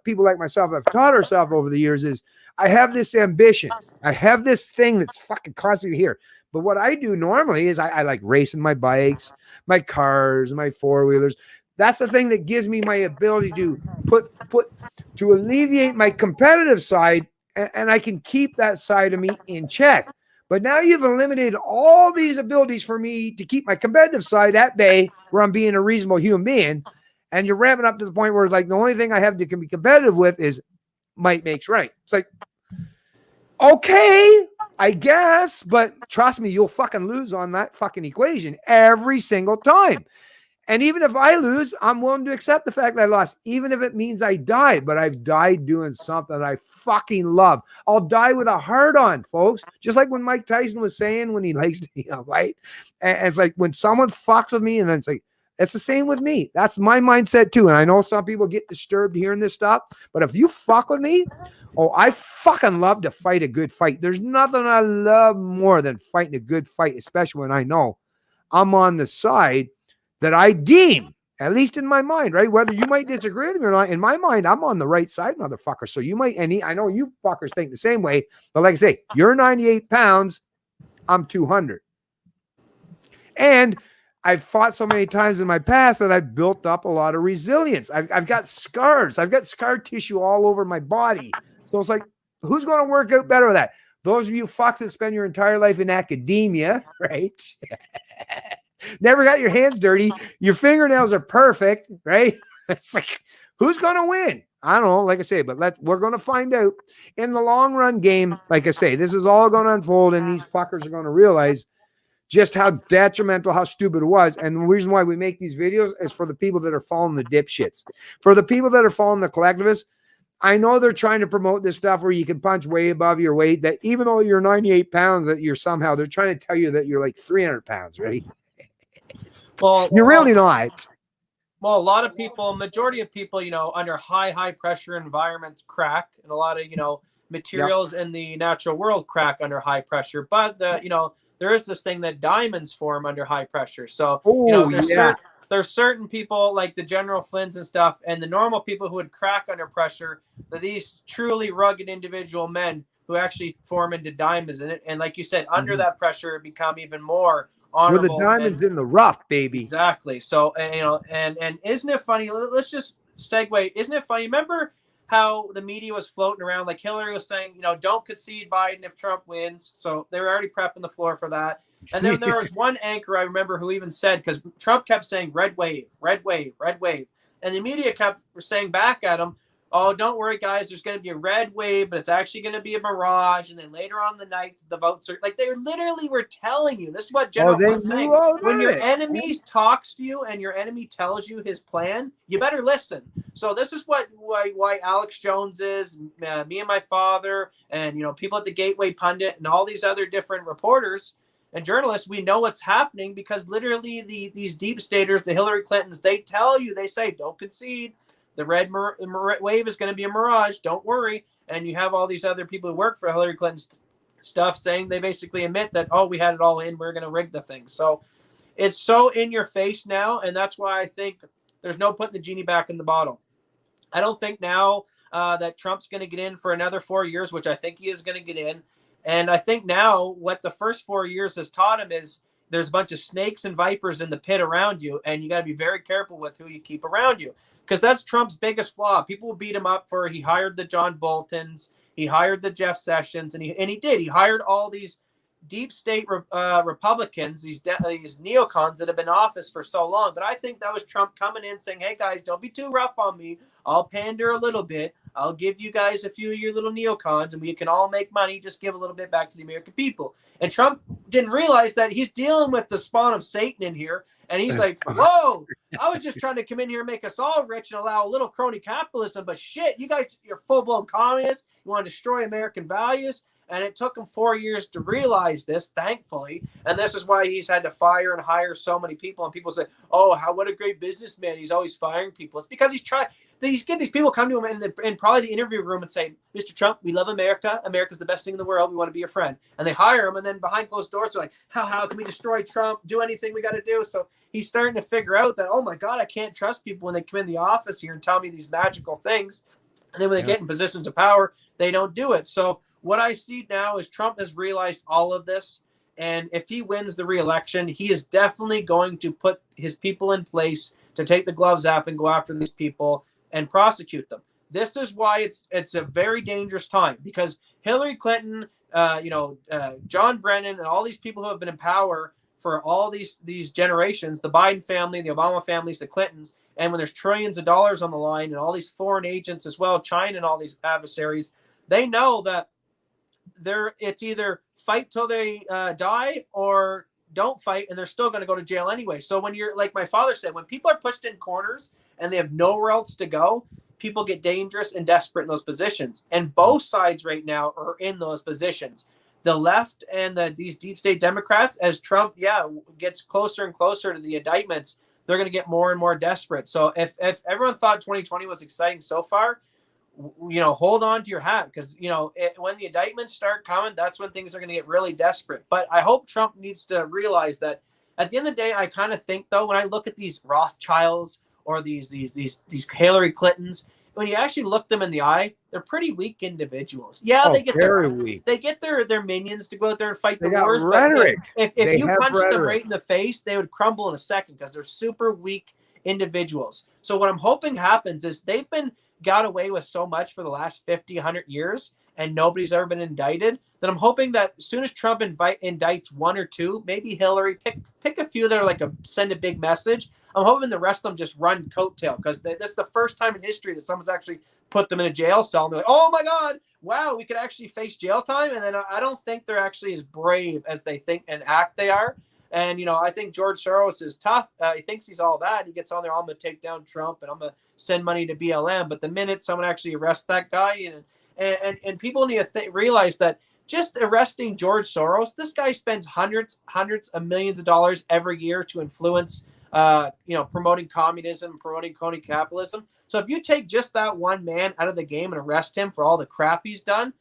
S1: people like myself have taught ourselves over the years is I have this ambition. I have this thing that's fucking constantly here. But what I do normally is I like racing my bikes, my cars, my four-wheelers. That's the thing that gives me my ability to to alleviate my competitive side, and I can keep that side of me in check. But now you've eliminated all these abilities for me to keep my competitive side at bay, where I'm being a reasonable human being, and you're ramping up to the point where it's like the only thing I have to be competitive with is might makes right. It's like, okay, I guess, but trust me, you'll fucking lose on that fucking equation every single time. And even if I lose, I'm willing to accept the fact that I lost, even if it means I died, but I've died doing something that I fucking love. I'll die with a heart on, folks. Just like when Mike Tyson was saying when he likes to, right? And it's like when someone fucks with me, and then it's like, it's the same with me. That's my mindset too. And I know some people get disturbed hearing this stuff, but if you fuck with me, I fucking love to fight a good fight. There's nothing I love more than fighting a good fight, especially when I know I'm on the side that I deem, at least in my mind, right? Whether you might disagree with me or not, in my mind, I'm on the right side, motherfucker. So you might, I know you fuckers think the same way, but like I say, you're 98 pounds, I'm 200. And I've fought so many times in my past that I've built up a lot of resilience. I've got scars. I've got scar tissue all over my body. So it's like, who's going to work out better with that? Those of you fucks that spend your entire life in academia, right? Never got your hands dirty. Your fingernails are perfect, right? It's like, who's going to win? I don't know, like I say, but we're going to find out in the long run game. Like I say, this is all going to unfold, and these fuckers are going to realize just how detrimental, how stupid it was. And the reason why we make these videos is for the people that are following the dipshits. For the people that are following the collectivists, I know they're trying to promote this stuff where you can punch way above your weight, that even though you're 98 pounds, that you're somehow, they're trying to tell you that you're like 300 pounds, right? Well, you're really not.
S2: Well, a lot of people, majority of people, under high pressure environments crack, and a lot of, materials in the natural world crack under high pressure. But there is this thing that diamonds form under high pressure. So, there's certain people like the General Flynns and stuff, and the normal people who would crack under pressure, that these truly rugged individual men who actually form into diamonds. And like you said, under that pressure, become even more honorable.
S1: With the diamonds in the rough, baby.
S2: Exactly. So, and isn't it funny? Let's just segue. Isn't it funny? Remember how the media was floating around. Like Hillary was saying, you know, don't concede Biden if Trump wins. So they were already prepping the floor for that. And then there was one anchor I remember who even said, because Trump kept saying red wave, red wave, red wave. And the media kept saying back at him, oh, don't worry, guys, there's going to be a red wave, but it's actually going to be a mirage. And then later on the night, the votes are like, they literally were telling you. This is what General Flynn's saying. When your enemy talks to you and your enemy tells you his plan, you better listen. So this is why Alex Jones is, me and my father, and, you know, people at the Gateway Pundit and all these other different reporters and journalists, we know what's happening because literally these deep staters, the Hillary Clintons, they tell you, they say, don't concede. The red wave is going to be a mirage. Don't worry. And you have all these other people who work for Hillary Clinton's stuff saying they basically admit that, oh, we had it all in. We're going to rig the thing. So it's so in your face now. And that's why I think there's no putting the genie back in the bottle. I don't think now that Trump's going to get in for another 4 years, which I think he is going to get in. And I think now what the first 4 years has taught him is there's a bunch of snakes and vipers in the pit around you, and you got to be very careful with who you keep around you, because that's Trump's biggest flaw. People will beat him up for he hired the John Boltons, he hired the Jeff Sessions, and he did. He hired all these deep state Republicans, these neocons that have been in office for so long. But I think that was Trump coming in saying, hey, guys, don't be too rough on me. I'll pander a little bit. I'll give you guys a few of your little neocons, and we can all make money. Just give a little bit back to the American people. And Trump didn't realize that he's dealing with the spawn of Satan in here. And he's like, whoa, I was just trying to come in here and make us all rich and allow a little crony capitalism. But shit, you guys, you're full-blown communists. You want to destroy American values. And it took him 4 years to realize this, thankfully. And this is why he's had to fire and hire so many people. And people say, oh, what a great businessman. He's always firing people. It's because he's trying. These people come to him in probably the interview room and say, Mr. Trump, we love America. America's the best thing in the world. We want to be your friend. And they hire him. And then behind closed doors, they're like, how can we destroy Trump? Do anything we got to do. So he's starting to figure out that, oh, my God, I can't trust people when they come in the office here and tell me these magical things. And then when they get in positions of power, they don't do it. So what I see now is Trump has realized all of this. And if he wins the re-election, he is definitely going to put his people in place to take the gloves off and go after these people and prosecute them. This is why it's a very dangerous time, because Hillary Clinton, John Brennan, and all these people who have been in power for all these generations, the Biden family, the Obama families, the Clintons, and when there's trillions of dollars on the line and all these foreign agents as well, China and all these adversaries, they know that it's either fight till they die or don't fight, and they're still going to go to jail anyway. So when you're, like my father said, when people are pushed in corners and they have nowhere else to go, people get dangerous and desperate in those positions. And both sides right now are in those positions. The left and these deep state Democrats, as Trump, gets closer and closer to the indictments, they're going to get more and more desperate. So if everyone thought 2020 was exciting so far, hold on to your hat, because, when the indictments start coming, that's when things are going to get really desperate. But I hope Trump needs to realize that at the end of the day, I kind of think, though, when I look at these Rothschilds or these Hillary Clintons, when you actually look them in the eye, they're pretty weak individuals. Yeah, they get they get their minions to go out there and fight the wars.
S1: Rhetoric.
S2: But if you punch them right in the face, they would crumble in a second, because they're super weak individuals. So what I'm hoping happens is they've been got away with so much for the last 50, 100 years, and nobody's ever been indicted, that I'm hoping that as soon as Trump indicts one or two, maybe Hillary, pick a few that are send a big message. I'm hoping the rest of them just run coattail, because this is the first time in history that someone's actually put them in a jail cell and they're like, oh my God, wow, we could actually face jail time. And then I don't think they're actually as brave as they think and act they are. And, I think George Soros is tough. He thinks he's all that. He gets on there, I'm going to take down Trump and I'm going to send money to BLM. But the minute someone actually arrests that guy, and people need to realize that just arresting George Soros, this guy spends hundreds of millions of dollars every year to influence, promoting communism, promoting crony capitalism. So if you take just that one man out of the game and arrest him for all the crap he's done,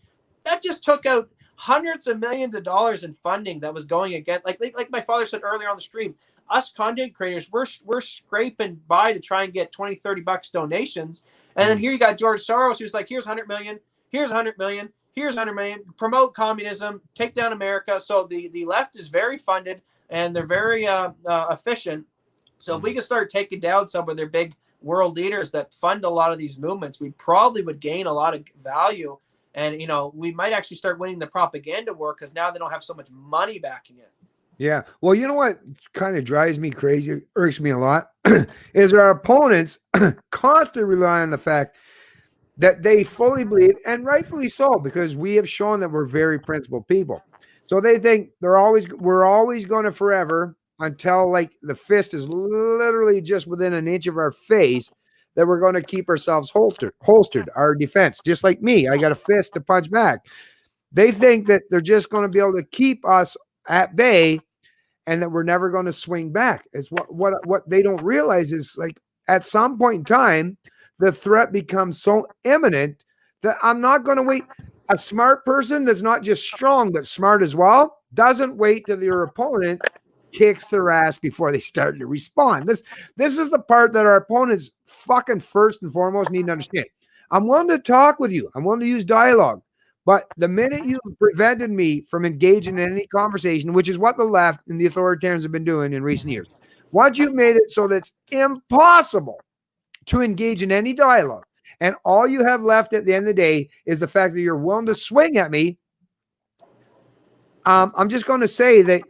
S2: that just took out hundreds of millions of dollars in funding that was going against, like my father said earlier on the stream, us content creators, we're scraping by to try and get $20-30 donations. And then here you got George Soros, who's like, here's 100 million, here's 100 million, here's 100 million, promote communism, take down America. So the left is very funded and they're very efficient. So if we can start taking down some of their big world leaders that fund a lot of these movements, we probably would gain a lot of value. And, you know, we might actually start winning the propaganda war because now they don't have so much money backing it.
S1: Yeah. Well, you know what kind of drives me crazy, irks me a lot, is our opponents constantly rely on the fact that they fully believe, and rightfully so, because we have shown that we're very principled people. So they think we're always going to forever, until like the fist is literally just within an inch of our face, that we're going to keep ourselves holstered our defense. Just like me, I got a fist to punch back. They think that they're just going to be able to keep us at bay and that we're never going to swing back. It's what they don't realize is, like, at some point in time, the threat becomes so imminent that I'm not going to wait. A smart person that's not just strong but smart as well doesn't wait till your opponent kicks their ass before they start to respond. This is the part that our opponents fucking first and foremost need to understand. I'm willing to talk with you. I'm willing to use dialogue. But the minute you prevented me from engaging in any conversation, which is what the left and the authoritarians have been doing in recent years, once you've made it so that it's impossible to engage in any dialogue, and all you have left at the end of the day is the fact that you're willing to swing at me, I'm just going to say that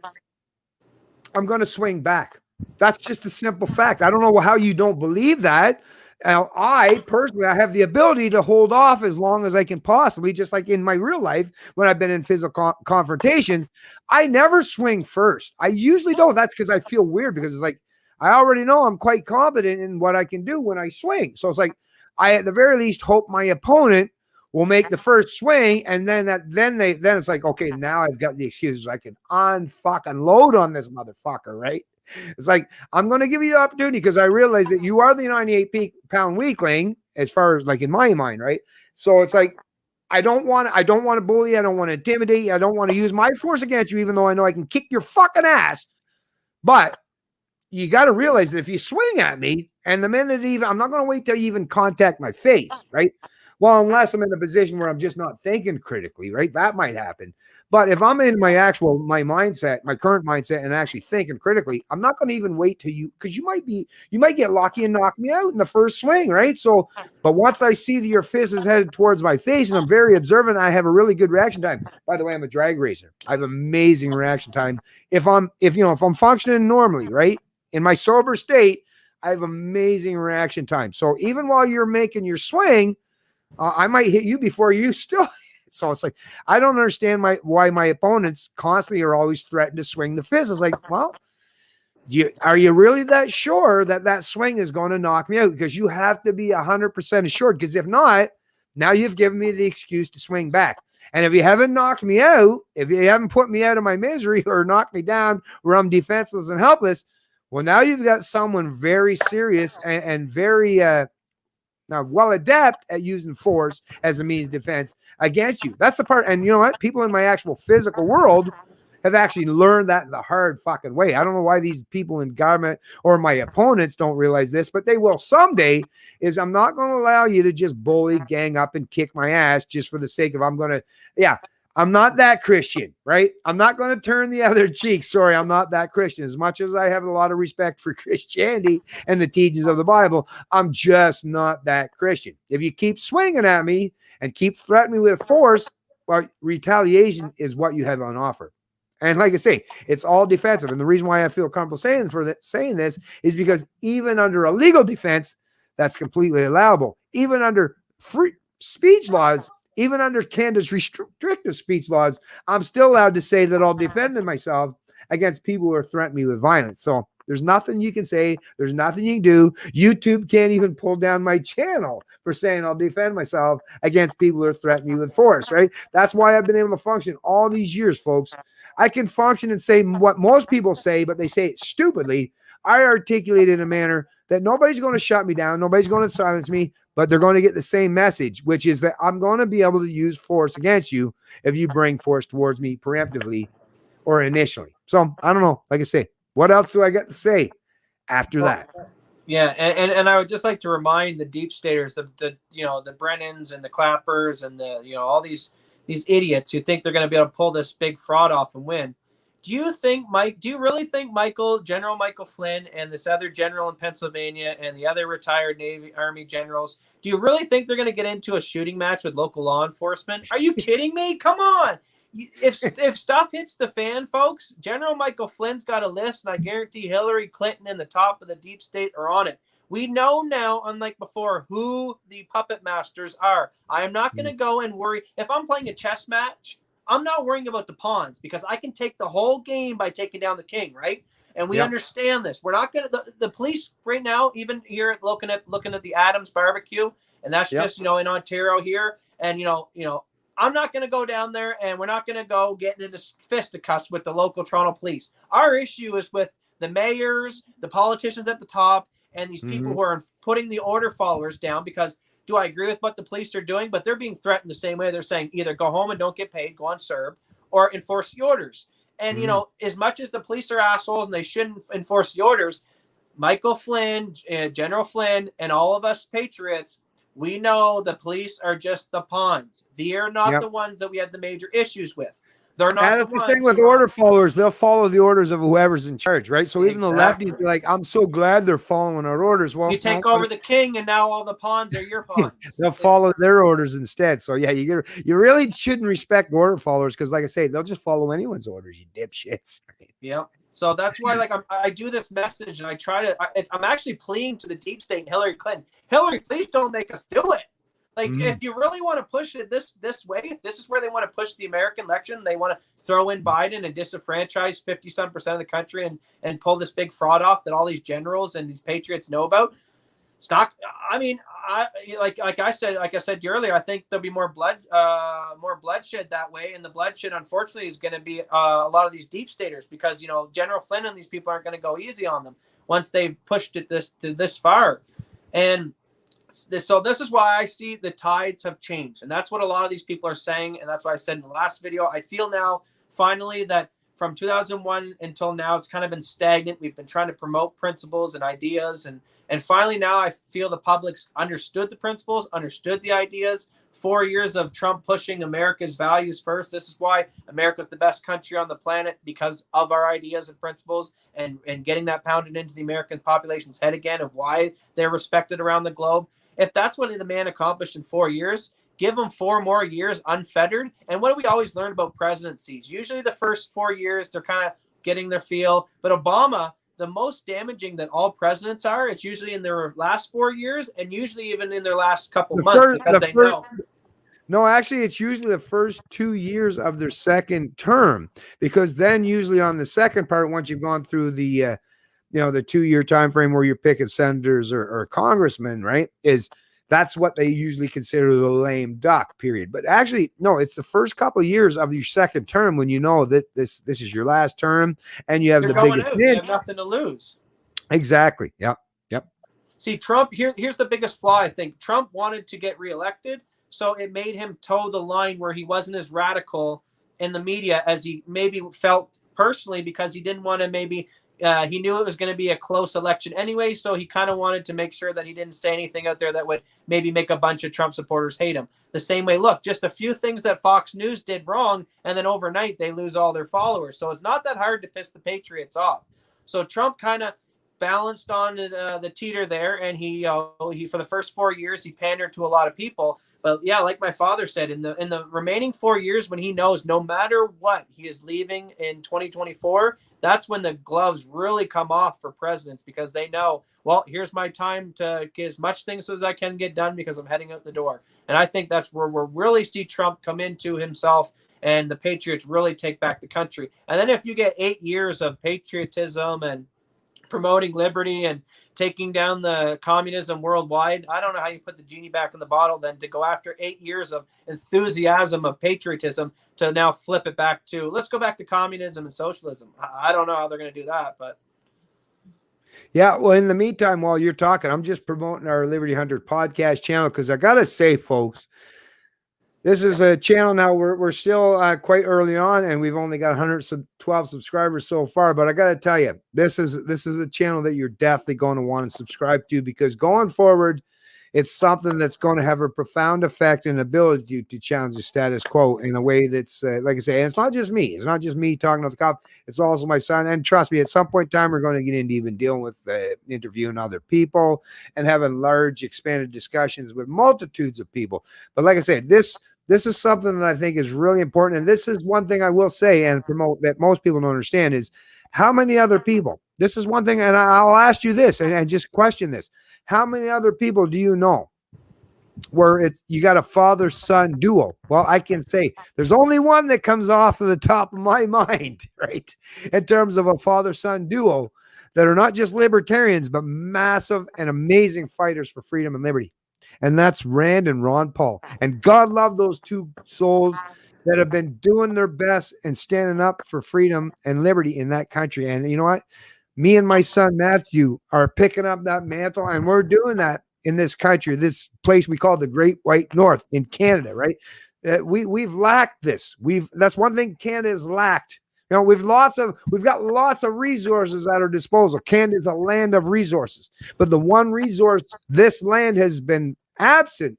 S1: I'm going to swing back. That's just a simple fact. I don't know how you don't believe that. Now, I personally, I have the ability to hold off as long as I can possibly, just like in my real life, when I've been in physical confrontations, I never swing first. I usually don't. That's because I feel weird, because it's like, I already know I'm quite confident in what I can do when I swing. So it's like, I at the very least hope my opponent will make the first swing, and then it's like, okay, now I've got the excuses. I can unfucking load on this motherfucker, right? It's like, I'm going to give you the opportunity because I realize that you are the 98-pound weakling, as far as, like, in my mind, right? So it's like, I don't want to bully. I don't want to intimidate. I don't want to use my force against you, even though I know I can kick your fucking ass. But you got to realize that if you swing at me, and the minute I'm not going to wait till you even contact my face, right? Well, unless I'm in a position where I'm just not thinking critically, right? That might happen. But if I'm in my mindset, my current mindset, and actually thinking critically, I'm not going to even wait till you, because you might get lucky and knock me out in the first swing, right? So, but once I see that your fist is headed towards my face and I'm very observant, I have a really good reaction time. By the way, I'm a drag racer. I have amazing reaction time. If I'm functioning normally, right? In my sober state, I have amazing reaction time. So even while you're making your swing, I might hit you before you still. So it's like, I don't understand why my opponents constantly are always threatened to swing the fist. It's like, well, are you really that sure that swing is going to knock me out? Because you have to be 100% assured. Because if not, now you've given me the excuse to swing back. And if you haven't knocked me out, if you haven't put me out of my misery or knocked me down where I'm defenseless and helpless, well, now you've got someone very serious and very now well adept at using force as a means of defense against you. That's the part. And you know what? People in my actual physical world have actually learned that the hard fucking way. I don't know why these people in government or my opponents don't realize this, but they will someday. Is I'm not going to allow you to just bully, gang up, and kick my ass just for the sake of I'm not that Christian, right? I'm not going to turn the other cheek. Sorry, I'm not that Christian. As much as I have a lot of respect for Christianity and the teachings of the Bible, I'm just not that Christian. If you keep swinging at me and keep threatening me with force, well, retaliation is what you have on offer. And like I say, it's all defensive. And the reason why I feel comfortable saying this is because even under a legal defense, that's completely allowable. Even under free speech laws, even under Canada's restrictive speech laws, I'm still allowed to say that I'll defend myself against people who are threatening me with violence. So there's nothing you can say. There's nothing you can do. YouTube can't even pull down my channel for saying I'll defend myself against people who are threatening me with force, right? That's why I've been able to function all these years, folks. I can function and say what most people say, but they say it stupidly. I articulate in a manner that nobody's going to shut me down. Nobody's going to silence me, but they're going to get the same message, which is that I'm going to be able to use force against you if you bring force towards me preemptively or initially. So I don't know. Like I say, what else do I get to say after that?
S2: Yeah, and I would just like to remind the deep staters, the Brennans and the Clappers and the all these idiots who think they're going to be able to pull this big fraud off and win. Do you really think General Michael Flynn and this other general in Pennsylvania and the other retired Army generals, do you really think they're going to get into a shooting match with local law enforcement? Are you kidding me? Come on. If stuff hits the fan, folks, General Michael Flynn's got a list, and I guarantee Hillary Clinton and the top of the deep state are on it. We know now, unlike before, who the puppet masters are. I am not going to go and worry. If I'm playing a chess match, I'm not worrying about the pawns because I can take the whole game by taking down the king, right? And we understand this. We're not going to the police right now, even here looking at the Adams barbecue, and that's just in Ontario here. And I'm not going to go down there, and we're not going to go getting into fisticuffs with the local Toronto police. Our issue is with the mayors, the politicians at the top, and these people who are putting the order followers down because. Do I agree with what the police are doing? But they're being threatened the same way. They're saying either go home and don't get paid, go on CERB, or enforce the orders. And, as much as the police are assholes and they shouldn't enforce the orders, Michael Flynn, General Flynn, and all of us patriots, we know the police are just the pawns. They are not the ones that we have the major issues with. They're not.
S1: That's the thing with order followers. They'll follow the orders of whoever's in charge, right? So even the lefties be like, I'm so glad they're following our orders. Well,
S2: you take over the king, and now all the pawns are your pawns.
S1: They'll follow their orders instead. So yeah, you really shouldn't respect order followers because, like I say, they'll just follow anyone's orders. You dipshits.
S2: Yeah. So that's why, I do this message, and I try to. I'm actually pleading to the deep state and Hillary Clinton. Hillary, please don't make us do it. If you really want to push it this way, if this is where they want to push the American election, they want to throw in Biden and disenfranchise 50-some% of the country and pull this big fraud off that all these generals and these patriots know about. It's not. I mean, like I said earlier, I think there'll be more bloodshed that way, and the bloodshed, unfortunately, is going to be a lot of these deep staters because General Flynn and these people aren't going to go easy on them once they've pushed it this far, and. So this is why I see the tides have changed. And that's what a lot of these people are saying. And that's why I said in the last video, I feel now finally that from 2001 until now, it's kind of been stagnant. We've been trying to promote principles and ideas. And finally now I feel the public's understood the principles, understood the ideas. 4 years of Trump pushing America's values first. This is why America's the best country on the planet because of our ideas and principles and getting that pounded into the American population's head again of why they're respected around the globe. If that's what the man accomplished in 4 years, give him 4 more years unfettered. And what do we always learn about presidencies? Usually the first 4 years, they're kind of getting their feel. But Obama, the most damaging that all presidents are, it's usually in their last 4 years and usually even in their last couple months because they know.
S1: No, actually, it's usually the first 2 years of their second term because then usually on the second part, once you've gone through the 2-year time frame where you're picking senators or congressmen, right, that's what they usually consider the lame duck period. But actually, no, it's the first couple of years of your second term when you know that this is your last term and you have the biggest.
S2: You have nothing to lose.
S1: Exactly. Yep.
S2: See, Trump, here's the biggest flaw, I think. Trump wanted to get reelected, so it made him toe the line where he wasn't as radical in the media as he maybe felt personally because he didn't want to he knew it was going to be a close election anyway, so he kind of wanted to make sure that he didn't say anything out there that would maybe make a bunch of Trump supporters hate him. The same way, look, just a few things that Fox News did wrong, and then overnight they lose all their followers. So it's not that hard to piss the Patriots off. So Trump kind of balanced on the teeter there, and he for the first 4 years, he pandered to a lot of people. But yeah, like my father said, in the remaining 4 years, when he knows no matter what he is leaving in 2024, that's when the gloves really come off for presidents because they know, well, here's my time to get as much things as I can get done because I'm heading out the door. And I think that's where we'll really see Trump come into himself and the Patriots really take back the country. And then if you get 8 years of patriotism and promoting liberty and taking down the communism worldwide, I don't know how you put the genie back in the bottle then to go after 8 years of enthusiasm of patriotism to now flip it back to let's go back to communism and socialism. I don't know how they're going to do that, but
S1: yeah. Well, in the meantime, while you're talking, I'm just promoting our Liberty Hunter podcast channel because I got to say, folks, this is a channel now. We're still quite early on, and we've only got 112 subscribers so far. But I got to tell you, this is a channel that you're definitely going to want to subscribe to because going forward, it's something that's going to have a profound effect and ability to challenge the status quo in a way that's, like I say, and it's not just me. It's not just me talking to the cop. It's also my son. And trust me, at some point in time, we're going to get into even dealing with interviewing other people and having large, expanded discussions with multitudes of people. But like I said, this is something that I think is really important. And this is one thing I will say and promote that most people don't understand is how many other people, this is one thing, and I'll ask you this and just question this. How many other people do you know where you got a father-son duo? Well, I can say there's only one that comes off of the top of my mind, right? In terms of a father-son duo that are not just libertarians, but massive and amazing fighters for freedom and liberty. And that's Rand and Ron Paul. And God love those two souls that have been doing their best and standing up for freedom and liberty in that country. And you know what? Me and my son Matthew are picking up that mantle, and we're doing that in this country, this place we call the Great White North in Canada, right? We've lacked this. That's one thing Canada has lacked. You know, we've got lots of resources at our disposal. Canada is a land of resources, but the one resource this land has been absent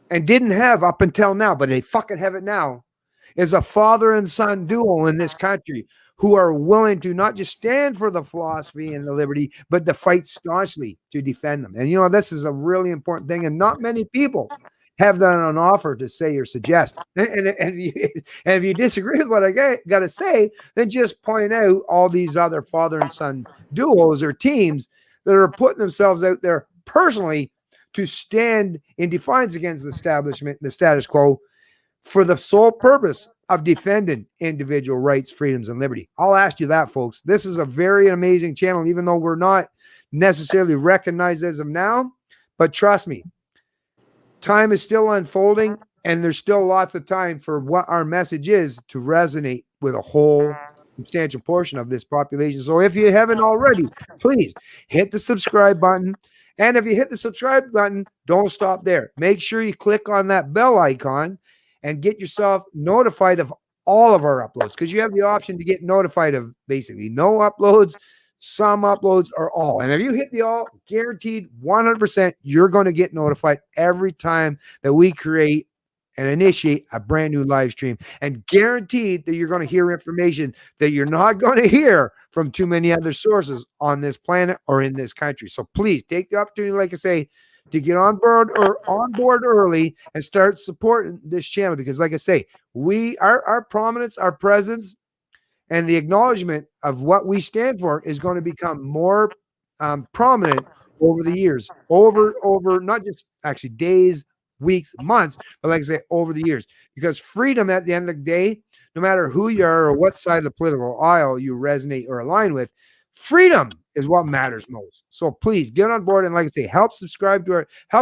S1: and didn't have up until now, but they fucking have it now, is a father and son duo in this country who are willing to not just stand for the philosophy and the liberty, but to fight staunchly to defend them. And, you know, this is a really important thing. And not many people have that on offer to say or suggest. And if you disagree with what I got to say, then just point out all these other father and son duos or teams that are putting themselves out there personally to stand in defiance against the establishment, the status quo, for the sole purpose of defending individual rights, freedoms, and liberty. I'll ask you that, folks. This is a very amazing channel, even though we're not necessarily recognized as of now. But trust me, time is still unfolding, and there's still lots of time for what our message is to resonate with a whole substantial portion of this population. So if you haven't already, please hit the subscribe button. And if you hit the subscribe button, don't stop there. Make sure you click on that bell icon and get yourself notified of all of our uploads, because you have the option to get notified of basically no uploads, some uploads, or all. And if you hit the all, guaranteed 100%, you're going to get notified every time that we create and initiate a brand new live stream, and guaranteed that you're going to hear information that you're not going to hear from too many other sources on this planet or in this country. So please take the opportunity, like I say, to get on board early and start supporting this channel, because like I say, our prominence, our presence, and the acknowledgement of what we stand for is going to become more prominent over the years, over not just actually days, weeks, months, but like I say, over the years. Because freedom, at the end of the day, no matter who you are or what side of the political aisle you resonate or align with, freedom is what matters most. So please get on board, and like I say, help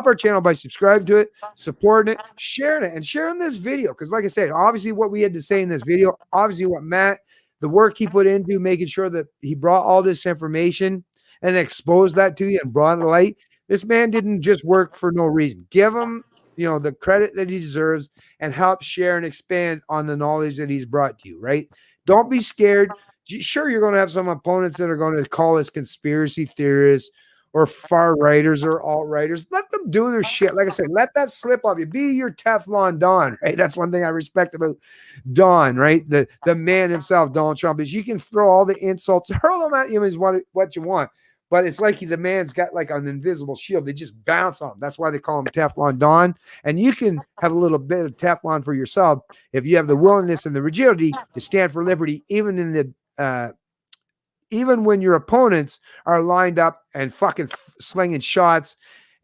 S1: our channel by subscribing to it, supporting it, sharing it, and sharing this video. Because like I said, obviously what we had to say in this video, obviously what Matt, the work he put into making sure that he brought all this information and exposed that to you and brought it to light. This man didn't just work for no reason. Give him, the credit that he deserves, and help share and expand on the knowledge that he's brought to you, right? Don't be scared. Sure, you're going to have some opponents that are going to call us conspiracy theorists or far righters or alt-righters. Let them do their shit. Like I said, let that slip off you. Be your Teflon Don, right? That's one thing I respect about Don, right? The man himself, Donald Trump, is you can throw all the insults, hurl them at you is what you want. But it's like the man's got like an invisible shield. They just bounce on him. That's why they call him Teflon Don. And you can have a little bit of Teflon for yourself if you have the willingness and the rigidity to stand for liberty, even when your opponents are lined up and fucking slinging shots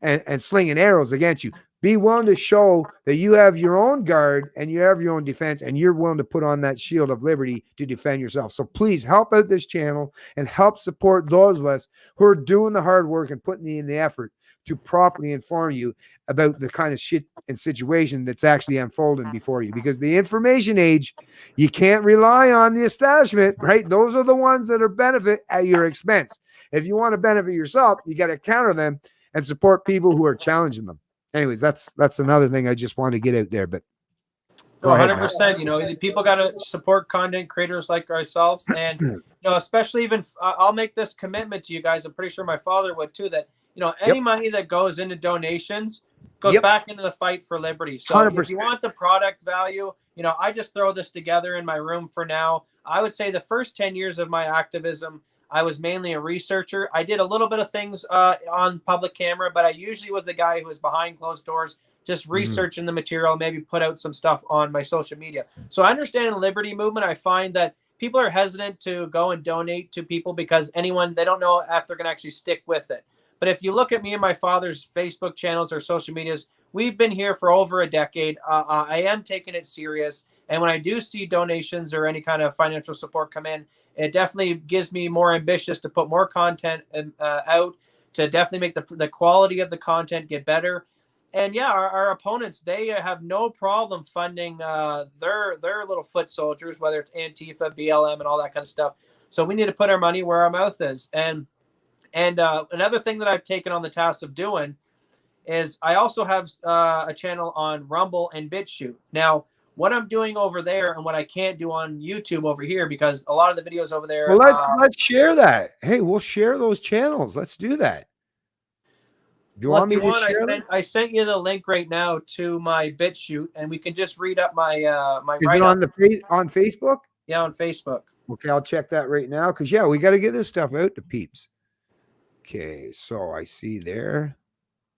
S1: and slinging arrows against you. Be willing to show that you have your own guard and you have your own defense, and you're willing to put on that shield of liberty to defend yourself. So please help out this channel and help support those of us who are doing the hard work and putting in the effort to properly inform you about the kind of shit and situation that's actually unfolding before you. Because the information age, you can't rely on the establishment, right? Those are the ones that are benefit at your expense. If you want to benefit yourself, you got to counter them and support people who are challenging them. Anyways, that's another thing I just want to get out there. But
S2: 100%. People got to support content creators like ourselves, and especially even I'll make this commitment to you guys. I'm pretty sure my father would too. That any money that goes into donations goes back into the fight for liberty. So
S1: 100%.
S2: if you want the product value, I just throw this together in my room for now. I would say the first 10 years of my activism, I was mainly a researcher. I did a little bit of things on public camera, but I usually was the guy who was behind closed doors, just researching the material, maybe put out some stuff on my social media. So I understand the liberty movement. I find that people are hesitant to go and donate to people because they don't know if they're going to actually stick with it. But if you look at me and my father's Facebook channels or social medias, we've been here for over a decade. I am taking it serious. And when I do see donations or any kind of financial support come in, it definitely gives me more ambitious to put more content out, to definitely make the quality of the content get better. And yeah, our opponents, they have no problem funding their little foot soldiers, whether it's Antifa, BLM, and all that kind of stuff. So we need to put our money where our mouth is. And another thing that I've taken on the task of doing is I also have a channel on Rumble and BitChute. Now, what I'm doing over there and what I can't do on YouTube over here, because a lot of the videos over there.
S1: Well, let's share that. Hey, we'll share those channels. Let's do that. Do you want me to share them?
S2: I sent you the link right now to my BitChute, and we can just read up my my.
S1: Is it on Facebook?
S2: Yeah, on Facebook.
S1: Okay, I'll check that right now because we got to get this stuff out to peeps. Okay, so I see there.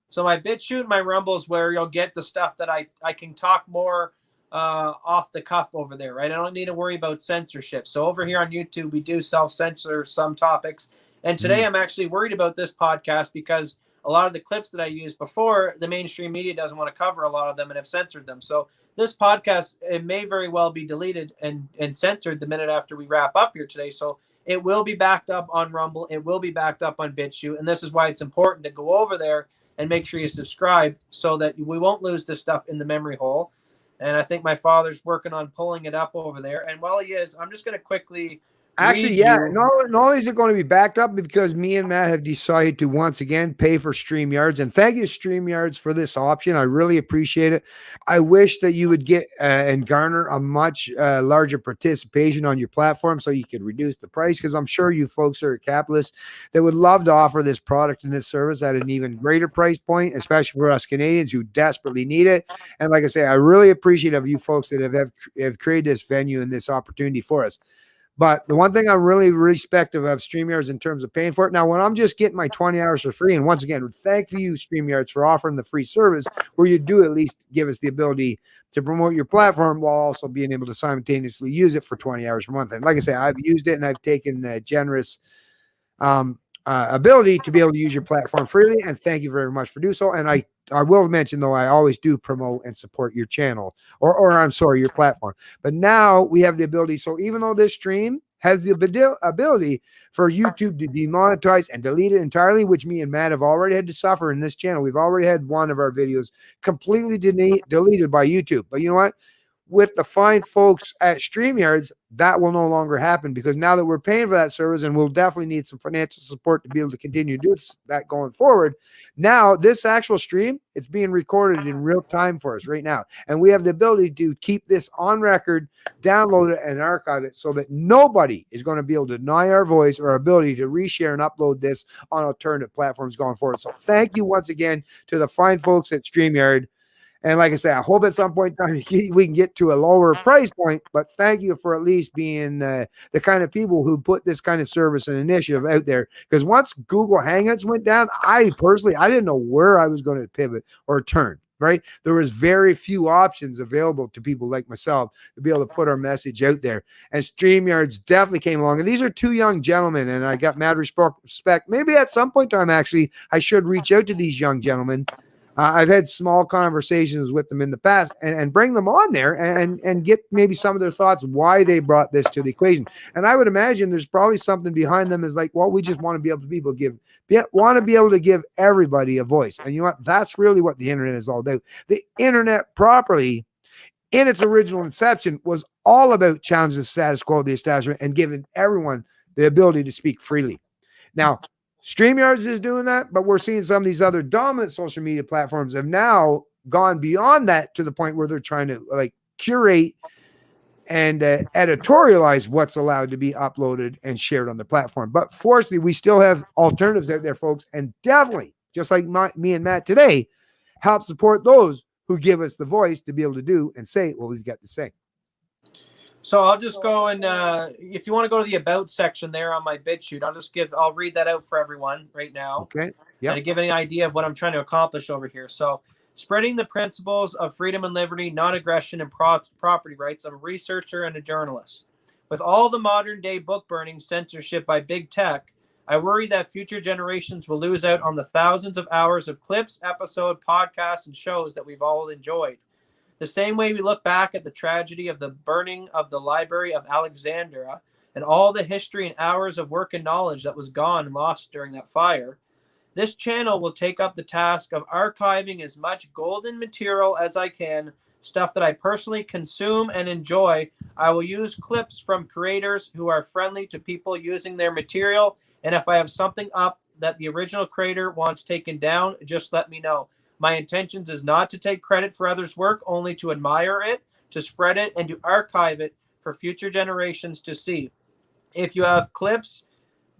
S2: So my BitChute and my Rumble is where you'll get the stuff that I can talk more off the cuff over there, right? I don't need to worry about censorship. So over here on YouTube, we do self-censor some topics. And today I'm actually worried about this podcast because a lot of the clips that I used before, the mainstream media doesn't want to cover a lot of them and have censored them. So this podcast, it may very well be deleted and censored the minute after we wrap up here today. So it will be backed up on Rumble. It will be backed up on BitChute. And this is why it's important to go over there and make sure you subscribe so that we won't lose this stuff in the memory hole. And I think my father's working on pulling it up over there. And while he is, I'm just going to quickly
S1: Actually, not only is it going to be backed up, because me and Matt have decided to once again pay for StreamYards. And thank you, StreamYards, for this option. I really appreciate it. I wish that you would get and garner a much larger participation on your platform so you could reduce the price, because I'm sure you folks are capitalists that would love to offer this product and this service at an even greater price point, especially for us Canadians who desperately need it. And like I say, I really appreciate of you folks that have created this venue and this opportunity for us. But the one thing I'm really respective of StreamYards in terms of paying for it. Now, when I'm just getting my 20 hours for free, and once again, thank you, StreamYards, for offering the free service where you do at least give us the ability to promote your platform while also being able to simultaneously use it for 20 hours a month. And like I say, I've used it and I've taken the generous ability to be able to use your platform freely. And thank you very much for doing so. And I will mention, though, I always do promote and support your channel or I'm sorry, your platform. But now we have the ability. So even though this stream has the ability for YouTube to demonetize and delete it entirely, which me and Matt have already had to suffer in this channel. We've already had one of our videos completely deleted by YouTube. But you know what? With the fine folks at StreamYards, that will no longer happen, because now that we're paying for that service, and we'll definitely need some financial support to be able to continue to do that going forward. Now, this actual stream, it's being recorded in real time for us right now. And we have the ability to keep this on record, download it, and archive it so that nobody is going to be able to deny our voice or our ability to reshare and upload this on alternative platforms going forward. So thank you once again to the fine folks at StreamYard. And like I say, I hope at some point in time we can get to a lower price point, but thank you for at least being the kind of people who put this kind of service and initiative out there. Because once Google Hangouts went down, I didn't know where I was going to pivot or turn, right? There was very few options available to people like myself to be able to put our message out there. And StreamYards definitely came along. And these are two young gentlemen, and I got mad respect. Maybe at some point in time, actually, I should reach out to these young gentlemen. I've had small conversations with them in the past and bring them on there and get maybe some of their thoughts why they brought this to the equation. And I would imagine there's probably something behind them is like, well, we just want to be able to give everybody a voice. And you know what? That's really what the internet is all about. The internet properly, in its original inception, was all about challenging the status quo of the establishment and giving everyone the ability to speak freely. Now, StreamYards is doing that, but we're seeing some of these other dominant social media platforms have now gone beyond that to the point where they're trying to like curate and editorialize what's allowed to be uploaded and shared on the platform. But fortunately, we still have alternatives out there, folks, and definitely just like me and Matt today, help support those who give us the voice to be able to do and say what we've got to say.
S2: So I'll just go and if you want to go to the about section there on my BitChute, I'll read that out for everyone right now.
S1: Okay. Yeah.
S2: And to give any idea of what I'm trying to accomplish over here. So spreading the principles of freedom and liberty, non-aggression, and property rights. I'm a researcher and a journalist. With all the modern day book burning censorship by big tech, I worry that future generations will lose out on the thousands of hours of clips, episode, podcasts, and shows that we've all enjoyed. The same way we look back at the tragedy of the burning of the Library of Alexandria and all the history and hours of work and knowledge that was gone and lost during that fire, this channel will take up the task of archiving as much golden material as I can, stuff that I personally consume and enjoy. I will use clips from creators who are friendly to people using their material, and if I have something up that the original creator wants taken down, just let me know. My intentions is not to take credit for others' work, only to admire it, to spread it, and to archive it for future generations to see. If you have clips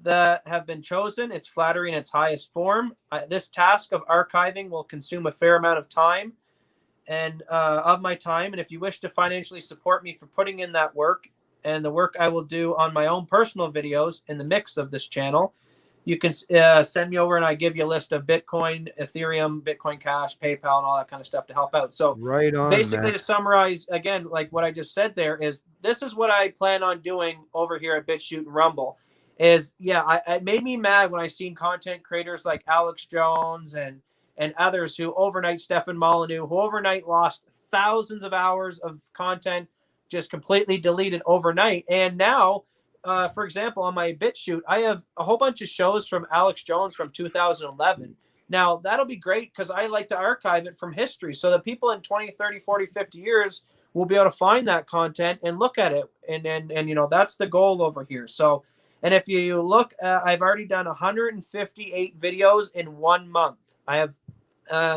S2: that have been chosen, it's flattery in its highest form. This task of archiving will consume a fair amount of time and of my time. And if you wish to financially support me for putting in that work and the work I will do on my own personal videos in the mix of this channel, you can send me over and I give you a list of Bitcoin, Ethereum, Bitcoin Cash, PayPal, and all that kind of stuff to help out. So
S1: right on,
S2: basically,
S1: Matt.
S2: to summarize, again, like what I just said there is this is what I plan on doing over here at BitChute and Rumble is, it made me mad when I seen content creators like Alex Jones and others who overnight, Stefan Molyneux, who overnight lost thousands of hours of content, just completely deleted overnight. And now, for example, on my BitChute, I have a whole bunch of shows from Alex Jones from 2011. Now, that'll be great because I like to archive it from history so that people in 20, 30, 40, 50 years will be able to find that content and look at it. And you know, that's the goal over here. So, and if you look, I've already done 158 videos in 1 month. I have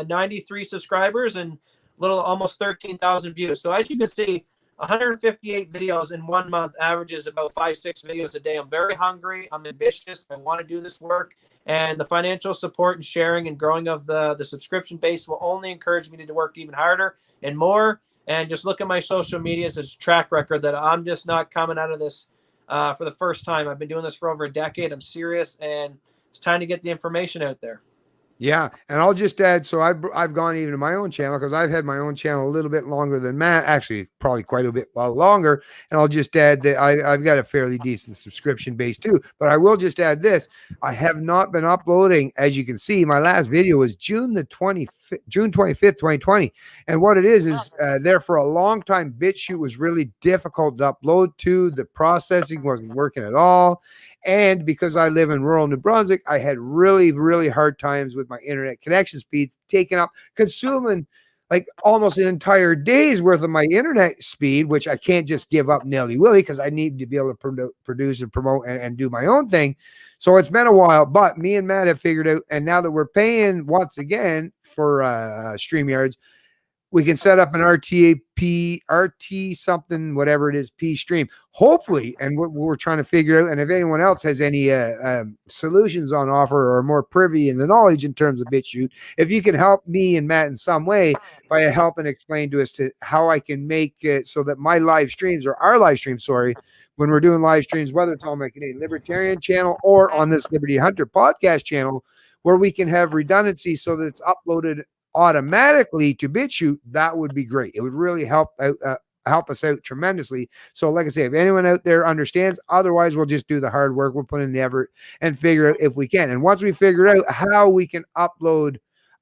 S2: 93 subscribers and almost 13,000 views. So as you can see, 158 videos in 1 month averages about 5-6 videos a day. I'm very hungry. I'm ambitious. I want to do this work. And the financial support and sharing and growing of the subscription base will only encourage me to work even harder and more. And just look at my social media as a track record that I'm just not coming out of this for the first time. I've been doing this for over a decade. I'm serious, and it's time to get the information out there.
S1: Yeah, and I'll just add, so I've gone even to my own channel because I've had my own channel a little bit longer than Matt, actually probably quite a bit longer, and I'll just add that I've got a fairly decent subscription base too, but I will just add this, I have not been uploading, as you can see, my last video was June 25th, 2020, and what it is there for a long time, BitChute was really difficult to upload to, the processing wasn't working at all, and because I live in rural New Brunswick, I had really, really hard times with my internet connection speeds, taking up, consuming like almost an entire day's worth of my internet speed, which I can't just give up nilly-willy because I need to be able to produce and promote and do my own thing. So it's been a while, but me and Matt have figured out, and now that we're paying once again for StreamYards, we can set up an RT something, whatever it is, P stream. Hopefully, and we're trying to figure out, and if anyone else has any solutions on offer or are more privy in the knowledge in terms of BitChute, if you can help me and Matt in some way by helping explain to us how I can make it so that my live streams, or our live streams, sorry, when we're doing live streams, whether it's on my Canadian Libertarian channel or on this Liberty Hunter podcast channel, where we can have redundancy so that it's uploaded automatically to BitChute, that would be great. It would really help us out tremendously. So like I say, if anyone out there understands, otherwise we'll just do the hard work. We'll put in the effort and figure out if we can. And once we figure out how we can upload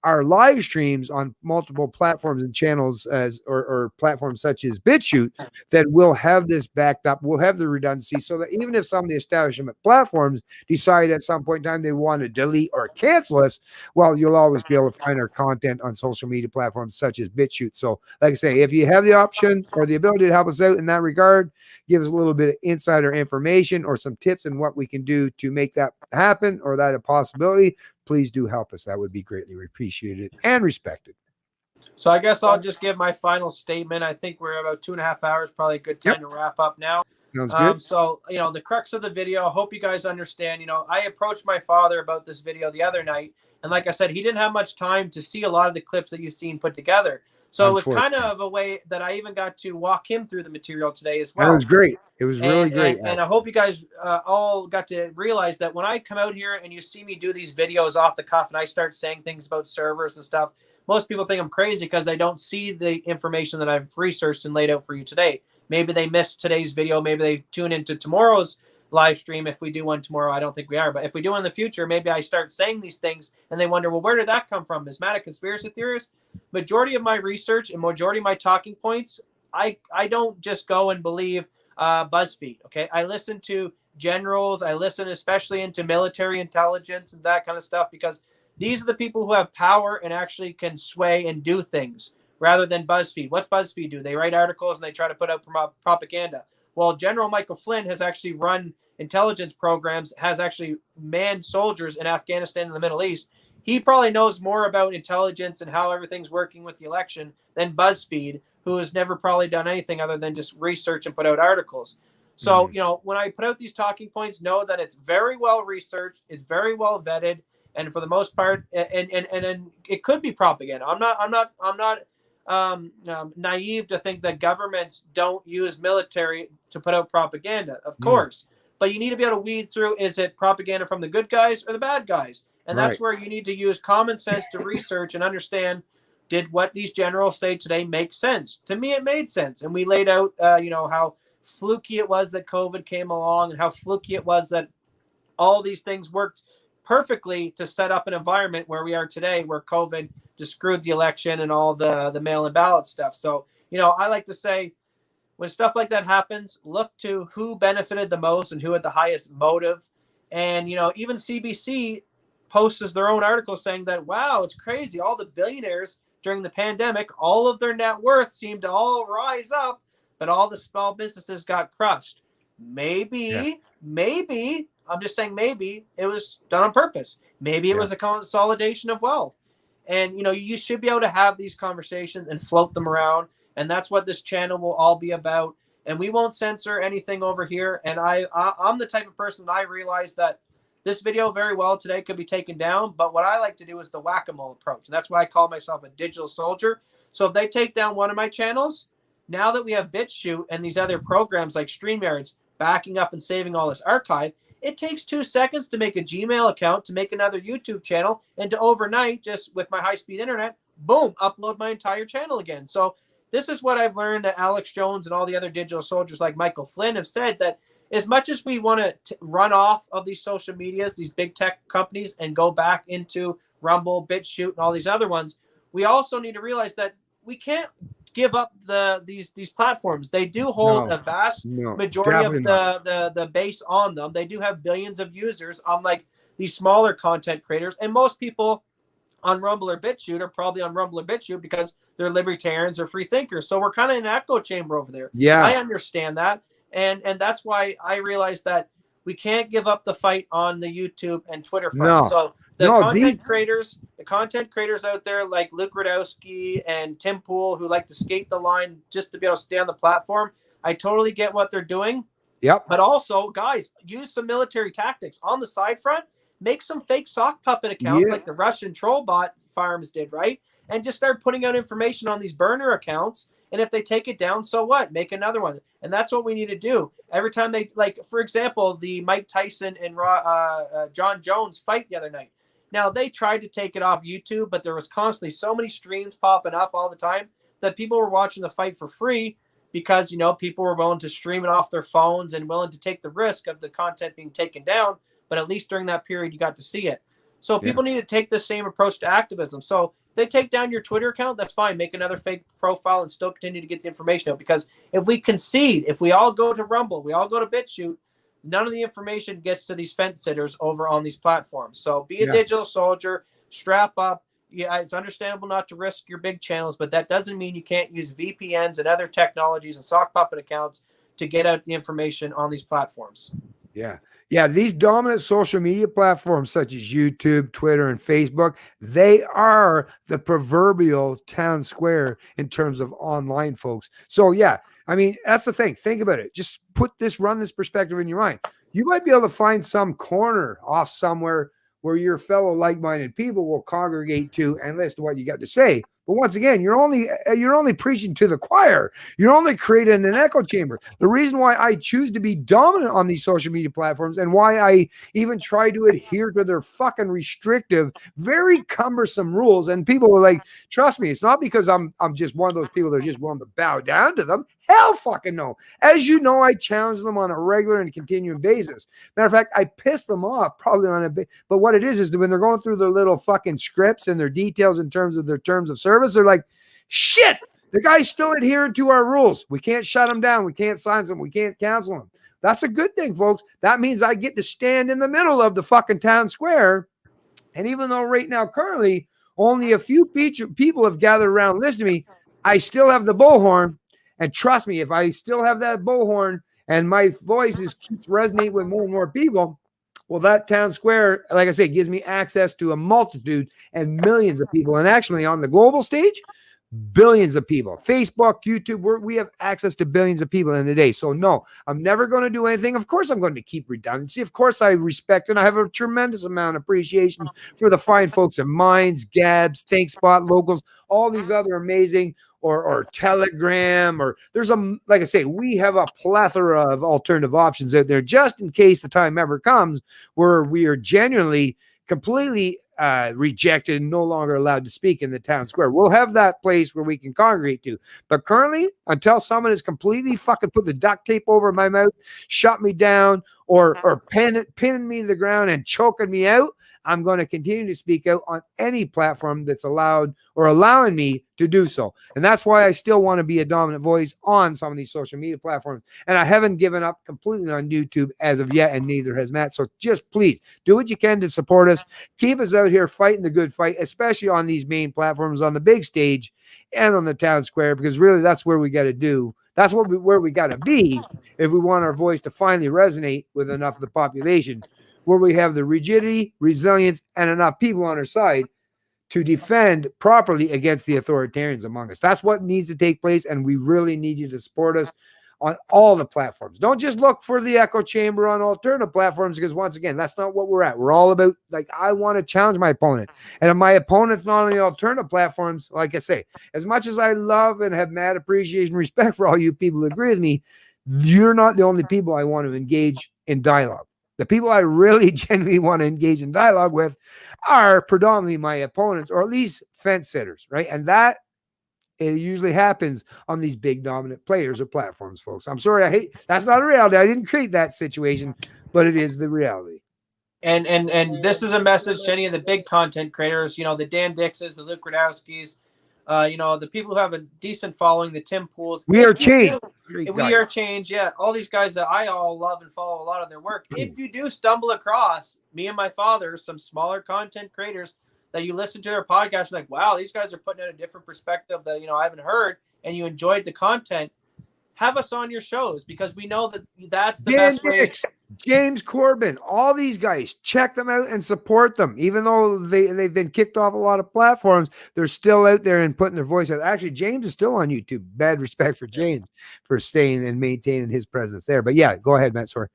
S1: our live streams on multiple platforms and channels or platforms such as BitChute, that we'll have this backed up. We'll have the redundancy so that even if some of the establishment platforms decide at some point in time they want to delete or cancel us, well, you'll always be able to find our content on social media platforms such as BitChute. So like I say, if you have the option or the ability to help us out in that regard, give us a little bit of insider information or some tips on what we can do to make that happen or that a possibility, please do help us. That would be greatly appreciated and respected.
S2: So I guess I'll just give my final statement. I think we're about 2.5 hours, probably a good time to wrap up now.
S1: Sounds good.
S2: So, the crux of the video, I hope you guys understand, I approached my father about this video the other night. And like I said, he didn't have much time to see a lot of the clips that you've seen put together. So it was kind of a way that I even got to walk him through the material today as well.
S1: That was great. It was really great.
S2: And I hope you guys all got to realize that when I come out here and you see me do these videos off the cuff and I start saying things about servers and stuff, most people think I'm crazy because they don't see the information that I've researched and laid out for you today. Maybe they missed today's video. Maybe they tune into tomorrow's live stream. If we do one tomorrow, I don't think we are. But if we do in the future, maybe I start saying these things and they wonder, well, where did that come from? Is Matt a conspiracy theorist? Majority of my research and majority of my talking points, I don't just go and believe BuzzFeed. Okay. I listen to generals. I listen especially into military intelligence and that kind of stuff because these are the people who have power and actually can sway and do things rather than BuzzFeed. What's BuzzFeed do? They write articles and they try to put out propaganda. Well, General Michael Flynn has actually run intelligence programs, has actually manned soldiers in Afghanistan and the Middle East. He probably knows more about intelligence and how everything's working with the election than BuzzFeed, who has never probably done anything other than just research and put out articles. So, when I put out these talking points, know that it's very well researched, it's very well vetted, and for the most part, and it could be propaganda. I'm not naive to think that governments don't use military to put out propaganda, of course. But you need to be able to weed through, is it propaganda from the good guys or the bad guys? And that's where you need to use common sense to research and understand, did what these generals say today make sense? To me, it made sense. And we laid out, how fluky it was that COVID came along and how fluky it was that all these things worked perfectly to set up an environment where we are today, where COVID just screwed the election and all the mail-in ballot stuff. So, I like to say, when stuff like that happens, look to who benefited the most and who had the highest motive. And, even CBC posts their own article saying that, wow, it's crazy. All the billionaires during the pandemic, all of their net worth seemed to all rise up, but all the small businesses got crushed. Maybe, I'm just saying maybe it was done on purpose. Maybe it was a consolidation of wealth. And, you should be able to have these conversations and float them around. And that's what this channel will all be about. And we won't censor anything over here. And I'm the type of person that I realize that this video very well today could be taken down. But what I like to do is the whack-a-mole approach. And that's why I call myself a digital soldier. So if they take down one of my channels, now that we have BitChute and these other programs like StreamYards backing up and saving all this archive, it takes 2 seconds to make a Gmail account, to make another YouTube channel, and to overnight, just with my high-speed internet, boom, upload my entire channel again. So this is what I've learned that Alex Jones and all the other digital soldiers like Michael Flynn have said, that as much as we want to run off of these social medias, these big tech companies, and go back into Rumble, BitChute, and all these other ones, we also need to realize that we can't give up these platforms. They do hold a vast majority of the base on them. They do have billions of users, unlike these smaller content creators. And most people on Rumble or BitChute are probably on Rumble or BitChute because they're libertarians or free thinkers. So we're kind of in an echo chamber over there.
S1: Yeah,
S2: I understand that. And that's why I realized that we can't give up the fight on the YouTube and Twitter front. So the content creators out there like Luke Rudowski and Tim Pool, who like to skate the line just to be able to stay on the platform, I totally get what they're doing.
S1: Yep.
S2: But also, guys, use some military tactics on the side front. Make some fake sock puppet accounts like the Russian troll bot farms did, right? And just start putting out information on these burner accounts. And if they take it down, so what? Make another one. And that's what we need to do. Every time they, like, for example, the Mike Tyson and John Jones fight the other night. Now, they tried to take it off YouTube, but there was constantly so many streams popping up all the time that people were watching the fight for free because, people were willing to stream it off their phones and willing to take the risk of the content being taken down. But at least during that period, you got to see it. So people need to take the same approach to activism. So if they take down your Twitter account, that's fine. Make another fake profile and still continue to get the information out. Because if we concede, if we all go to Rumble, we all go to BitChute, none of the information gets to these fence sitters over on these platforms. So be a digital soldier, strap up. Yeah, it's understandable not to risk your big channels, but that doesn't mean you can't use VPNs and other technologies and sock puppet accounts to get out the information on these platforms.
S1: Yeah. These dominant social media platforms such as YouTube, Twitter, and Facebook, they are the proverbial town square in terms of online, folks. So yeah, I mean, that's the thing. Think about it. Just run this perspective in your mind. You might be able to find some corner off somewhere where your fellow like-minded people will congregate to and listen to what you got to say. But once again, you're only preaching to the choir. You're only creating an echo chamber. The reason why I choose to be dominant on these social media platforms and why I even try to adhere to their fucking restrictive, very cumbersome rules. And people were like, trust me, it's not because I'm just one of those people that are just willing to bow down to them. Hell fucking no. As you know, I challenge them on a regular and continuing basis. Matter of fact, I piss them off probably on a bit. But what it is when they're going through their little fucking scripts and their details in terms of their terms of service, they're like, shit, the guy's still adhering to our rules. We can't shut him down. We can't silence him. We can't cancel him. That's a good thing, folks. That means I get to stand in the middle of the fucking town square. And even though right now, currently, only a few people have gathered around listening to me, I still have the bullhorn. And trust me, if I still have that bullhorn and my voice keeps resonating with more and more people, well, that town square, like I say, gives me access to a multitude and millions of people. And actually on the global stage, billions of people. Facebook, YouTube, we have access to billions of people in the day. So no, I'm never going to do anything. Of course, I'm going to keep redundancy. Of course, I respect and I have a tremendous amount of appreciation for the fine folks at Minds, Gabs, ThinkSpot, Locals, all these other amazing or Telegram, or there's like I say, we have a plethora of alternative options out there just in case the time ever comes where we are genuinely completely rejected and no longer allowed to speak in the town square. We'll have that place where we can congregate to. But currently, until someone has completely fucking put the duct tape over my mouth, shut me down, or pinning me to the ground and choking me out, I'm going to continue to speak out on any platform that's allowed or allowing me to do so. And that's why I still want to be a dominant voice on some of these social media platforms. And I haven't given up completely on YouTube as of yet, and neither has Matt. So just please do what you can to support us. Keep us out here fighting the good fight, especially on these main platforms, on the big stage and on the town square, because really that's where we got to do. That's where we got to be if we want our voice to finally resonate with enough of the population, where we have the rigidity, resilience, and enough people on our side to defend properly against the authoritarians among us. That's what needs to take place, and we really need you to support us on all the platforms. Don't just look for the echo chamber on alternative platforms, because once again, that's not what we're at. We're all about, like, I want to challenge my opponent. And if my opponent's not on the alternative platforms, like I say, as much as I love and have mad appreciation and respect for all you people who agree with me, you're not the only people I want to engage in dialogue. The people I really genuinely want to engage in dialogue with are predominantly my opponents, or at least fence sitters, right? And that it usually happens on these big dominant players or platforms, folks. I'm sorry, that's not a reality. I didn't create that situation, but it is the reality.
S2: And this is a message to any of the big content creators, the Dan Dixes, the Luke Radowskis, the people who have a decent following, the Tim Pools.
S1: We are changed.
S2: We are changed. Yeah. All these guys that I all love and follow a lot of their work. If you do stumble across me and my father, some smaller content creators that you listen to their podcast, like, wow, these guys are putting in a different perspective that, I haven't heard, and you enjoyed the content, have us on your shows, because we know that that's the best way.
S1: James Corbin, all these guys, check them out and support them. Even though they've been kicked off a lot of platforms, they're still out there and putting their voice out. Actually, James is still on YouTube. Bad respect for James for staying and maintaining his presence there. But yeah, go ahead, Matt. Sorry.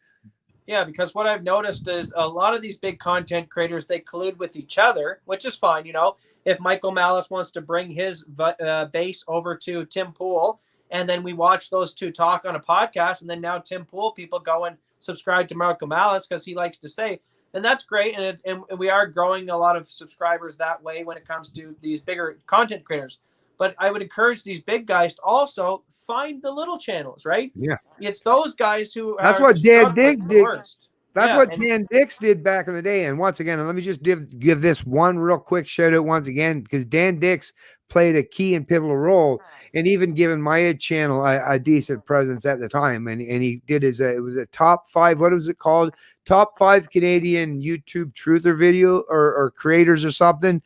S2: Yeah, because what I've noticed is a lot of these big content creators, they collude with each other, which is fine. If Michael Malice wants to bring his base over to Tim Pool, and then we watch those two talk on a podcast, and then now Tim Pool people go and subscribe to Michael Malice because he likes to say, and that's great. And we are growing a lot of subscribers that way when it comes to these bigger content creators. But I would encourage these big guys to also find the little channels, right?
S1: Yeah.
S2: It's those guys who
S1: That's what Dan Dix did. Dan Dix did back in the day. And once again, and let me just give this one real quick shout out once again, because Dan Dix played a key and pivotal role and even given my channel a decent presence at the time. And he did it was a top 5, what was it called? Top 5 Canadian YouTube truther video or creators or something.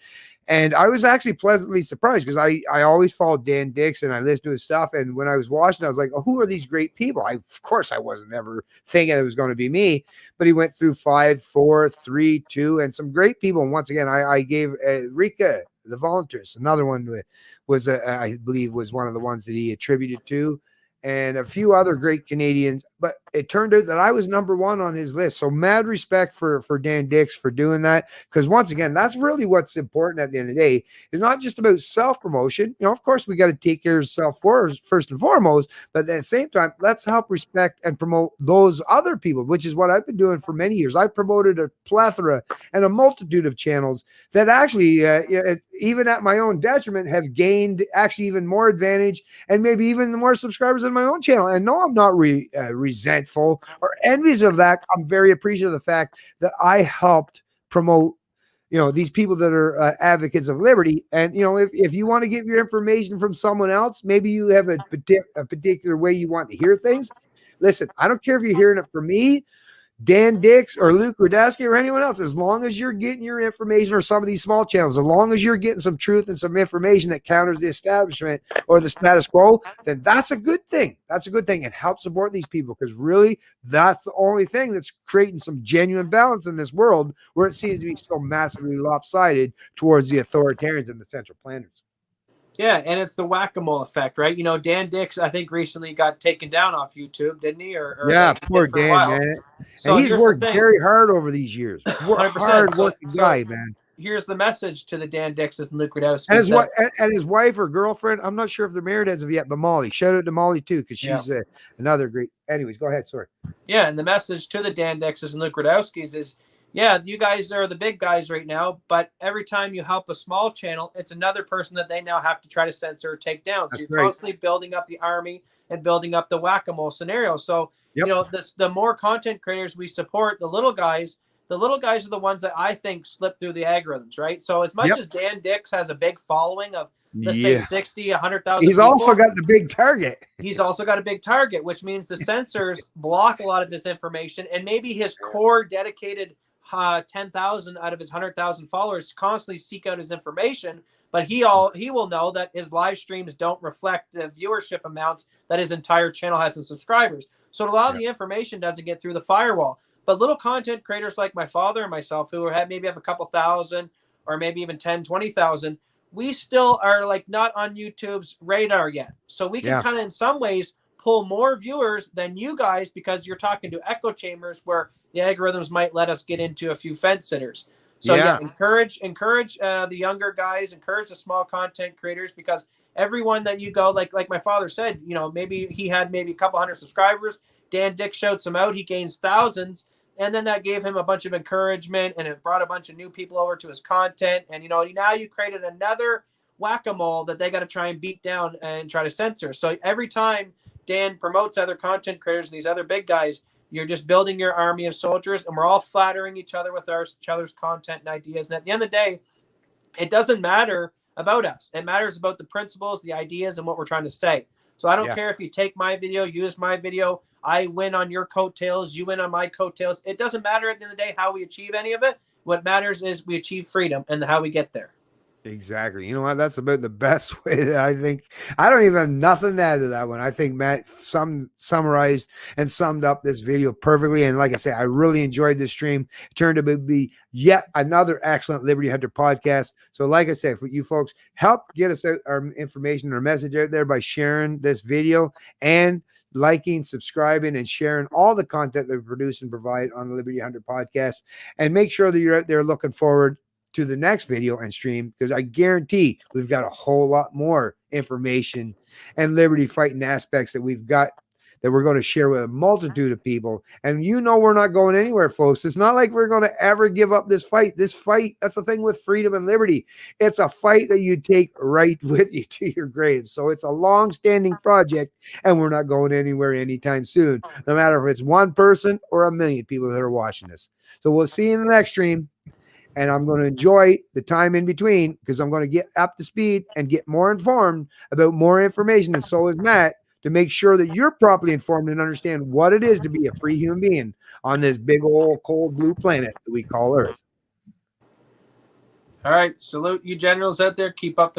S1: And I was actually pleasantly surprised because I always followed Dan Dix and I listened to his stuff. And when I was watching, I was like, oh, who are these great people? Of course, I wasn't ever thinking it was going to be me, but he went through 5, 4, 3, 2, and some great people. And once again, I gave Rika, the volunteers, another one was, I believe, was one of the ones that he attributed to, and a few other great Canadians. But it turned out that I was number 1 on his list. So mad respect for Dan Dix for doing that. Because once again, that's really what's important at the end of the day. It's not just about self-promotion. You know, of course, we got to take care of self first and foremost. But at the same time, let's help respect and promote those other people, which is what I've been doing for many years. I promoted a plethora and a multitude of channels that actually, even at my own detriment, have gained actually even more advantage and maybe even more subscribers than my own channel. And no, I'm not resentful or envious of that. I'm very appreciative of the fact that I helped promote, these people that are advocates of liberty. And, if you want to get your information from someone else, maybe you have a particular way you want to hear things. Listen, I don't care if you're hearing it from me, Dan Dix, or Luke Rudowski, or anyone else. As long as you're getting your information, or some of these small channels, as long as you're getting some truth and some information that counters the establishment or the status quo, then that's a good thing. That's a good thing. And help support these people, because really that's the only thing that's creating some genuine balance in this world where it seems to be so massively lopsided towards the authoritarians and the central planners.
S2: Yeah, and it's the whack-a-mole effect, right? Dan Dix, I think, recently got taken down off YouTube, didn't he? Or
S1: yeah, poor Dan, man.
S2: So
S1: and he's worked very hard over these years.
S2: 100%.
S1: Hard working guy, man.
S2: Here's the message to the Dan Dixes and Luke Rudowski.
S1: And his wife or girlfriend, I'm not sure if they're married as of yet, but Molly. Shout out to Molly, too, because she's another great... Anyways, go ahead, sorry.
S2: Yeah, and the message to the Dan Dixes and Luke Rudowskis is, yeah, you guys are the big guys right now, but every time you help a small channel, it's another person that they now have to try to censor or take down. So you're constantly building up the army and building up the whack-a-mole scenario. So, the more content creators we support, the little guys are the ones that I think slip through the algorithms, right? So as much as Dan Dix has a big following of, let's say 60, 100,000
S1: He's also got the big target.
S2: He's also got a big target, which means the censors block a lot of this information, and maybe his core dedicated 10,000 out of his 100,000 followers constantly seek out his information, but he will know that his live streams don't reflect the viewership amounts that his entire channel has in subscribers. So a lot of the information doesn't get through the firewall. But little content creators like my father and myself, who maybe have a couple thousand or maybe even 10, 20,000, we still are not on YouTube's radar yet. So we can kind of in some ways pull more viewers than you guys, because you're talking to echo chambers where the algorithms might let us get into a few fence sitters. So encourage the younger guys, encourage the small content creators, because everyone that you go, like my father said, maybe he had maybe a couple hundred subscribers. Dan Dix shouts him out. He gains thousands. And then that gave him a bunch of encouragement, and it brought a bunch of new people over to his content. And, now you created another whack-a-mole that they got to try and beat down and try to censor. So every time Dan promotes other content creators and these other big guys, you're just building your army of soldiers, and we're all flattering each other with each other's content and ideas. And at the end of the day, it doesn't matter about us. It matters about the principles, the ideas, and what we're trying to say. So I don't care if you take my video, use my video, I win on your coattails, you win on my coattails. It doesn't matter at the end of the day how we achieve any of it. What matters is we achieve freedom and how we get there.
S1: Exactly. You know what? That's about the best way that I think. I don't even have nothing to add to that one. I think Matt summarized and summed up this video perfectly. And like I say, I really enjoyed this stream. It turned out to be yet another excellent Liberty Hunter podcast. So like I said, for you folks, help get us out our information, our message out there by sharing this video and liking, subscribing, and sharing all the content that we produce and provide on the Liberty Hunter podcast. And make sure that you're out there looking forward to the next video and stream, because I guarantee we've got a whole lot more information and liberty fighting aspects that we've got that we're going to share with a multitude of people. And we're not going anywhere, folks. It's not like we're going to ever give up this fight. This fight, that's the thing with freedom and liberty. It's a fight that you take right with you to your grave. So it's a long-standing project, and we're not going anywhere anytime soon, no matter if it's one person or a million people that are watching this. So we'll see you in the next stream. And I'm going to enjoy the time in between, because I'm going to get up to speed and get more informed about more information. And so is Matt, to make sure that you're properly informed and understand what it is to be a free human being on this big old cold blue planet that we call Earth.
S2: All right. Salute you generals out there. Keep up the